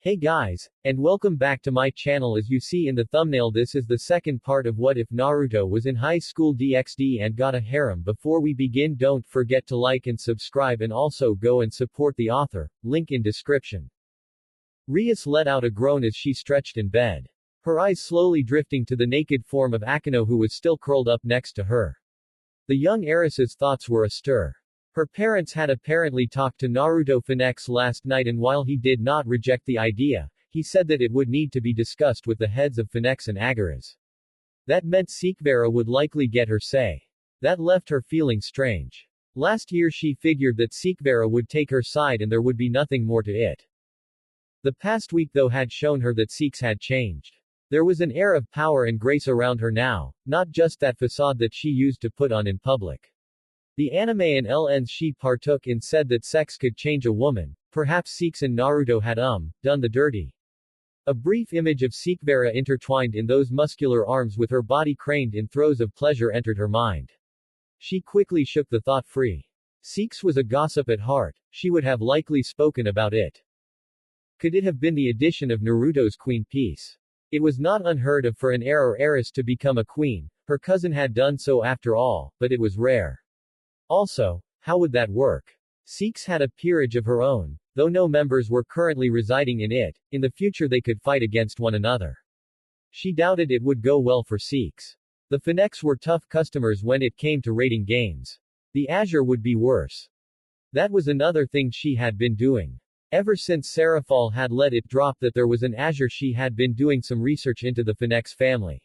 Hey guys, and welcome back to my channel. As you see in the thumbnail, this is the second part of What If Naruto Was in High School DxD and Got a Harem. Before we begin, don't forget to like and subscribe, and also go and support the author, link in description. Rias let out a groan as she stretched in bed. Her eyes slowly drifting to the naked form of Akano, who was still curled up next to her. The young heiress's thoughts were astir. Her parents had apparently talked to Naruto Phoenix last night, and while he did not reject the idea, he said that it would need to be discussed with the heads of Phoenix and Agaras. That meant Sekvera would likely get her say. That left her feeling strange. Last year she figured that Sekvera would take her side and there would be nothing more to it. The past week though had shown her that Seeks had changed. There was an air of power and grace around her now, not just that facade that she used to put on in public. The anime and LNs she partook in said that sex could change a woman. Perhaps Seeks and Naruto had done the dirty. A brief image of Sekvera intertwined in those muscular arms with her body craned in throes of pleasure entered her mind. She quickly shook the thought free. Seeks was a gossip at heart. She would have likely spoken about it. Could it have been the addition of Naruto's Queen Piece? It was not unheard of for an heir or heiress to become a queen. Her cousin had done so after all, but it was rare. Also, how would that work? Seeks had a peerage of her own, though no members were currently residing in it. In the future they could fight against one another. She doubted it would go well for Seeks. The Phoenix were tough customers when it came to rating games. The Azure would be worse. That was another thing she had been doing. Ever since Serafal had let it drop that there was an Azure, she had been doing some research into the Phoenix family.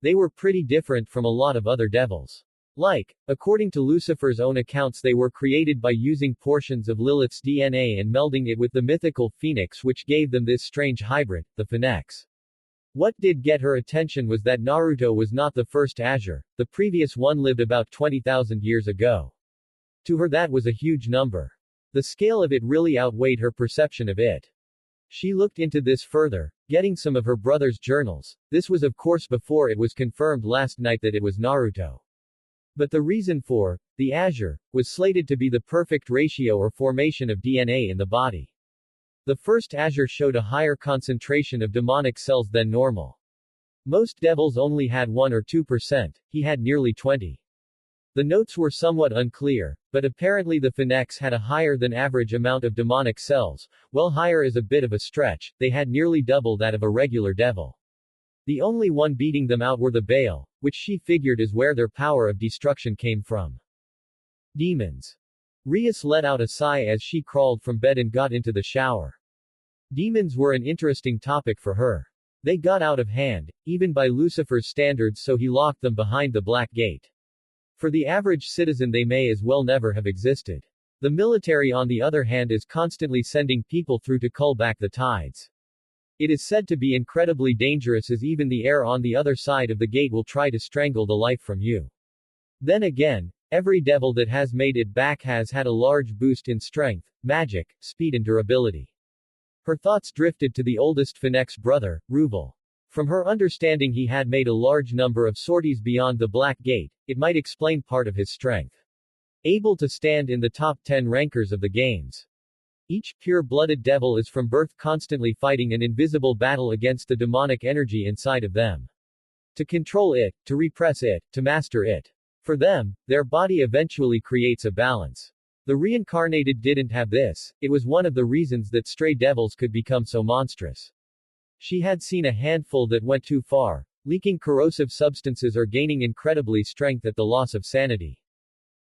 They were pretty different from a lot of other devils. According to Lucifer's own accounts, they were created by using portions of Lilith's DNA and melding it with the mythical Phoenix, which gave them this strange hybrid, the Phoenix. What did get her attention was that Naruto was not the first Azure. The previous one lived about 20,000 years ago. To her that was a huge number. The scale of it really outweighed her perception of it. She looked into this further, getting some of her brother's journals. This was of course before it was confirmed last night that it was Naruto. But the reason for the Azure was slated to be the perfect ratio or formation of DNA in the body. The first Azure showed a higher concentration of demonic cells than normal. Most devils only had 1 or 2%, he had nearly 20. The notes were somewhat unclear, but apparently the Phoenix had a higher than average amount of demonic cells. Well, higher is a bit of a stretch, they had nearly double that of a regular devil. The only one beating them out were the Baal, which she figured is where their power of destruction came from. Demons. Rias let out a sigh as she crawled from bed and got into the shower. Demons were an interesting topic for her. They got out of hand, even by Lucifer's standards, so he locked them behind the Black Gate. For the average citizen they may as well never have existed. The military on the other hand is constantly sending people through to cull back the tides. It is said to be incredibly dangerous, as even the air on the other side of the gate will try to strangle the life from you. Then again, every devil that has made it back has had a large boost in strength, magic, speed and durability. Her thoughts drifted to the oldest Phoenix brother, Ruval. From her understanding he had made a large number of sorties beyond the Black Gate. It might explain part of his strength. Able to stand in the top 10 rankers of the games. Each pure-blooded devil is from birth constantly fighting an invisible battle against the demonic energy inside of them. To control it, to repress it, to master it. For them, their body eventually creates a balance. The reincarnated didn't have this. It was one of the reasons that stray devils could become so monstrous. She had seen a handful that went too far, leaking corrosive substances or gaining incredibly strength at the loss of sanity.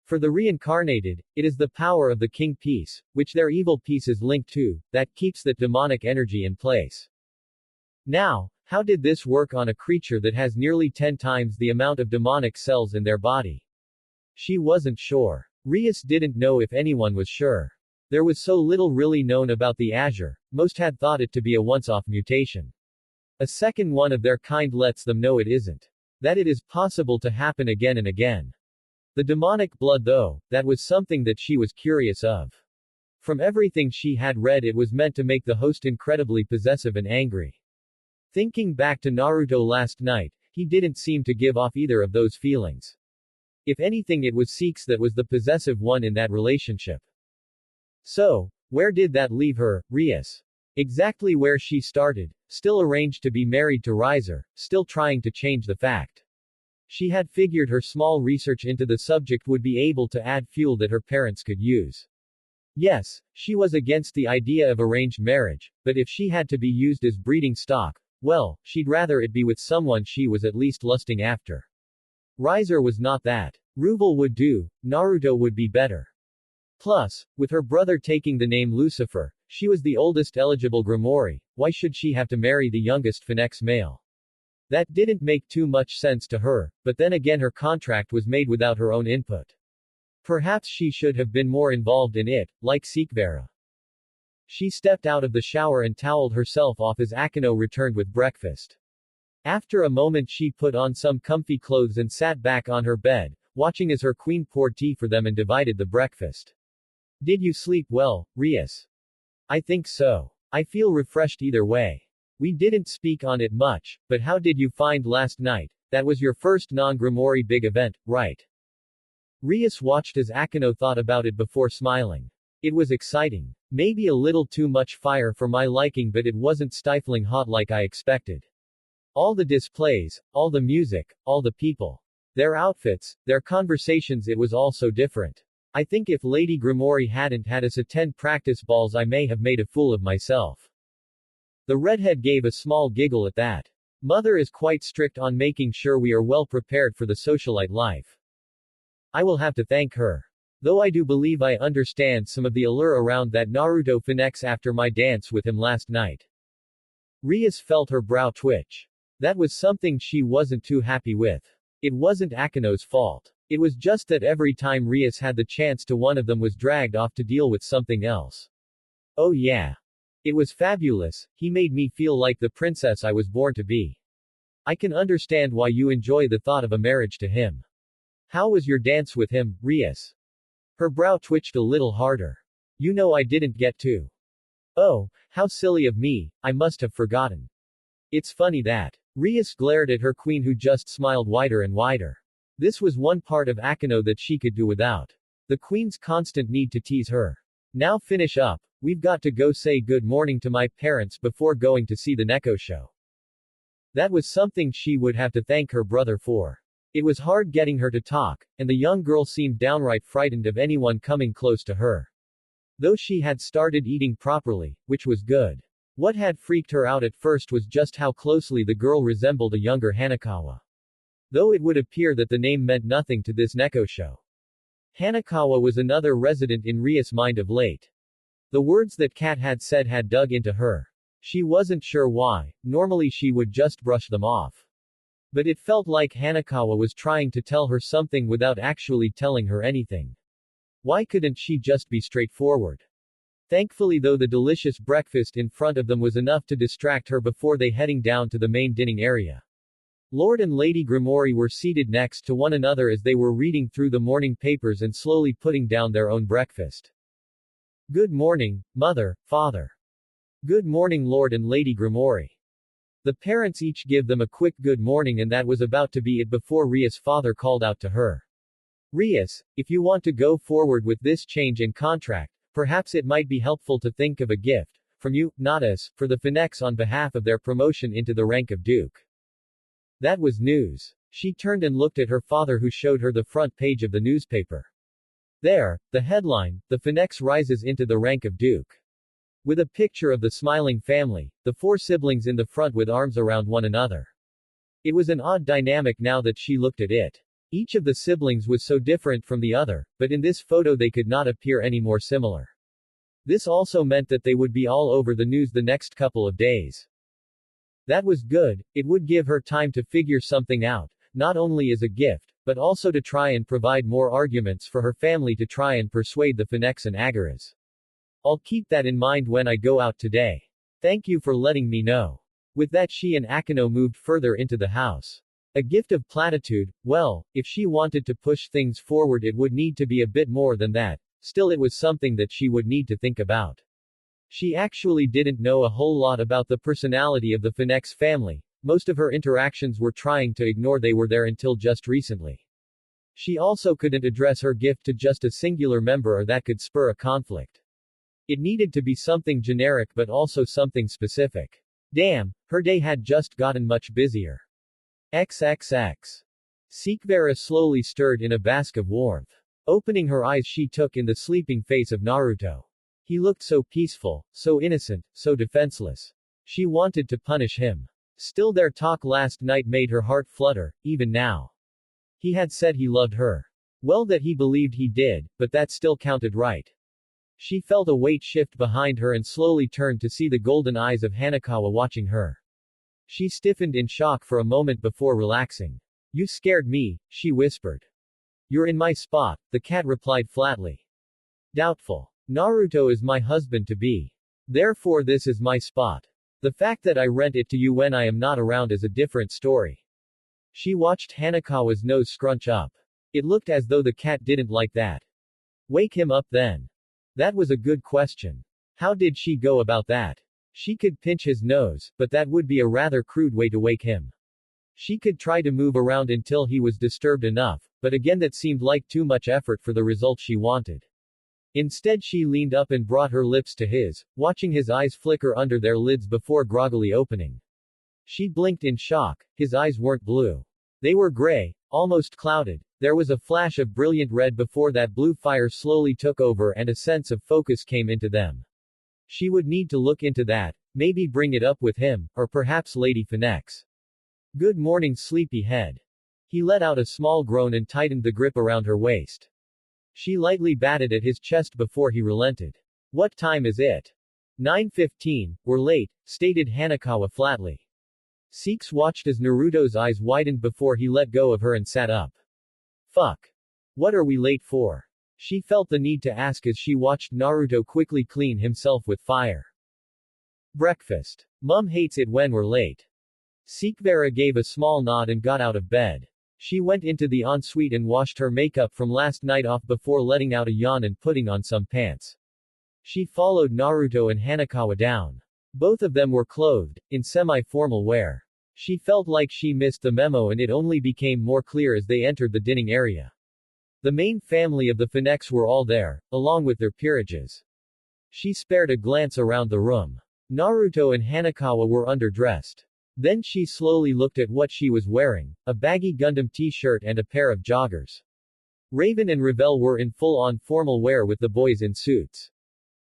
For the reincarnated, it is the power of the King Piece, which their evil piece is linked to, that keeps that demonic energy in place. Now, how did this work on a creature that has nearly 10 times the amount of demonic cells in their body? She wasn't sure. Rias didn't know if anyone was sure. There was so little really known about the Azure, most had thought it to be a once-off mutation. A second one of their kind lets them know it isn't. That it is possible to happen again and again. The demonic blood though, that was something that she was curious of. From everything she had read, it was meant to make the host incredibly possessive and angry. Thinking back to Naruto last night, he didn't seem to give off either of those feelings. If anything, it was Seeks that was the possessive one in that relationship. So, where did that leave her, Rias? Exactly where she started, still arranged to be married to Riser, still trying to change the fact. She had figured her small research into the subject would be able to add fuel that her parents could use. Yes, she was against the idea of arranged marriage, but if she had to be used as breeding stock, well, she'd rather it be with someone she was at least lusting after. Riser was not that. Ruval would do, Naruto would be better. Plus, with her brother taking the name Lucifer, she was the oldest eligible Grimoire, why should she have to marry the youngest Phoenix male? That didn't make too much sense to her, but then again her contract was made without her own input. Perhaps she should have been more involved in it, like Sikvera. She stepped out of the shower and toweled herself off as Akino returned with breakfast. After a moment she put on some comfy clothes and sat back on her bed, watching as her queen poured tea for them and divided the breakfast. Did you sleep well, Rias? I think so. I feel refreshed either way. We didn't speak on it much, but how did you find last night? That was your first non-Grimoire big event, right? Rias watched as Akino thought about it before smiling. It was exciting. Maybe a little too much fire for my liking, but it wasn't stifling hot like I expected. All the displays, all the music, all the people. Their outfits, their conversations, it was all so different. I think if Lady Grimoire hadn't had us attend practice balls I may have made a fool of myself. The redhead gave a small giggle at that. Mother is quite strict on making sure we are well prepared for the socialite life. I will have to thank her. Though I do believe I understand some of the allure around that Naruto Phoenix after my dance with him last night. Rias felt her brow twitch. That was something she wasn't too happy with. It wasn't Akino's fault. It was just that every time Rias had the chance to one of them was dragged off to deal with something else. Oh yeah. It was fabulous, he made me feel like the princess I was born to be. I can understand why you enjoy the thought of a marriage to him. How was your dance with him, Rias? Her brow twitched a little harder. You know I didn't get to. Oh, how silly of me, I must have forgotten. It's funny that. Rias glared at her queen who just smiled wider and wider. This was one part of Akino that she could do without. The queen's constant need to tease her. Now finish up, we've got to go say good morning to my parents before going to see the Neko show. That was something she would have to thank her brother for. It was hard getting her to talk, and the young girl seemed downright frightened of anyone coming close to her. Though she had started eating properly, which was good. What had freaked her out at first was just how closely the girl resembled a younger Hanakawa. Though it would appear that the name meant nothing to this Neko show. Hanakawa was another resident in Rias' mind of late. The words that Kat had said had dug into her. She wasn't sure why, normally she would just brush them off. But it felt like Hanakawa was trying to tell her something without actually telling her anything. Why couldn't she just be straightforward? Thankfully though the delicious breakfast in front of them was enough to distract her before they heading down to the main dining area. Lord and Lady Grimoire were seated next to one another as they were reading through the morning papers and slowly putting down their own breakfast. Good morning, Mother, Father. Good morning Lord and Lady Grimoire. The parents each give them a quick good morning and that was about to be it before Rias' father called out to her. Rias, if you want to go forward with this change in contract, perhaps it might be helpful to think of a gift, from you, not us, for the Phoenix on behalf of their promotion into the rank of Duke. That was news. She turned and looked at her father who showed her the front page of the newspaper. There, the headline, the Phoenix rises into the rank of Duke. With a picture of the smiling family, the four siblings in the front with arms around one another. It was an odd dynamic now that she looked at it. Each of the siblings was so different from the other, but in this photo they could not appear any more similar. This also meant that they would be all over the news the next couple of days. That was good, it would give her time to figure something out, not only as a gift, but also to try and provide more arguments for her family to try and persuade the Phoenix and Agaras. I'll keep that in mind when I go out today. Thank you for letting me know. With that she and Akino moved further into the house. A gift of platitude, well, if she wanted to push things forward it would need to be a bit more than that, still it was something that she would need to think about. She actually didn't know a whole lot about the personality of the Phoenix family, most of her interactions were trying to ignore they were there until just recently. She also couldn't address her gift to just a singular member or that could spur a conflict. It needed to be something generic but also something specific. Damn, her day had just gotten much busier. XXX. Sikvara slowly stirred in a bask of warmth. Opening her eyes, she took in the sleeping face of Naruto. He looked so peaceful, so innocent, so defenseless. She wanted to punish him. Still, their talk last night made her heart flutter, even now. He had said he loved her. Well, that he believed he did, but that still counted, right? She felt a weight shift behind her and slowly turned to see the golden eyes of Hanakawa watching her. She stiffened in shock for a moment before relaxing. You scared me, she whispered. You're in my spot, the cat replied flatly. Doubtful. Naruto is my husband-to-be. Therefore this is my spot. The fact that I rent it to you when I am not around is a different story. She watched Hanakawa's nose scrunch up. It looked as though the cat didn't like that. Wake him up then. That was a good question. How did she go about that? She could pinch his nose, but that would be a rather crude way to wake him. She could try to move around until he was disturbed enough, but again that seemed like too much effort for the result she wanted. Instead she leaned up and brought her lips to his, watching his eyes flicker under their lids before groggily opening. She blinked in shock. His eyes weren't blue. They were gray, almost clouded. There was a flash of brilliant red before that blue fire slowly took over and a sense of focus came into them. She would need to look into that, maybe bring it up with him, or perhaps Lady Phoenix. Good morning, sleepyhead. He let out a small groan and tightened the grip around her waist. She lightly batted at his chest before he relented. What time is it? 9:15, we're late, stated Hanakawa flatly. Seeks watched as Naruto's eyes widened before he let go of her and sat up. Fuck. What are we late for? She felt the need to ask as she watched Naruto quickly clean himself with fire. Breakfast. Mum hates it when we're late. Sikvara gave a small nod and got out of bed. She went into the ensuite and washed her makeup from last night off before letting out a yawn and putting on some pants. She followed Naruto and Hanakawa down. Both of them were clothed, in semi-formal wear. She felt like she missed the memo and it only became more clear as they entered the dining area. The main family of the Phoenix were all there, along with their peerages. She spared a glance around the room. Naruto and Hanakawa were underdressed. Then she slowly looked at what she was wearing, a baggy Gundam t-shirt and a pair of joggers. Raven and Revel were in full-on formal wear with the boys in suits.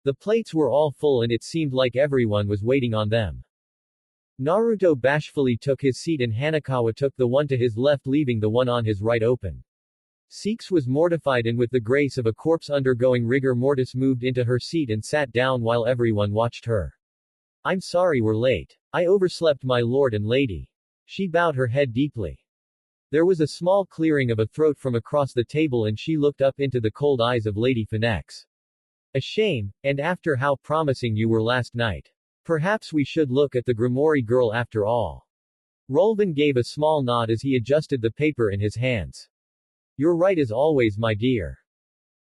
The plates were all full and it seemed like everyone was waiting on them. Naruto bashfully took his seat and Hanakawa took the one to his left, leaving the one on his right open. Seeks was mortified and with the grace of a corpse undergoing rigor mortis moved into her seat and sat down while everyone watched her. I'm sorry we're late. I overslept, my lord and lady. She bowed her head deeply. There was a small clearing of a throat from across the table and she looked up into the cold eyes of Lady Phoenix. A shame, and after how promising you were last night. Perhaps we should look at the Grimoire girl after all. Rolvan gave a small nod as he adjusted the paper in his hands. You're right as always, my dear.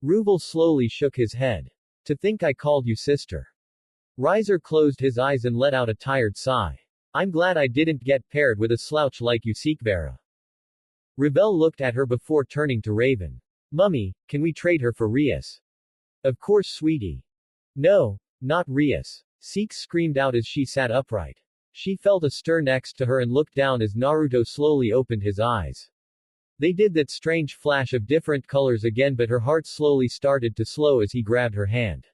Ruvel slowly shook his head. To think I called you sister. Riser closed his eyes and let out a tired sigh. I'm glad I didn't get paired with a slouch like you, Sikvara. Revel looked at her before turning to Raven. Mummy, can we trade her for Rias? Of course, sweetie. No, not Rias. Seek screamed out as she sat upright. She felt a stir next to her and looked down as Naruto slowly opened his eyes. They did that strange flash of different colors again, but her heart slowly started to slow as he grabbed her hand.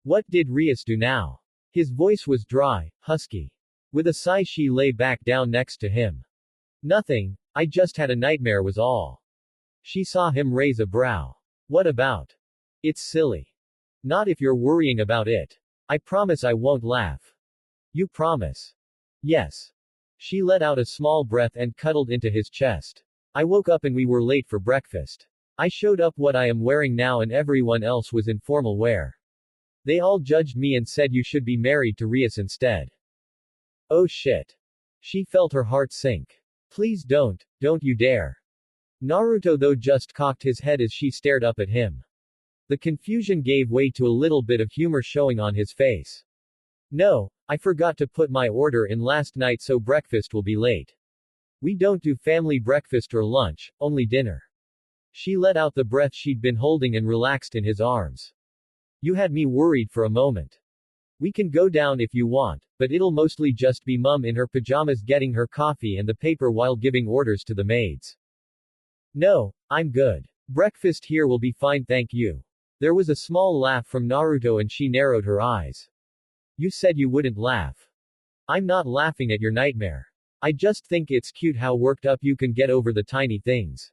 What did Rias do now? His voice was dry, husky. With a sigh she lay back down next to him. Nothing, I just had a nightmare was all. She saw him raise a brow. What about? It's silly. Not if you're worrying about it. I promise I won't laugh. You promise? Yes. She let out a small breath and cuddled into his chest. I woke up and we were late for breakfast. I showed up what I am wearing now and everyone else was in formal wear. They all judged me and said you should be married to Rias instead. Oh shit. She felt her heart sink. Please don't you dare. Naruto though just cocked his head as she stared up at him. The confusion gave way to a little bit of humor showing on his face. No, I forgot to put my order in last night so breakfast will be late. We don't do family breakfast or lunch, only dinner. She let out the breath she'd been holding and relaxed in his arms. You had me worried for a moment. We can go down if you want, but it'll mostly just be Mum in her pajamas getting her coffee and the paper while giving orders to the maids. No, I'm good. Breakfast here will be fine, thank you. There was a small laugh from Naruto and she narrowed her eyes. You said you wouldn't laugh. I'm not laughing at your nightmare. I just think it's cute how worked up you can get over the tiny things.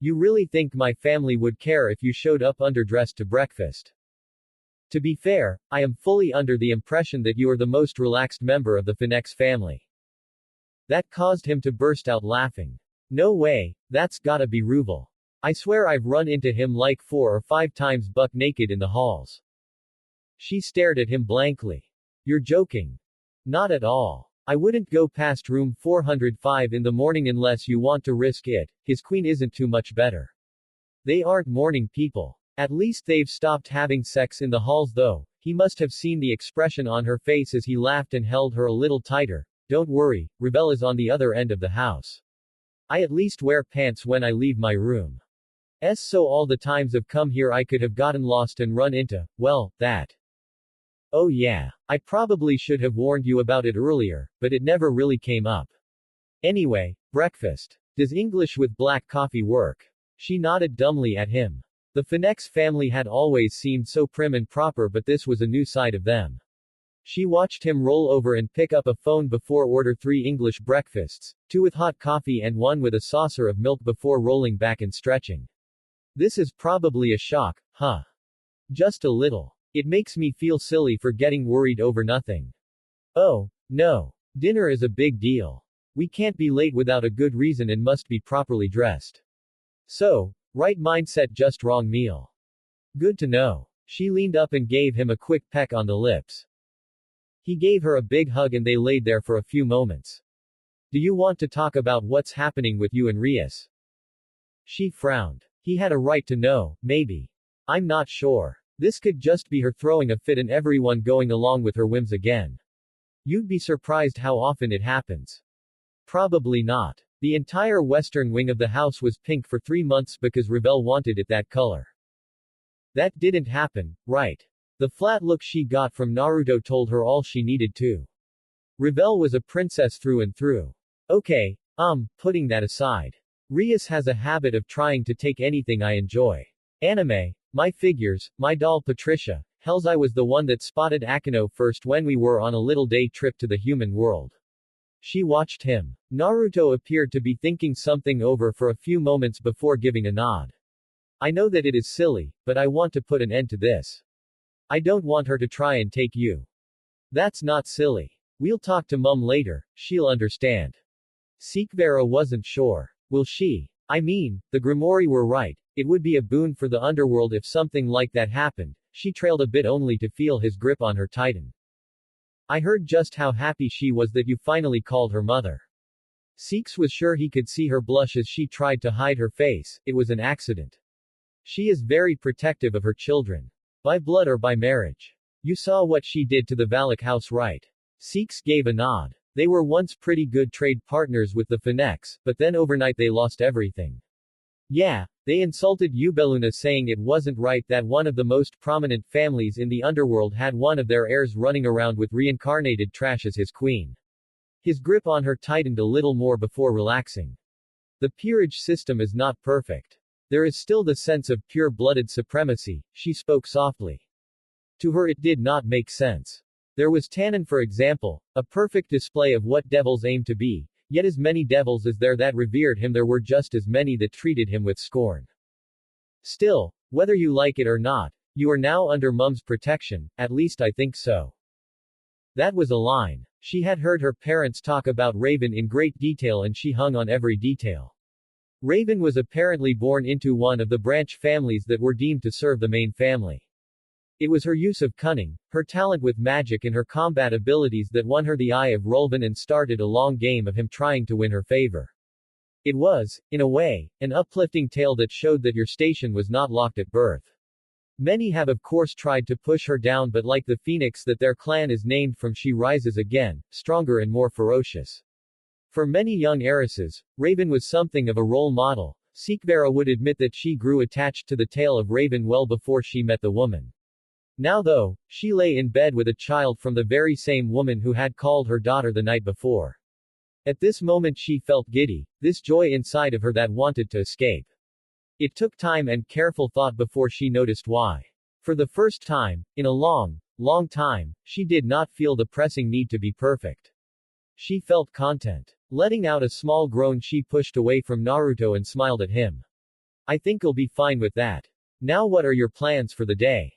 You really think my family would care if you showed up underdressed to breakfast? To be fair, I am fully under the impression that you are the most relaxed member of the Phoenix family. That caused him to burst out laughing. No way, that's gotta be Ruvel. I swear I've run into him like 4 or 5 times buck naked in the halls. She stared at him blankly. You're joking. Not at all. I wouldn't go past room 405 in the morning unless you want to risk it. His queen isn't too much better. They aren't morning people. At least they've stopped having sex in the halls though. He must have seen the expression on her face as he laughed and held her a little tighter. Don't worry, Rebel is on the other end of the house. I at least wear pants when I leave my room. So all the times I've come here I could have gotten lost and run into, well, that. Oh yeah. I probably should have warned you about it earlier, but it never really came up. Anyway, breakfast. Does English with black coffee work? She nodded dumbly at him. The Phoenix family had always seemed so prim and proper, but this was a new side of them. She watched him roll over and pick up a phone before order 3 English breakfasts, 2 with hot coffee and 1 with a saucer of milk before rolling back and stretching. This is probably a shock, huh? Just a little. It makes me feel silly for getting worried over nothing. Oh, no. Dinner is a big deal. We can't be late without a good reason and must be properly dressed. So, right mindset, just wrong meal. Good to know. She leaned up and gave him a quick peck on the lips. He gave her a big hug and they laid there for a few moments. Do you want to talk about what's happening with you and Rias? She frowned. He had a right to know, maybe. I'm not sure. This could just be her throwing a fit and everyone going along with her whims again. You'd be surprised how often it happens. Probably not. The entire western wing of the house was pink for 3 months because Rebel wanted it that color. That didn't happen, right? The flat look she got from Naruto told her all she needed to. Rebel was a princess through and through. Okay, putting that aside. Rias has a habit of trying to take anything I enjoy. Anime, my figures, my doll Patricia, hells I was the one that spotted Akino first when we were on a little day trip to the human world. She watched him. Naruto appeared to be thinking something over for a few moments before giving a nod. I know that it is silly, but I want to put an end to this. I don't want her to try and take you. That's not silly. We'll talk to Mum later, she'll understand. Sekvera wasn't sure. Will she? I mean, the Grimoire were right. It would be a boon for the underworld if something like that happened. She trailed a bit only to feel his grip on her tighten. I heard just how happy she was that you finally called her mother. Seeks was sure he could see her blush as she tried to hide her face. It was an accident. She is very protective of her children. By blood or by marriage. You saw what she did to the Valak house, right? Seeks gave a nod. They were once pretty good trade partners with the Phoenix, but then overnight they lost everything. Yeah, they insulted Ubeluna saying it wasn't right that one of the most prominent families in the underworld had one of their heirs running around with reincarnated trash as his queen. His grip on her tightened a little more before relaxing. The peerage system is not perfect. There is still the sense of pure-blooded supremacy, she spoke softly. To her it did not make sense. There was Tannen for example, a perfect display of what devils aim to be, yet as many devils as there that revered him there were just as many that treated him with scorn. Still, whether you like it or not, you are now under Mum's protection, at least I think so. That was a line. She had heard her parents talk about Raven in great detail and she hung on every detail. Raven was apparently born into one of the branch families that were deemed to serve the main family. It was her use of cunning, her talent with magic and her combat abilities that won her the eye of Rolvan and started a long game of him trying to win her favor. It was, in a way, an uplifting tale that showed that your station was not locked at birth. Many have of course tried to push her down, but like the phoenix that their clan is named from, she rises again, stronger and more ferocious. For many young heiresses, Raven was something of a role model. Sekvera would admit that she grew attached to the tale of Raven well before she met the woman. Now though, she lay in bed with a child from the very same woman who had called her daughter the night before. At this moment she felt giddy, this joy inside of her that wanted to escape. It took time and careful thought before she noticed why. For the first time, in a long, long time, she did not feel the pressing need to be perfect. She felt content. Letting out a small groan, she pushed away from Naruto and smiled at him. I think I'll be fine with that. Now what are your plans for the day?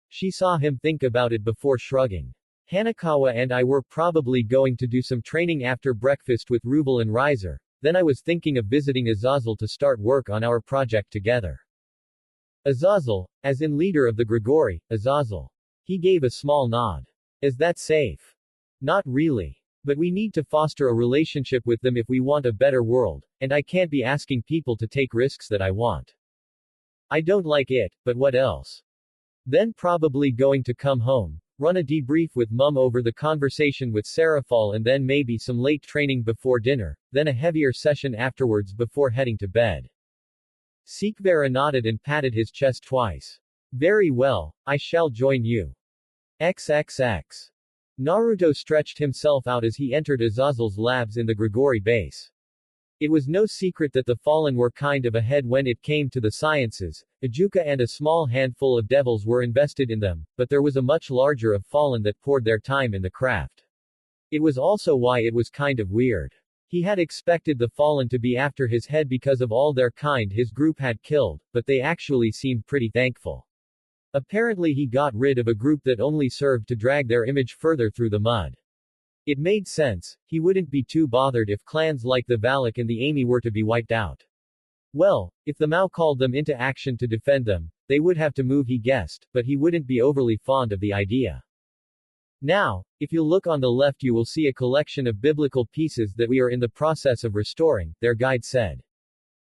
She saw him think about it before shrugging. Hanakawa and I were probably going to do some training after breakfast with Ruble and Riser, then I was thinking of visiting Azazel to start work on our project together. Azazel, as in leader of the Grigori, Azazel. He gave a small nod. Is that safe? Not really. But we need to foster a relationship with them if we want a better world, and I can't be asking people to take risks that I want. I don't like it, but what else? Then probably going to come home, run a debrief with mum over the conversation with Serafal, and then maybe some late training before dinner, then a heavier session afterwards before heading to bed. Sikvara nodded and patted his chest twice. Very well, I shall join you. XXX. Naruto stretched himself out as he entered Azazel's labs in the Grigori base. It was no secret that the Fallen were kind of ahead when it came to the sciences. Ajuka and a small handful of devils were invested in them, but there was a much larger of Fallen that poured their time in the craft. It was also why it was kind of weird. He had expected the Fallen to be after his head because of all their kind his group had killed, but they actually seemed pretty thankful. Apparently he got rid of a group that only served to drag their image further through the mud. It made sense, he wouldn't be too bothered if clans like the Valak and the Ami were to be wiped out. Well, if the Mao called them into action to defend them, they would have to move, he guessed, but he wouldn't be overly fond of the idea. Now, if you look on the left you will see a collection of biblical pieces that we are in the process of restoring, their guide said.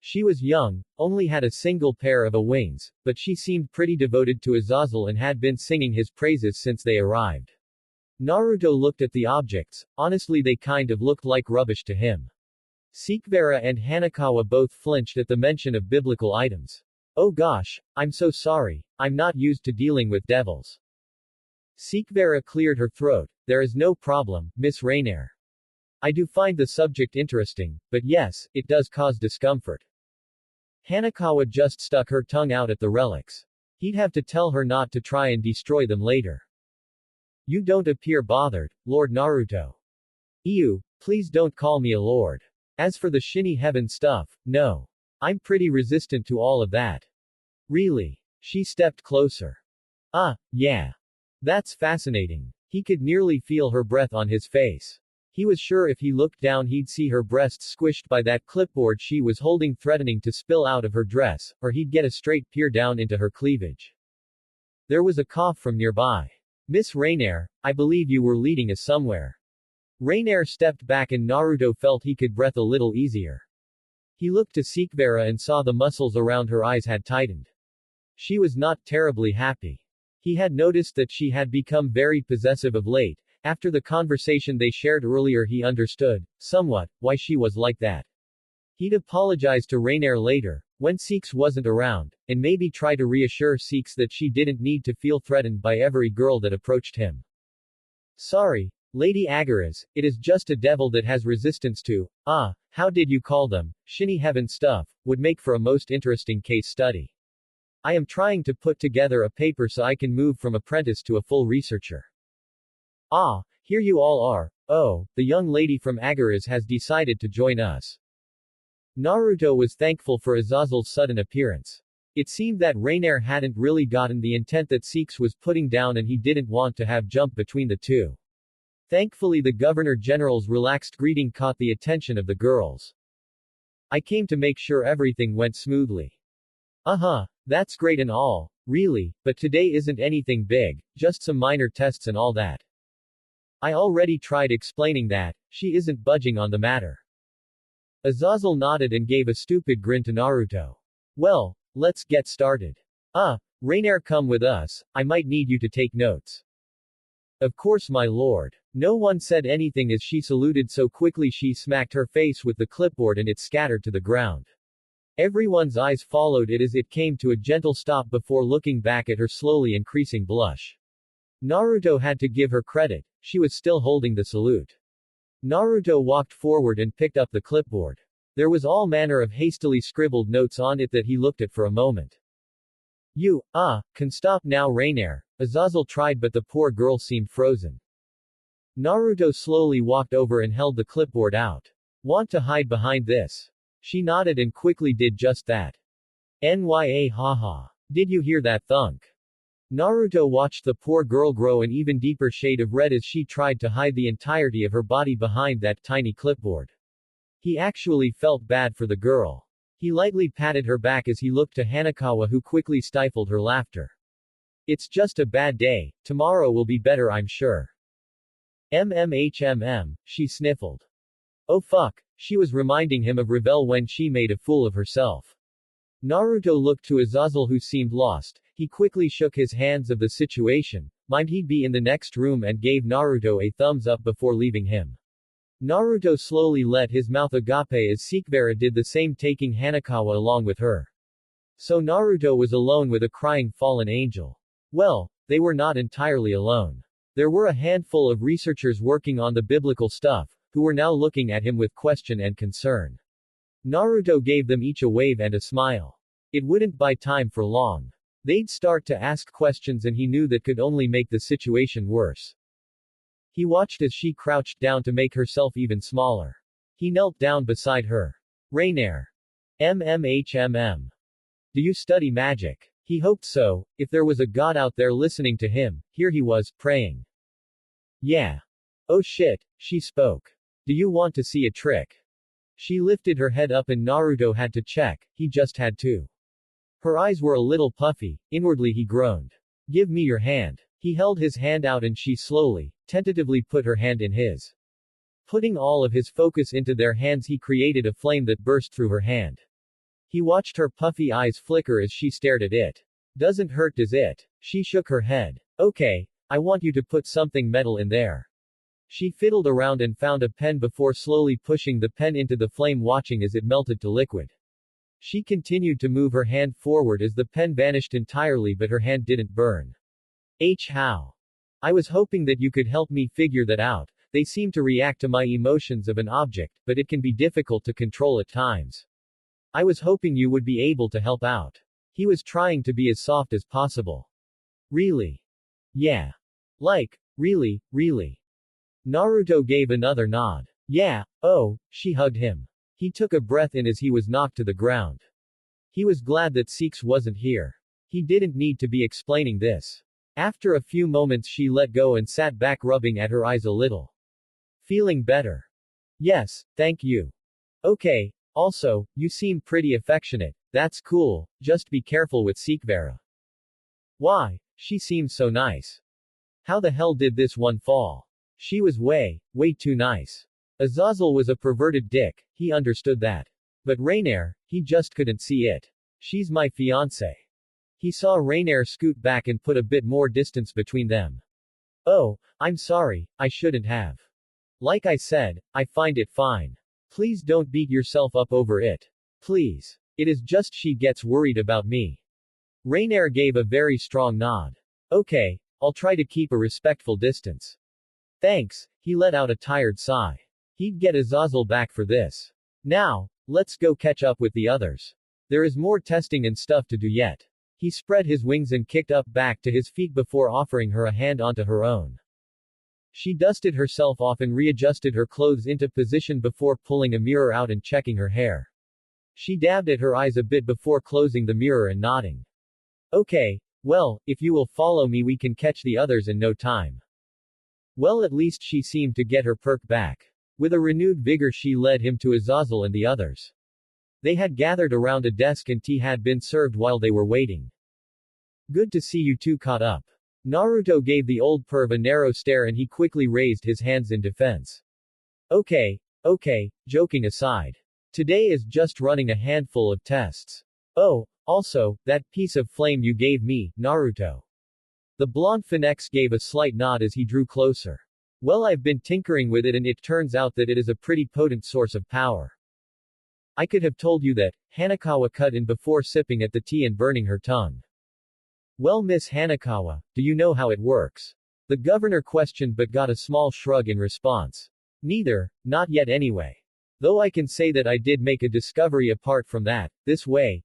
She was young, only had a single pair of wings, but she seemed pretty devoted to Azazel and had been singing his praises since they arrived. Naruto looked at the objects, honestly they kind of looked like rubbish to him. Sikvara and Hanakawa both flinched at the mention of biblical items. Oh gosh, I'm so sorry, I'm not used to dealing with devils. Sikvara cleared her throat. There is no problem, Miss Rainier. I do find the subject interesting, but yes, it does cause discomfort. Hanakawa just stuck her tongue out at the relics. He'd have to tell her not to try and destroy them later. You don't appear bothered, Lord Naruto. Ew, please don't call me a lord. As for the Shinny Heaven stuff, no. I'm pretty resistant to all of that. Really? She stepped closer. Yeah. That's fascinating. He could nearly feel her breath on his face. He was sure if he looked down he'd see her breasts squished by that clipboard she was holding threatening to spill out of her dress, or he'd get a straight peer down into her cleavage. There was a cough from nearby. Miss Rainier, I believe you were leading us somewhere. Rainier stepped back and Naruto felt he could breathe a little easier. He looked to Sikvara and saw the muscles around her eyes had tightened. She was not terribly happy. He had noticed that she had become very possessive of late. After the conversation they shared earlier he understood, somewhat, why she was like that. He'd apologize to Rainier later, when Seeks wasn't around, and maybe try to reassure Seeks that she didn't need to feel threatened by every girl that approached him. Sorry, Lady Agaras, it is just a devil that has resistance to, how did you call them, Shinny Heaven stuff, would make for a most interesting case study. I am trying to put together a paper so I can move from apprentice to a full researcher. Here you all are. Oh, the young lady from Agaras has decided to join us. Naruto was thankful for Azazel's sudden appearance. It seemed that Rainier hadn't really gotten the intent that Seeks was putting down and he didn't want to have jump between the two. Thankfully the Governor-General's relaxed greeting caught the attention of the girls. I came to make sure everything went smoothly. That's great and all, really, but today isn't anything big, just some minor tests and all that. I already tried explaining that, she isn't budging on the matter. Azazel nodded and gave a stupid grin to Naruto. Well, let's get started. Rainier, come with us, I might need you to take notes. Of course my lord. No one said anything as she saluted so quickly she smacked her face with the clipboard and it scattered to the ground. Everyone's eyes followed it as it came to a gentle stop before looking back at her slowly increasing blush. Naruto had to give her credit, she was still holding the salute. Naruto walked forward and picked up the clipboard. There was all manner of hastily scribbled notes on it that he looked at for a moment. You, can stop now Rainier, Azazel tried but the poor girl seemed frozen. Naruto slowly walked over and held the clipboard out. Want to hide behind this? She nodded and quickly did just that. Nya haha. Did you hear that thunk? Naruto watched the poor girl grow an even deeper shade of red as she tried to hide the entirety of her body behind that tiny clipboard. He actually felt bad for the girl. He lightly patted her back as he looked to Hanakawa who quickly stifled her laughter. It's just a bad day, tomorrow will be better I'm sure. She sniffled. Oh fuck, she was reminding him of Revel when she made a fool of herself. Naruto looked to Azazel who seemed lost, he quickly shook his hands of the situation, mind he'd be in the next room and gave Naruto a thumbs up before leaving him. Naruto slowly let his mouth agape as Sekibara did the same taking Hanakawa along with her. So Naruto was alone with a crying fallen angel. Well, they were not entirely alone. There were a handful of researchers working on the biblical stuff, who were now looking at him with question and concern. Naruto gave them each a wave and a smile. It wouldn't buy time for long. They'd start to ask questions and he knew that could only make the situation worse. He watched as she crouched down to make herself even smaller. He knelt down beside her. Rainier. Do you study magic? He hoped so, if there was a god out there listening to him, here he was, praying. Yeah. Oh shit, she spoke. Do you want to see a trick? She lifted her head up and Naruto had to check, he just had to. Her eyes were a little puffy, inwardly he groaned. Give me your hand. He held his hand out and she slowly, tentatively put her hand in his. Putting all of his focus into their hands he created a flame that burst through her hand. He watched her puffy eyes flicker as she stared at it. Doesn't hurt does it? She shook her head. Okay, I want you to put something metal in there. She fiddled around and found a pen before slowly pushing the pen into the flame watching as it melted to liquid. She continued to move her hand forward as the pen vanished entirely but her hand didn't burn. How? I was hoping that you could help me figure that out. They seem to react to my emotions of an object, but it can be difficult to control at times. I was hoping you would be able to help out. He was trying to be as soft as possible. Really? Yeah. Like, really. Naruto gave another nod. Yeah, oh, she hugged him. He took a breath in as he was knocked to the ground. He was glad that Seeks wasn't here. He didn't need to be explaining this. After a few moments she let go and sat back rubbing at her eyes a little. Feeling better? Yes, thank you. Okay, also, you seem pretty affectionate, that's cool, just be careful with Sekibara. Why? She seems so nice. How the hell did this one fall? She was way too nice. Azazel was a perverted dick, he understood that. But Rainier, he just couldn't see it. She's my fiancé. He saw Rainier scoot back and put a bit more distance between them. Oh, I'm sorry, I shouldn't have. Like I said, I find it fine. Please don't beat yourself up over it. Please. It is just she gets worried about me. Rainier gave a very strong nod. Okay, I'll try to keep a respectful distance. Thanks, he let out a tired sigh. He'd get Azazel back for this. Now, let's go catch up with the others. There is more testing and stuff to do yet. He spread his wings and kicked up back to his feet before offering her a hand onto her own. She dusted herself off and readjusted her clothes into position before pulling a mirror out and checking her hair. She dabbed at her eyes a bit before closing the mirror and nodding. Okay, well, if you will follow me we can catch the others in no time. Well, at least she seemed to get her perk back. With a renewed vigor she led him to Azazel and the others. They had gathered around a desk and tea had been served while they were waiting. Good to see you two caught up. Naruto gave the old perv a narrow stare and he quickly raised his hands in defense. Okay, joking aside. Today is just running a handful of tests. Oh, also, that piece of flame you gave me, Naruto. The blonde Phoenix gave a slight nod as he drew closer. Well, I've been tinkering with it and it turns out that it is a pretty potent source of power. I could have told you that, Hanakawa cut in before sipping at the tea and burning her tongue. Well, Miss Hanakawa, do you know how it works? The governor questioned but got a small shrug in response. Neither, not yet anyway. Though I can say that I did make a discovery apart from that, this way.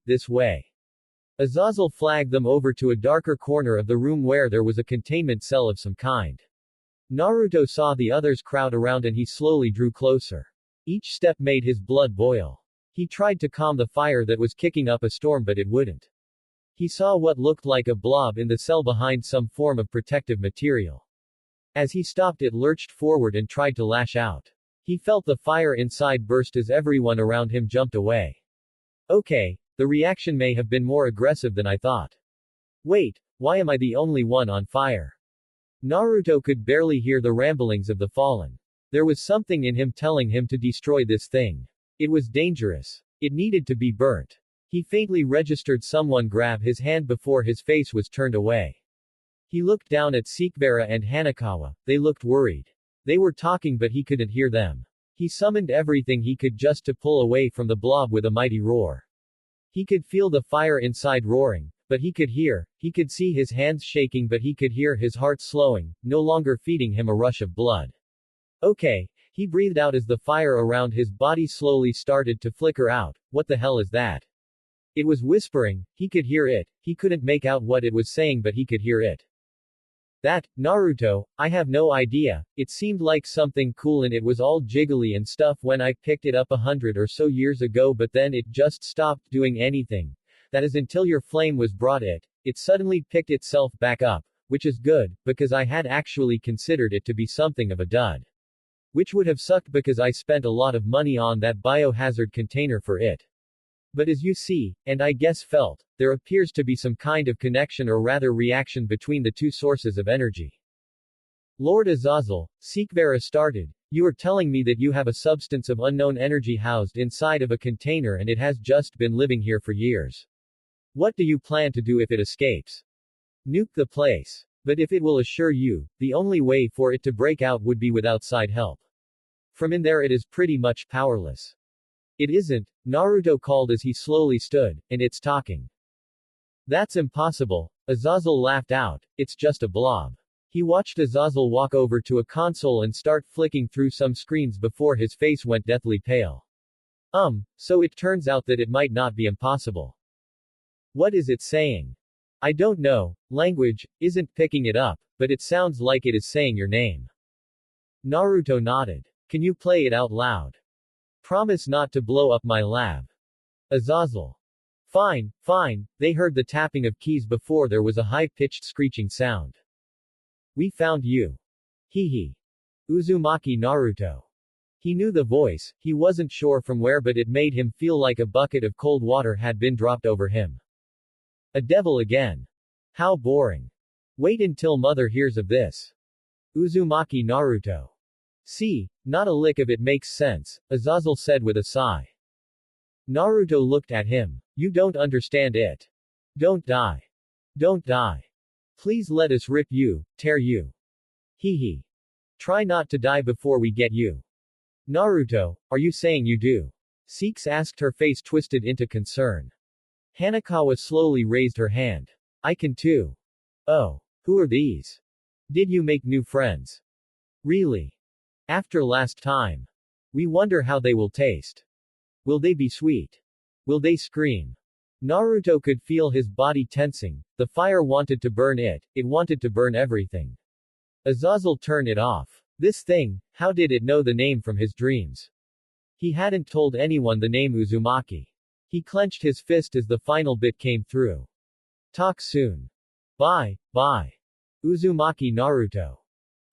Azazel flagged them over to a darker corner of the room where there was a containment cell of some kind. Naruto saw the others crowd around and he slowly drew closer. Each step made his blood boil. He tried to calm the fire that was kicking up a storm but it wouldn't. He saw what looked like a blob in the cell behind some form of protective material. As he stopped it lurched forward and tried to lash out. He felt the fire inside burst as everyone around him jumped away. Okay, the reaction may have been more aggressive than I thought. Wait, why am I the only one on fire? Naruto could barely hear the ramblings of the fallen. There was something in him telling him to destroy this thing. It was dangerous. It needed to be burnt. He faintly registered someone grab his hand before his face was turned away. He looked down at Sekibara and Hanakawa. They looked worried. They were talking but he couldn't hear them. He summoned everything he could just to pull away from the blob with a mighty roar. He could feel the fire inside roaring, but he could see his hands shaking but he could hear his heart slowing, no longer feeding him a rush of blood. Okay, he breathed out as the fire around his body slowly started to flicker out. What the hell is that? It was whispering, he could hear it, he couldn't make out what it was saying but he could hear it. That, Naruto, I have no idea, it seemed like something cool and it was all jiggly and stuff when I picked it up 100 or so years ago but then it just stopped doing anything. That is until your flame was brought it suddenly picked itself back up, which is good, because I had actually considered it to be something of a dud. Which would have sucked because I spent a lot of money on that biohazard container for it. But as you see, and I guess felt, there appears to be some kind of connection or rather reaction between the two sources of energy. Lord Azazel, Sekibara started, you are telling me that you have a substance of unknown energy housed inside of a container and it has just been living here for years. What do you plan to do if it escapes? Nuke the place. But if it will assure you, the only way for it to break out would be with outside help. From in there it is pretty much powerless. It isn't, Naruto called as he slowly stood, and it's talking. That's impossible, Azazel laughed out, it's just a blob. He watched Azazel walk over to a console and start flicking through some screens before his face went deathly pale. So it turns out that it might not be impossible. What is it saying? I don't know, language isn't picking it up, but it sounds like it is saying your name. Naruto nodded. Can you play it out loud? Promise not to blow up my lab. Azazel. Fine. They heard the tapping of keys before there was a high-pitched screeching sound. We found you. Hee. Uzumaki Naruto. He knew the voice, he wasn't sure from where but it made him feel like a bucket of cold water had been dropped over him. A devil again. How boring. Wait until mother hears of this. Uzumaki Naruto. See, not a lick of it makes sense, Azazel said with a sigh. Naruto looked at him. You don't understand it. Don't die. Don't die. Please let us rip you, tear you. Hee. Try not to die before we get you. Naruto, are you saying you do? Sekis asked, her face twisted into concern. Hanakawa slowly raised her hand. I can too. Oh. Who are these? Did you make new friends? Really? After last time. We wonder how they will taste. Will they be sweet? Will they scream? Naruto could feel his body tensing. The fire wanted to burn it wanted to burn everything. Azazel turned it off. This thing, how did it know the name from his dreams? He hadn't told anyone the name Uzumaki. He clenched his fist as the final bit came through. Talk soon. Bye. Uzumaki Naruto.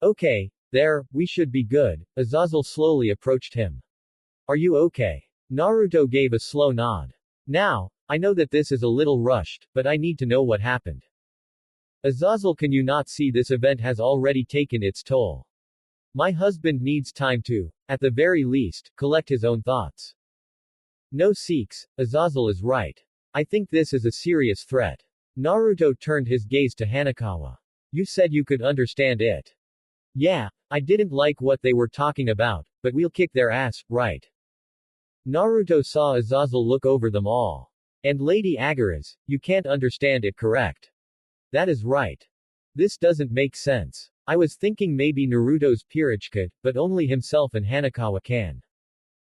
Okay. There, we should be good. Azazel slowly approached him. Are you okay? Naruto gave a slow nod. Now, I know that this is a little rushed, but I need to know what happened. Azazel, can you not see this event has already taken its toll? My husband needs time to, at the very least, collect his own thoughts. No Sekis, Azazel is right. I think this is a serious threat. Naruto turned his gaze to Hanakawa. You said you could understand it. Yeah, I didn't like what they were talking about, but we'll kick their ass, right? Naruto saw Azazel look over them all. And Lady Agaras, you can't understand it correct. That is right. This doesn't make sense. I was thinking maybe Naruto's peerage could, but only himself and Hanakawa can.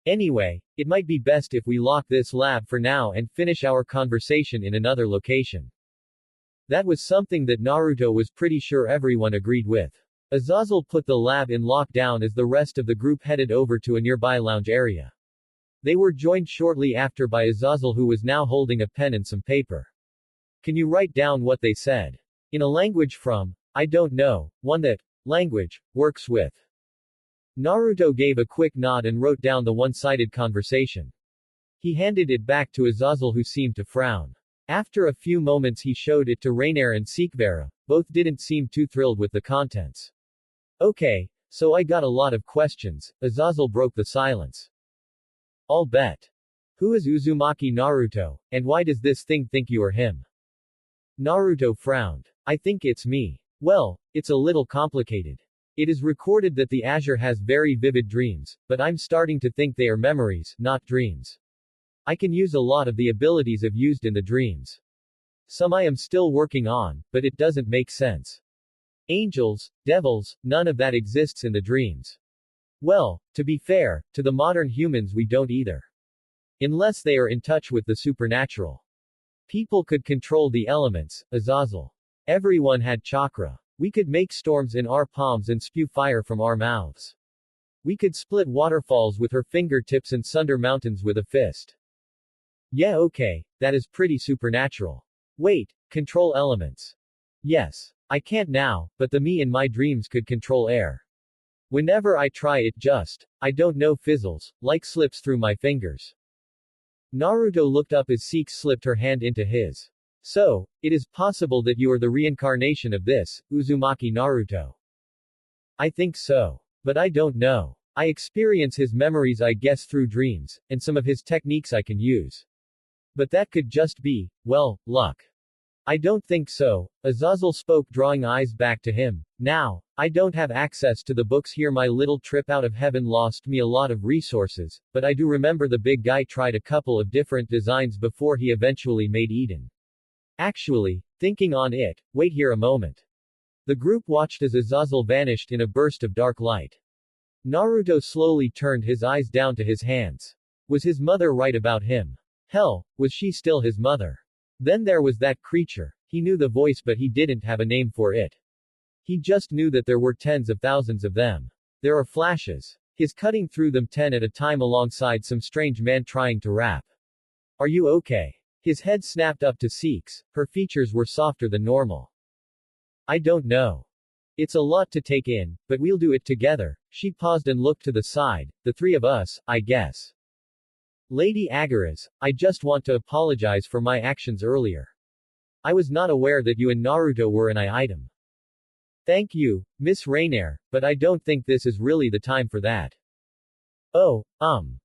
Anyway, it might be best if we lock this lab for now and finish our conversation in another location. That was something that Naruto was pretty sure everyone agreed with. Azazel put the lab in lockdown as the rest of the group headed over to a nearby lounge area. They were joined shortly after by Azazel, who was now holding a pen and some paper. Can you write down what they said? In a language from, I don't know, one that, language, works with. Naruto gave a quick nod and wrote down the one-sided conversation. He handed it back to Azazel, who seemed to frown. After a few moments he showed it to Rainier and Sekvera. Both didn't seem too thrilled with the contents. Okay, so I got a lot of questions. Azazel broke the silence. I'll bet. Who is Uzumaki Naruto, and why does this thing think you are him? Naruto frowned. I think it's me. Well, it's a little complicated. It is recorded that the Azure has very vivid dreams, but I'm starting to think they are memories, not dreams. I can use a lot of the abilities I've used in the dreams. Some I am still working on, but it doesn't make sense. Angels, devils, none of that exists in the dreams. Well, to be fair, to the modern humans we don't either. Unless they are in touch with the supernatural. People could control the elements, Azazel. Everyone had chakra. We could make storms in our palms and spew fire from our mouths. We could split waterfalls with her fingertips and sunder mountains with a fist. Yeah, okay, that is pretty supernatural. Wait, control elements. Yes. I can't now, but the me in my dreams could control air. Whenever I try it I don't know, fizzles, like slips through my fingers. Naruto looked up as Seek slipped her hand into his. So, it is possible that you are the reincarnation of this, Uzumaki Naruto. I think so. But I don't know. I experience his memories, I guess, through dreams, and some of his techniques I can use. But that could just be, well, luck. I don't think so, Azazel spoke, drawing eyes back to him. Now, I don't have access to the books here. My little trip out of heaven lost me a lot of resources, but I do remember the big guy tried a couple of different designs before he eventually made Eden. Actually, thinking on it, wait here a moment. The group watched as Azazel vanished in a burst of dark light. Naruto slowly turned his eyes down to his hands. Was his mother right about him? Hell, was she still his mother? Then there was that creature. He knew the voice, but he didn't have a name for it. He just knew that there were tens of thousands of them. There are flashes. His cutting through them 10 at a time alongside some strange man trying to rap. Are you okay? His head snapped up to Seek's. Her features were softer than normal. I don't know. It's a lot to take in, but we'll do it together. She paused and looked to the side. The three of us, I guess. Lady Agaras, I just want to apologize for my actions earlier. I was not aware that you and Naruto were an item. Thank you, Miss Rainier, but I don't think this is really the time for that. Oh,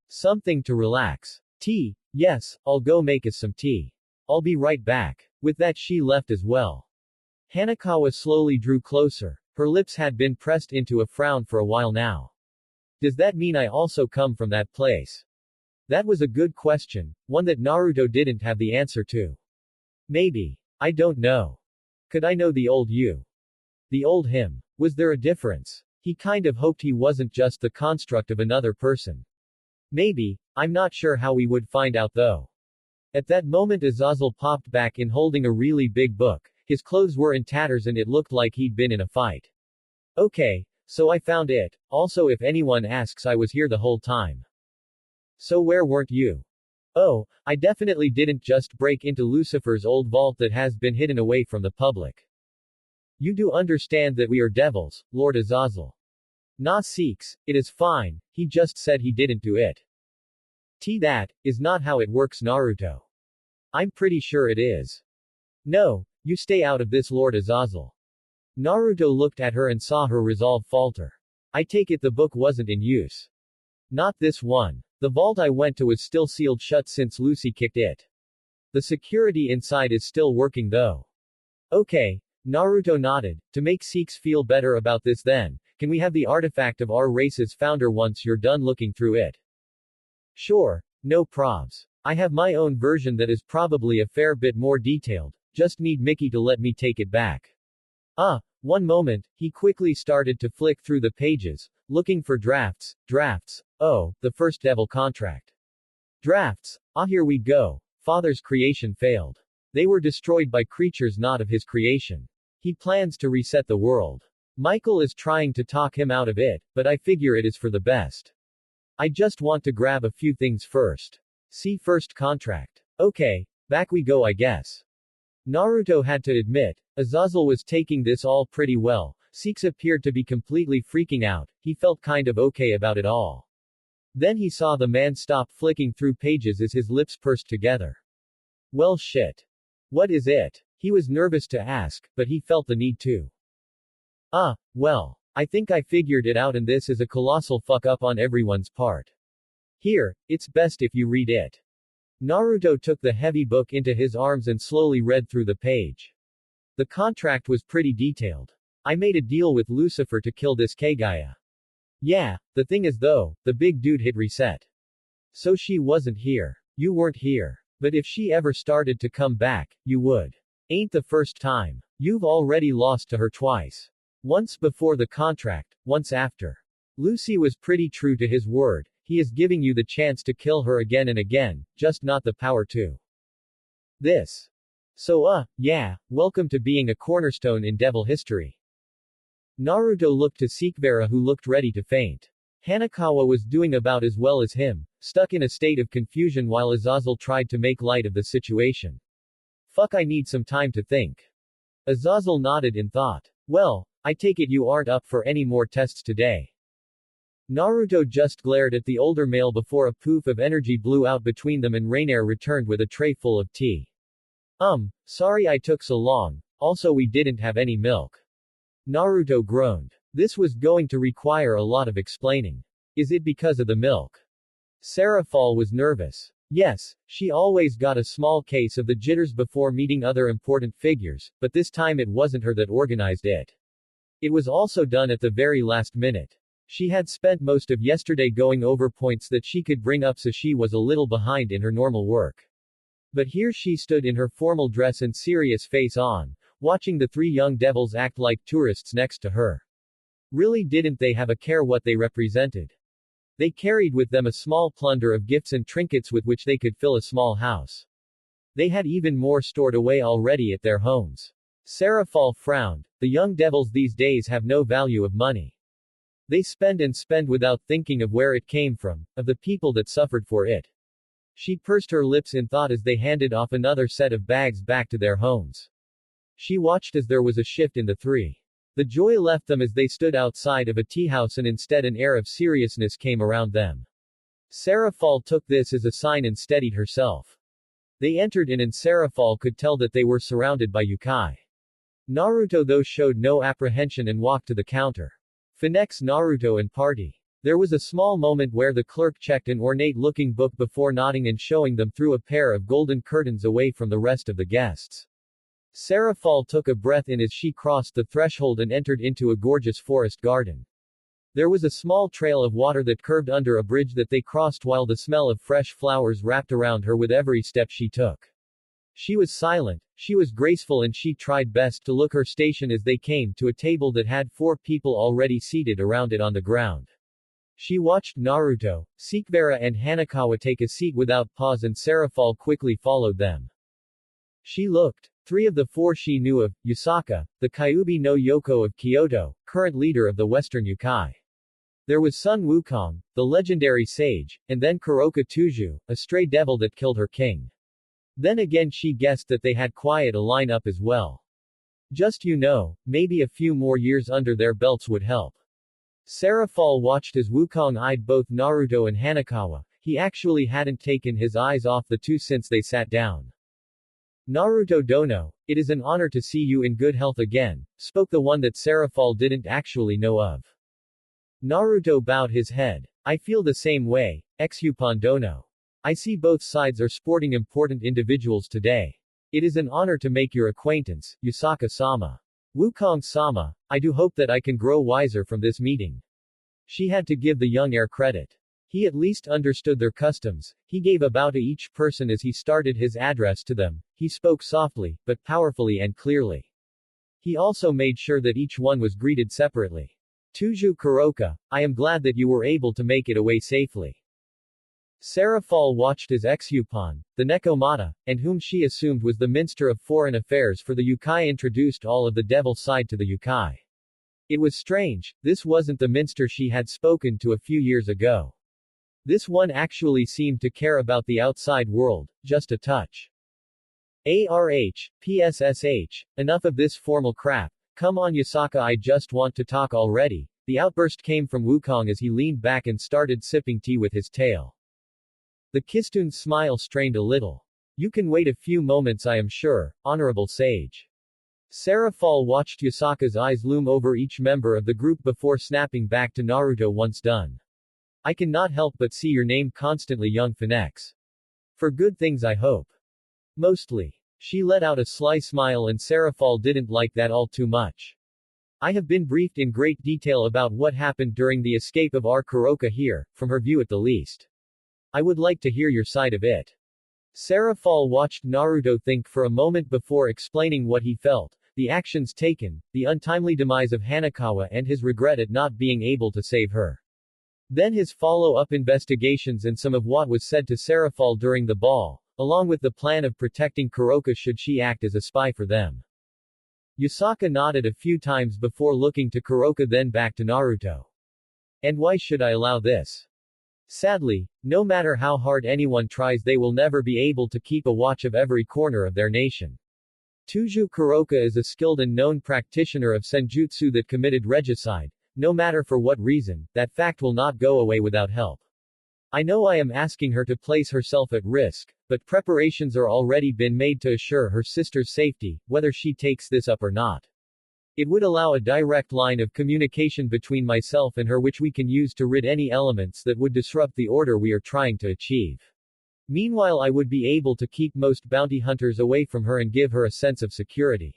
something to relax. Tea? Yes, I'll go make us some tea. I'll be right back. With that she left as well. Hanakawa slowly drew closer. Her lips had been pressed into a frown for a while now. Does that mean I also come from that place? That was a good question, one that Naruto didn't have the answer to. Maybe. I don't know. Could I know the old you? The old him. Was there a difference? He kind of hoped he wasn't just the construct of another person. Maybe. I'm not sure how we would find out though. At that moment Azazel popped back in holding a really big book. His clothes were in tatters and it looked like he'd been in a fight. Okay, so I found it. Also, if anyone asks, I was here the whole time. So where weren't you? Oh, I definitely didn't just break into Lucifer's old vault that has been hidden away from the public. You do understand that we are devils, Lord Azazel. Nah, Seeks, it is fine, he just said he didn't do it. That is not how it works, Naruto. I'm pretty sure it is. No, you stay out of this, Lord Azazel. Naruto looked at her and saw her resolve falter. I take it the book wasn't in use. Not this one. The vault I went to was still sealed shut since Lucy kicked it. The security inside is still working though. Okay. Naruto nodded. To make Seeks feel better about this then, can we have the artifact of our race's founder once you're done looking through it? Sure. No probs. I have my own version that is probably a fair bit more detailed, just need Mickey to let me take it back. One moment, he quickly started to flick through the pages, looking for drafts. Oh, the first devil contract. Drafts. Here we go. Father's creation failed. They were destroyed by creatures not of his creation. He plans to reset the world. Michael is trying to talk him out of it, but I figure it is for the best. I just want to grab a few things first. See first contract. Okay, back we go I guess. Naruto had to admit, Azazel was taking this all pretty well. Six appeared to be completely freaking out, he felt kind of okay about it all. Then he saw the man stop flicking through pages as his lips pursed together. Well shit. What is it? He was nervous to ask, but he felt the need to. Well, I think I figured it out and this is a colossal fuck up on everyone's part. Here, it's best if you read it. Naruto took the heavy book into his arms and slowly read through the page. The contract was pretty detailed. I made a deal with Lucifer to kill this Kagaya. Yeah, the thing is though, the big dude hit reset. So she wasn't here. You weren't here. But if she ever started to come back, you would. Ain't the first time. You've already lost to her twice. Once before the contract, once after. Lucy was pretty true to his word. He is giving you the chance to kill her again and again, just not the power to. This. So yeah, welcome to being a cornerstone in devil history. Naruto looked to Sekigahara who looked ready to faint. Hanakawa was doing about as well as him, stuck in a state of confusion while Azazel tried to make light of the situation. Fuck I need some time to think. Azazel nodded in thought. Well, I take it you aren't up for any more tests today. Naruto just glared at the older male before a poof of energy blew out between them and Rainier returned with a tray full of tea. Sorry I took so long, also we didn't have any milk. Naruto groaned. This was going to require a lot of explaining. Is it because of the milk? Seraphal was nervous. Yes, she always got a small case of the jitters before meeting other important figures, but this time it wasn't her that organized it. It was also done at the very last minute. She had spent most of yesterday going over points that she could bring up so she was a little behind in her normal work. But here she stood in her formal dress and serious face on, watching the three young devils act like tourists next to her. Really didn't they have a care what they represented? They carried with them a small plunder of gifts and trinkets with which they could fill a small house. They had even more stored away already at their homes. Seraphal frowned. The young devils these days have no value of money. They spend and spend without thinking of where it came from, of the people that suffered for it. She pursed her lips in thought as they handed off another set of bags back to their homes. She watched as there was a shift in the three. The joy left them as they stood outside of a tea house and instead an air of seriousness came around them. Seraphal took this as a sign and steadied herself. They entered in and Seraphal could tell that they were surrounded by yokai. Naruto though showed no apprehension and walked to the counter. Finex Naruto and party. There was a small moment where the clerk checked an ornate-looking book before nodding and showing them through a pair of golden curtains away from the rest of the guests. Seraphal took a breath in as she crossed the threshold and entered into a gorgeous forest garden. There was a small trail of water that curved under a bridge that they crossed while the smell of fresh flowers wrapped around her with every step she took. She was silent, she was graceful and she tried best to look her station as they came to a table that had 4 people already seated around it on the ground. She watched Naruto, Sekigahara and Hanakawa take a seat without pause and Seraphal quickly followed them. She looked. 3 of the 4 she knew of, Yusaka, the Kyuubi no Yoko of Kyoto, current leader of the Western Yokai. There was Sun Wukong, the legendary sage, and then Kuroka Tuju, a stray devil that killed her king. Then again she guessed that they had quite a lineup as well. Just maybe a few more years under their belts would help. Seraphal watched as Wukong eyed both Naruto and Hanakawa. He actually hadn't taken his eyes off the two since they sat down. Naruto Dono, it is an honor to see you in good health again, spoke the one that Seraphal didn't actually know of. Naruto bowed his head. I feel the same way, Exupon Dono. I see both sides are sporting important individuals today. It is an honor to make your acquaintance, Yusaka-sama. Wukong-sama, I do hope that I can grow wiser from this meeting. She had to give the young heir credit. He at least understood their customs. He gave a bow to each person as he started his address to them. He spoke softly, but powerfully and clearly. He also made sure that each one was greeted separately. Tuju Kuroka, I am glad that you were able to make it away safely. Sarah Fall watched as Exupan, the Nekomata, and whom she assumed was the Minister of Foreign Affairs for the Yukai, introduced all of the devil side to the Yukai. It was strange, this wasn't the Minster she had spoken to a few years ago. This one actually seemed to care about the outside world, just a touch. PSSH, enough of this formal crap. Come on Yasaka, I just want to talk already. The outburst came from Wukong as he leaned back and started sipping tea with his tail. The Kistun's smile strained a little. You can wait a few moments, I am sure, honorable sage. Sarah Fall watched Yasaka's eyes loom over each member of the group before snapping back to Naruto once done. I cannot help but see your name constantly, young Phoenix. For good things I hope. Mostly. She let out a sly smile and Sarah Fall didn't like that all too much. I have been briefed in great detail about what happened during the escape of our Kuroka here, from her view at the least. I would like to hear your side of it. Sarah Fall watched Naruto think for a moment before explaining what he felt, the actions taken, the untimely demise of Hanakawa and his regret at not being able to save her. Then his follow-up investigations and some of what was said to Sarah Fall during the ball, along with the plan of protecting Kuroka should she act as a spy for them. Yasaka nodded a few times before looking to Kuroka then back to Naruto. And why should I allow this? Sadly, no matter how hard anyone tries they will never be able to keep a watch of every corner of their nation. Tuju Kuroka is a skilled and known practitioner of senjutsu that committed regicide. No matter for what reason, that fact will not go away without help. I know I am asking her to place herself at risk, but preparations are already been made to assure her sister's safety, whether she takes this up or not. It would allow a direct line of communication between myself and her which we can use to rid any elements that would disrupt the order we are trying to achieve. Meanwhile, I would be able to keep most bounty hunters away from her and give her a sense of security.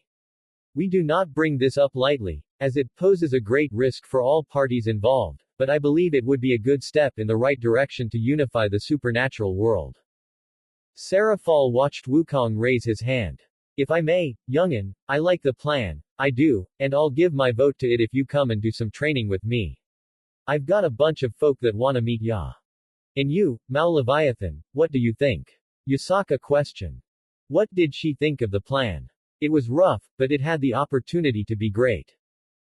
We do not bring this up lightly, as it poses a great risk for all parties involved, but I believe it would be a good step in the right direction to unify the supernatural world. Sarah Fall watched Wukong raise his hand. If I may, youngin, I like the plan, I do, and I'll give my vote to it if you come and do some training with me. I've got a bunch of folk that wanna meet ya. And you, Mao Leviathan, what do you think? Yasaka questioned. What did she think of the plan? It was rough, but it had the opportunity to be great.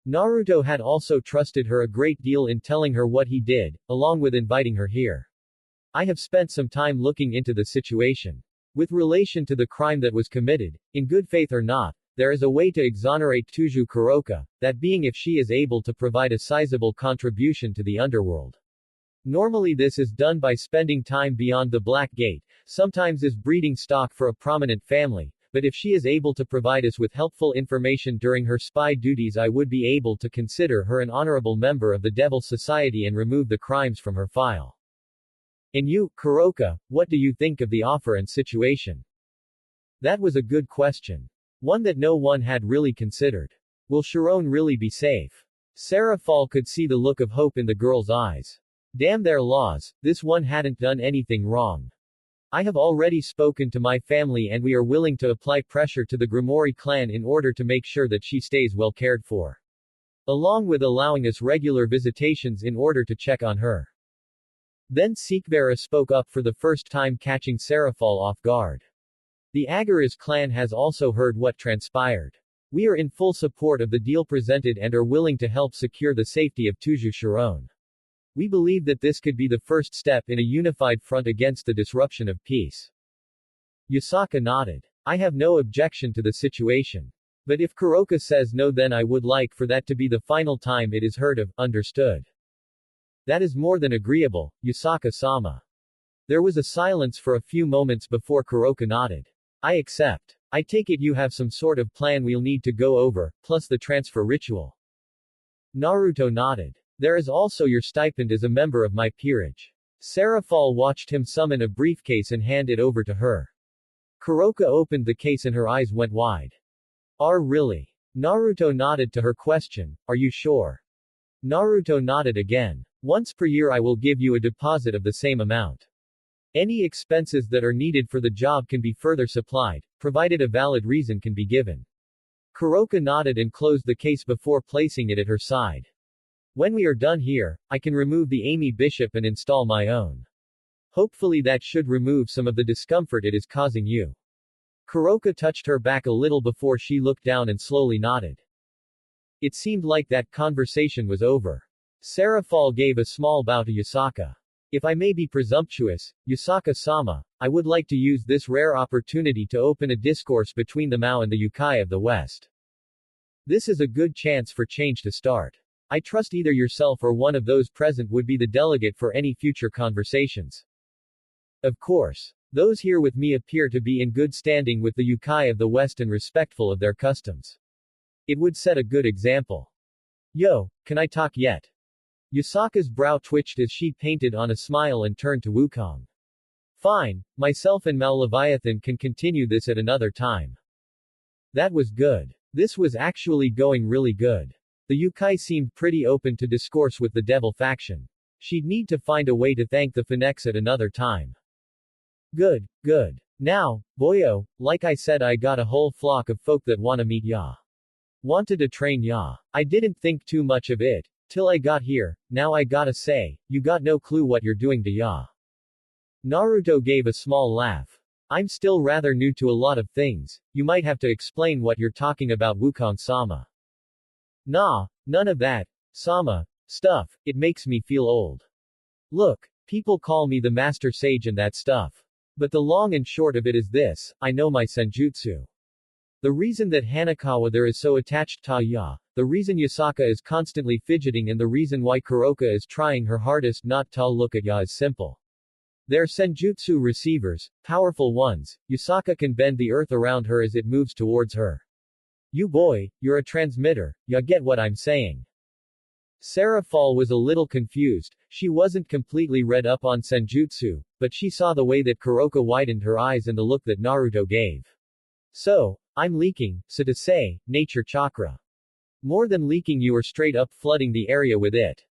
Naruto had also trusted her a great deal in telling her what he did, along with inviting her here. I have spent some time looking into the situation. With relation to the crime that was committed, in good faith or not, there is a way to exonerate Tuju Kuroka, that being if she is able to provide a sizable contribution to the underworld. Normally this is done by spending time beyond the Black Gate, sometimes as breeding stock for a prominent family, but if she is able to provide us with helpful information during her spy duties I would be able to consider her an honorable member of the Devil Society and remove the crimes from her file. And you, Kuroka, what do you think of the offer and situation? That was a good question. One that no one had really considered. Will Sharon really be safe? Sarah Fall could see the look of hope in the girl's eyes. Damn their laws, this one hadn't done anything wrong. I have already spoken to my family and we are willing to apply pressure to the Grimoire clan in order to make sure that she stays well cared for. Along with allowing us regular visitations in order to check on her. Then Seekvara spoke up for the first time, catching Sarafal off guard. The Agaras clan has also heard what transpired. We are in full support of the deal presented and are willing to help secure the safety of Tuju Sharon. We believe that this could be the first step in a unified front against the disruption of peace. Yasaka nodded. I have no objection to the situation. But if Kuroka says no, then I would like for that to be the final time it is heard of, understood? That is more than agreeable, Yasaka-sama. There was a silence for a few moments before Kuroka nodded. I accept. I take it you have some sort of plan we'll need to go over, plus the transfer ritual. Naruto nodded. There is also your stipend as a member of my peerage. Sarafal watched him summon a briefcase and hand it over to her. Kuroka opened the case and her eyes went wide. Really? Naruto nodded to her question, are you sure? Naruto nodded again. Once per year I will give you a deposit of the same amount. Any expenses that are needed for the job can be further supplied, provided a valid reason can be given. Kuroka nodded and closed the case before placing it at her side. When we are done here, I can remove the Amy Bishop and install my own. Hopefully that should remove some of the discomfort it is causing you. Kuroka touched her back a little before she looked down and slowly nodded. It seemed like that conversation was over. Sarah Fall gave a small bow to Yusaka. If I may be presumptuous, Yusaka-sama, I would like to use this rare opportunity to open a discourse between the Mao and the Yukai of the West. This is a good chance for change to start. I trust either yourself or one of those present would be the delegate for any future conversations. Of course. Those here with me appear to be in good standing with the Yukai of the West and respectful of their customs. It would set a good example. Yo, can I talk yet? Yusaka's brow twitched as she painted on a smile and turned to Wukong. Fine, myself and Malleviathan can continue this at another time. That was good. This was actually going really good. The Yukai seemed pretty open to discourse with the devil faction. She'd need to find a way to thank the Phoenix at another time. Good, good. Now, boyo, like I said, I got a whole flock of folk that wanna meet ya. Wanted to train ya. I didn't think too much of it, till I got here. Now I gotta say, you got no clue what you're doing to ya. Naruto gave a small laugh. I'm still rather new to a lot of things, you might have to explain what you're talking about, Wukong-sama. Nah, none of that, Sama, stuff, it makes me feel old. Look, people call me the Master Sage and that stuff. But the long and short of it is this, I know my senjutsu. The reason that Hanakawa there is so attached to ya, the reason Yusaka is constantly fidgeting and the reason why Kuroka is trying her hardest not to look at ya is simple. They're senjutsu receivers, powerful ones. Yusaka can bend the earth around her as it moves towards her. You boy, you're a transmitter, ya get what I'm saying. Sarah Fall was a little confused. She wasn't completely read up on senjutsu, but she saw the way that Kuroka widened her eyes and the look that Naruto gave. So, I'm leaking, so to say, nature chakra. More than leaking, you are straight up flooding the area with it.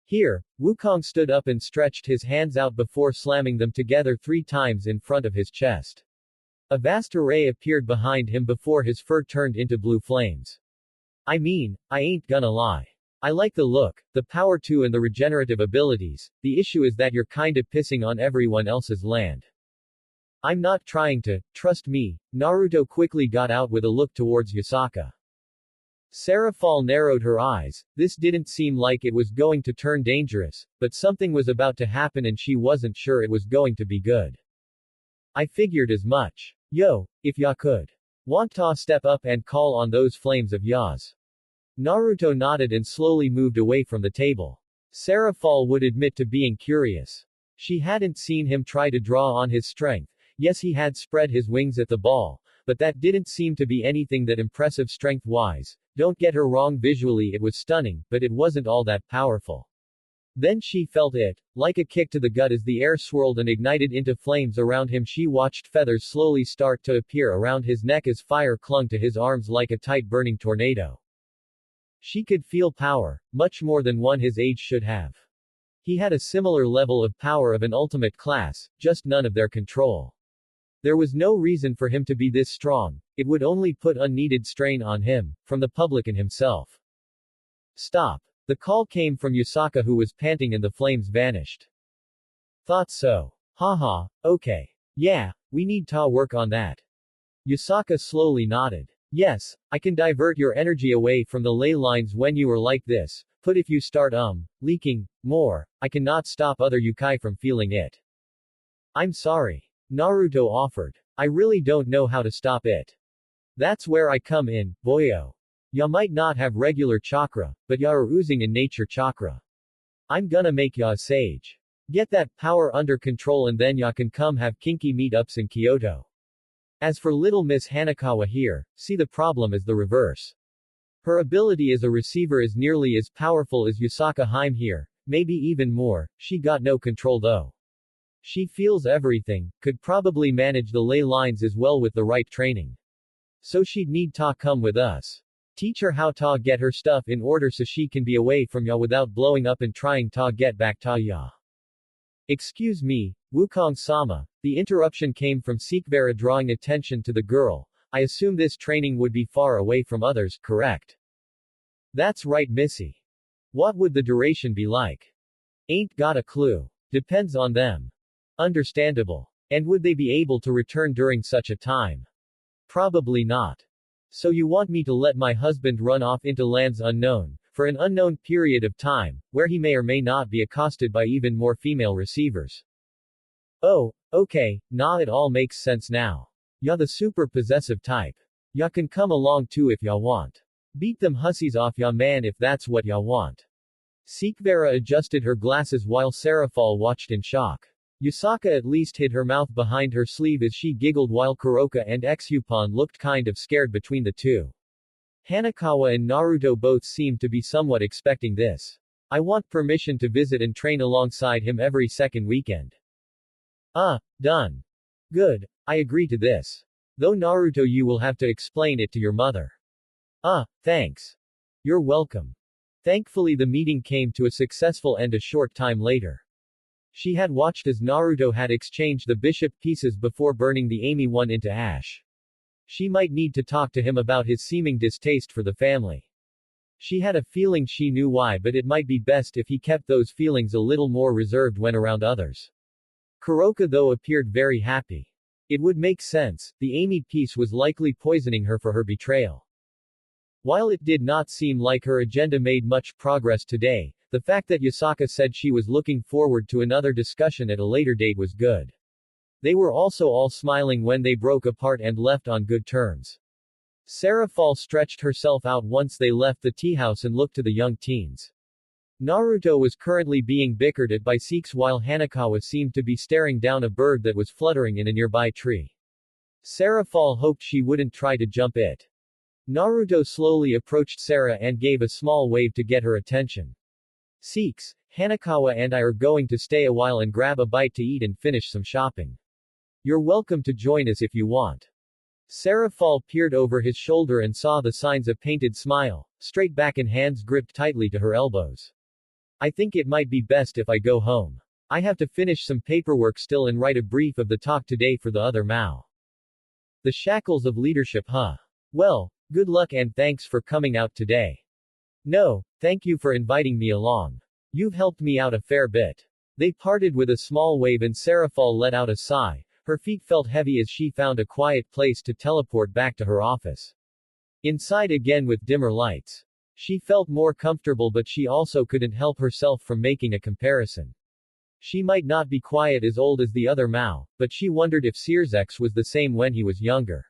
Here, Wukong stood up and stretched his hands out before slamming them together 3 times in front of his chest. A vast array appeared behind him before his fur turned into blue flames. I mean, I ain't gonna lie. I like the look, the power too and the regenerative abilities. The issue is that you're kinda pissing on everyone else's land. I'm not trying to, trust me. Naruto quickly got out with a look towards Yusaka. Sarah Fall narrowed her eyes. This didn't seem like it was going to turn dangerous, but something was about to happen and she wasn't sure it was going to be good. I figured as much. Yo, if ya could. Want to step up and call on those flames of ya's. Naruto nodded and slowly moved away from the table. Sarah Fall would admit to being curious. She hadn't seen him try to draw on his strength. Yes, he had spread his wings at the ball, but that didn't seem to be anything that impressive strength-wise. Don't get her wrong, visually it was stunning, but it wasn't all that powerful. Then she felt it, like a kick to the gut as the air swirled and ignited into flames around him. She watched feathers slowly start to appear around his neck as fire clung to his arms like a tight burning tornado. She could feel power, much more than one his age should have. He had a similar level of power of an ultimate class, just none of their control. There was no reason for him to be this strong, it would only put unneeded strain on him, from the public and himself. Stop. The call came from Yusaka, who was panting and the flames vanished. Thought so. Haha, okay. Yeah, we need to work on that. Yusaka slowly nodded. Yes, I can divert your energy away from the ley lines when you are like this, but if you start leaking more, I cannot stop other Yukai from feeling it. I'm sorry. Naruto offered. I really don't know how to stop it. That's where I come in, boyo. Ya might not have regular chakra, but ya are oozing in nature chakra. I'm gonna make ya a sage. Get that power under control and then ya can come have kinky meetups in Kyoto. As for little Miss Hanakawa here, see the problem is the reverse. Her ability as a receiver is nearly as powerful as Yusaka Haim here, maybe even more. She got no control though. She feels everything, could probably manage the ley lines as well with the right training. So she'd need to come with us. Teach her how to get her stuff in order so she can be away from ya without blowing up and trying to get back to ya. Excuse me, Wukong-sama. The interruption came from Sikvera drawing attention to the girl. I assume this training would be far away from others, correct? That's right, Missy. What would the duration be like? Ain't got a clue. Depends on them. Understandable. And would they be able to return during such a time? Probably not. So you want me to let my husband run off into lands unknown, for an unknown period of time, where he may or may not be accosted by even more female receivers. Oh, okay, nah, it all makes sense now. Ya the super possessive type. Ya can come along too if ya want. Beat them hussies off ya man if that's what ya want. Sikvera adjusted her glasses while Serafal watched in shock. Yusaka at least hid her mouth behind her sleeve as she giggled while Kuroka and Exupon looked kind of scared between the two. Hanakawa and Naruto both seemed to be somewhat expecting this. I want permission to visit and train alongside him every second weekend. Done. Good, I agree to this. Though Naruto, you will have to explain it to your mother. Thanks. You're welcome. Thankfully the meeting came to a successful end a short time later. She had watched as Naruto had exchanged the bishop pieces before burning the Amy one into ash. She might need to talk to him about his seeming distaste for the family. She had a feeling she knew why, but it might be best if he kept those feelings a little more reserved when around others. Kuroka though appeared very happy. It would make sense, the Amy piece was likely poisoning her for her betrayal. While it did not seem like her agenda made much progress today, the fact that Yusaka said she was looking forward to another discussion at a later date was good. They were also all smiling when they broke apart and left on good terms. Serafal stretched herself out once they left the tea house and looked to the young teens. Naruto was currently being bickered at by Sikhs while Hanakawa seemed to be staring down a bird that was fluttering in a nearby tree. Serafal hoped she wouldn't try to jump it. Naruto slowly approached Sarah and gave a small wave to get her attention. Sikhs, Hanakawa and I are going to stay a while and grab a bite to eat and finish some shopping. You're welcome to join us if you want. Serafal peered over his shoulder and saw the signs of painted smile, straight back and hands gripped tightly to her elbows. I think it might be best if I go home. I have to finish some paperwork still and write a brief of the talk today for the other Mao. The shackles of leadership, huh? Well, good luck and thanks for coming out today. No, thank you for inviting me along. You've helped me out a fair bit. They parted with a small wave and Serafal let out a sigh. Her feet felt heavy as she found a quiet place to teleport back to her office. Inside again with dimmer lights. She felt more comfortable, but she also couldn't help herself from making a comparison. She might not be quite as old as the other Mao, but she wondered if Sirzex was the same when he was younger.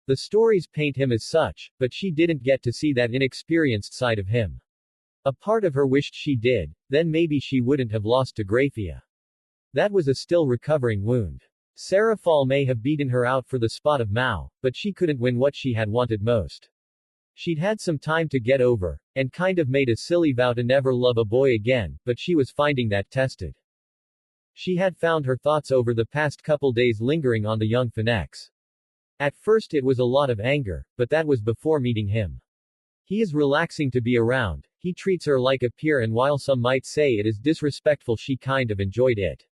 The stories paint him as such, but she didn't get to see that inexperienced side of him. A part of her wished she did, then maybe she wouldn't have lost to Graphia. That was a still recovering wound. Serafal may have beaten her out for the spot of Mao, but she couldn't win what she had wanted most. She'd had some time to get over, and kind of made a silly vow to never love a boy again, but she was finding that tested. She had found her thoughts over the past couple days lingering on the young Phoenix. At first it was a lot of anger, but that was before meeting him. He is relaxing to be around, he treats her like a peer, and while some might say it is disrespectful, she kind of enjoyed it.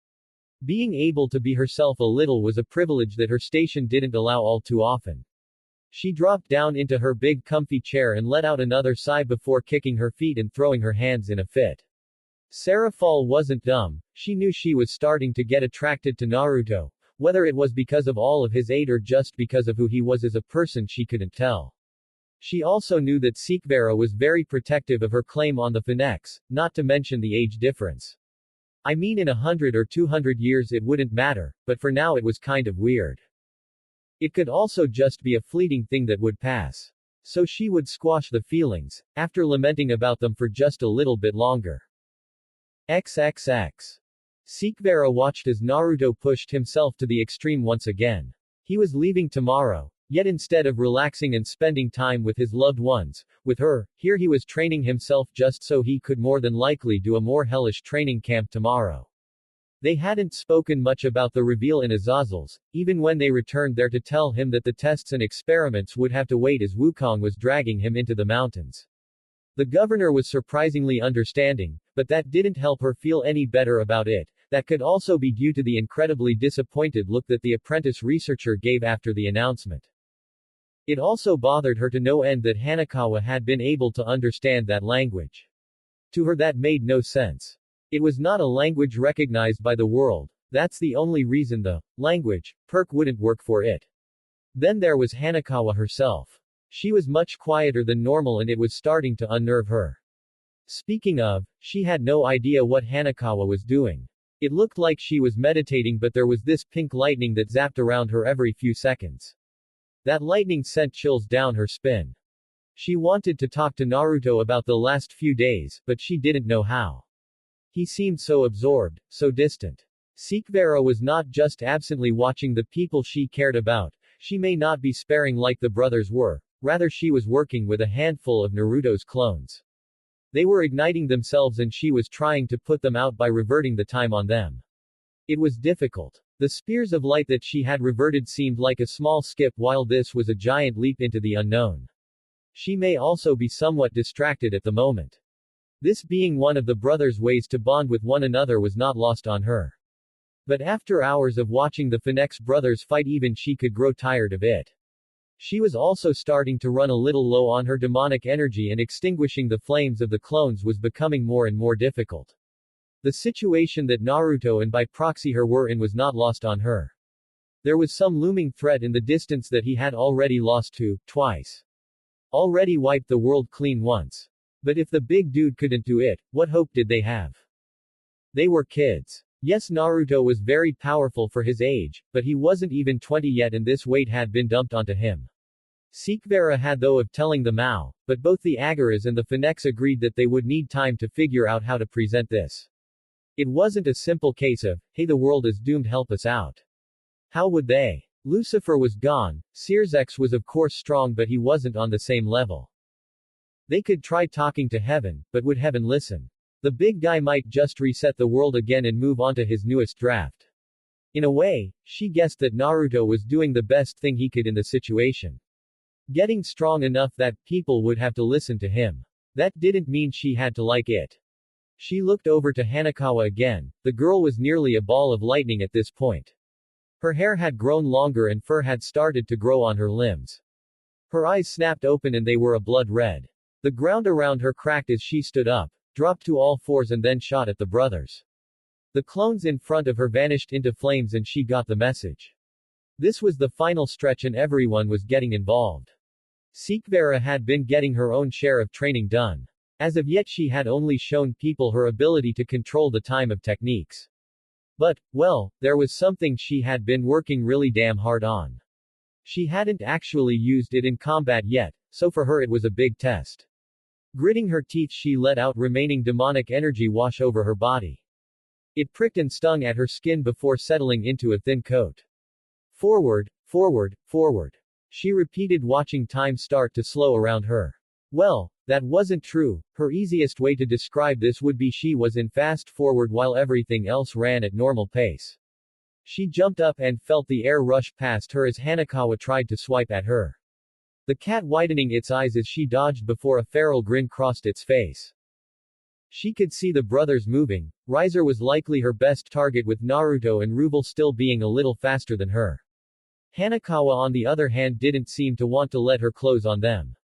Being able to be herself a little was a privilege that her station didn't allow all too often. She dropped down into her big comfy chair and let out another sigh before kicking her feet and throwing her hands in a fit. Serafal wasn't dumb, she knew she was starting to get attracted to Naruto. Whether it was because of all of his aid or just because of who he was as a person, she couldn't tell. She also knew that Sikvera was very protective of her claim on the Phoenix, not to mention the age difference. I mean, in 100 or 200 years it wouldn't matter, but for now it was kind of weird. It could also just be a fleeting thing that would pass. So she would squash the feelings, after lamenting about them for just a little bit longer. XXX. Sikvera watched as Naruto pushed himself to the extreme once again. He was leaving tomorrow, yet instead of relaxing and spending time with his loved ones, with her, here he was training himself just so he could more than likely do a more hellish training camp tomorrow. They hadn't spoken much about the reveal in Azazel's, even when they returned there to tell him that the tests and experiments would have to wait as Wukong was dragging him into the mountains. The governor was surprisingly understanding, but that didn't help her feel any better about it. That could also be due to the incredibly disappointed look that the apprentice researcher gave after the announcement. It also bothered her to no end that Hanakawa had been able to understand that language. To her that made no sense. It was not a language recognized by the world. That's the only reason the language perk wouldn't work for it. Then there was Hanakawa herself. She was much quieter than normal and it was starting to unnerve her. Speaking of, she had no idea what Hanakawa was doing. It looked like she was meditating, but there was this pink lightning that zapped around her every few seconds. That lightning sent chills down her spine. She wanted to talk to Naruto about the last few days, but she didn't know how. He seemed so absorbed, so distant. Sekvera was not just absently watching the people she cared about. She may not be sparing like the brothers were. Rather, she was working with a handful of Naruto's clones. They were igniting themselves and she was trying to put them out by reverting the time on them. It was difficult. The spears of light that she had reverted seemed like a small skip, while this was a giant leap into the unknown. She may also be somewhat distracted at the moment. This being one of the brothers' ways to bond with one another was not lost on her. But after hours of watching the Phoenix brothers fight, even she could grow tired of it. She was also starting to run a little low on her demonic energy, and extinguishing the flames of the clones was becoming more and more difficult. The situation that Naruto and by proxy her were in was not lost on her. There was some looming threat in the distance that he had already lost to, twice. Already wiped the world clean once. But if the big dude couldn't do it, what hope did they have? They were kids. Yes, Naruto was very powerful for his age, but he wasn't even 20 yet and this weight had been dumped onto him. Sekvera had though of telling the Mao, but both the Agaras and the Phoenix agreed that they would need time to figure out how to present this. It wasn't a simple case of, hey, the world is doomed, help us out. How would they? Lucifer was gone. Searsex was of course strong, but he wasn't on the same level. They could try talking to heaven, but would heaven listen? The big guy might just reset the world again and move on to his newest draft. In a way, she guessed that Naruto was doing the best thing he could in the situation. Getting strong enough that people would have to listen to him. That didn't mean she had to like it. She looked over to Hanakawa again. The girl was nearly a ball of lightning at this point. Her hair had grown longer and fur had started to grow on her limbs. Her eyes snapped open and they were a blood red. The ground around her cracked as she stood up, dropped to all fours and then shot at the brothers. The clones in front of her vanished into flames and she got the message. This was the final stretch and everyone was getting involved. Sekvera had been getting her own share of training done. As of yet she had only shown people her ability to control the time of techniques. But, well, there was something she had been working really damn hard on. She hadn't actually used it in combat yet, so for her it was a big test. Gritting her teeth she let out remaining demonic energy wash over her body. It pricked and stung at her skin before settling into a thin coat. Forward, forward, forward. She repeated, watching time start to slow around her. Well, that wasn't true. Her easiest way to describe this would be she was in fast forward while everything else ran at normal pace. She jumped up and felt the air rush past her as Hanakawa tried to swipe at her. The cat widening its eyes as she dodged before a feral grin crossed its face. She could see the brothers moving. Riser was likely her best target, with Naruto and Ruble still being a little faster than her. Hanakawa on the other hand didn't seem to want to let her close on them.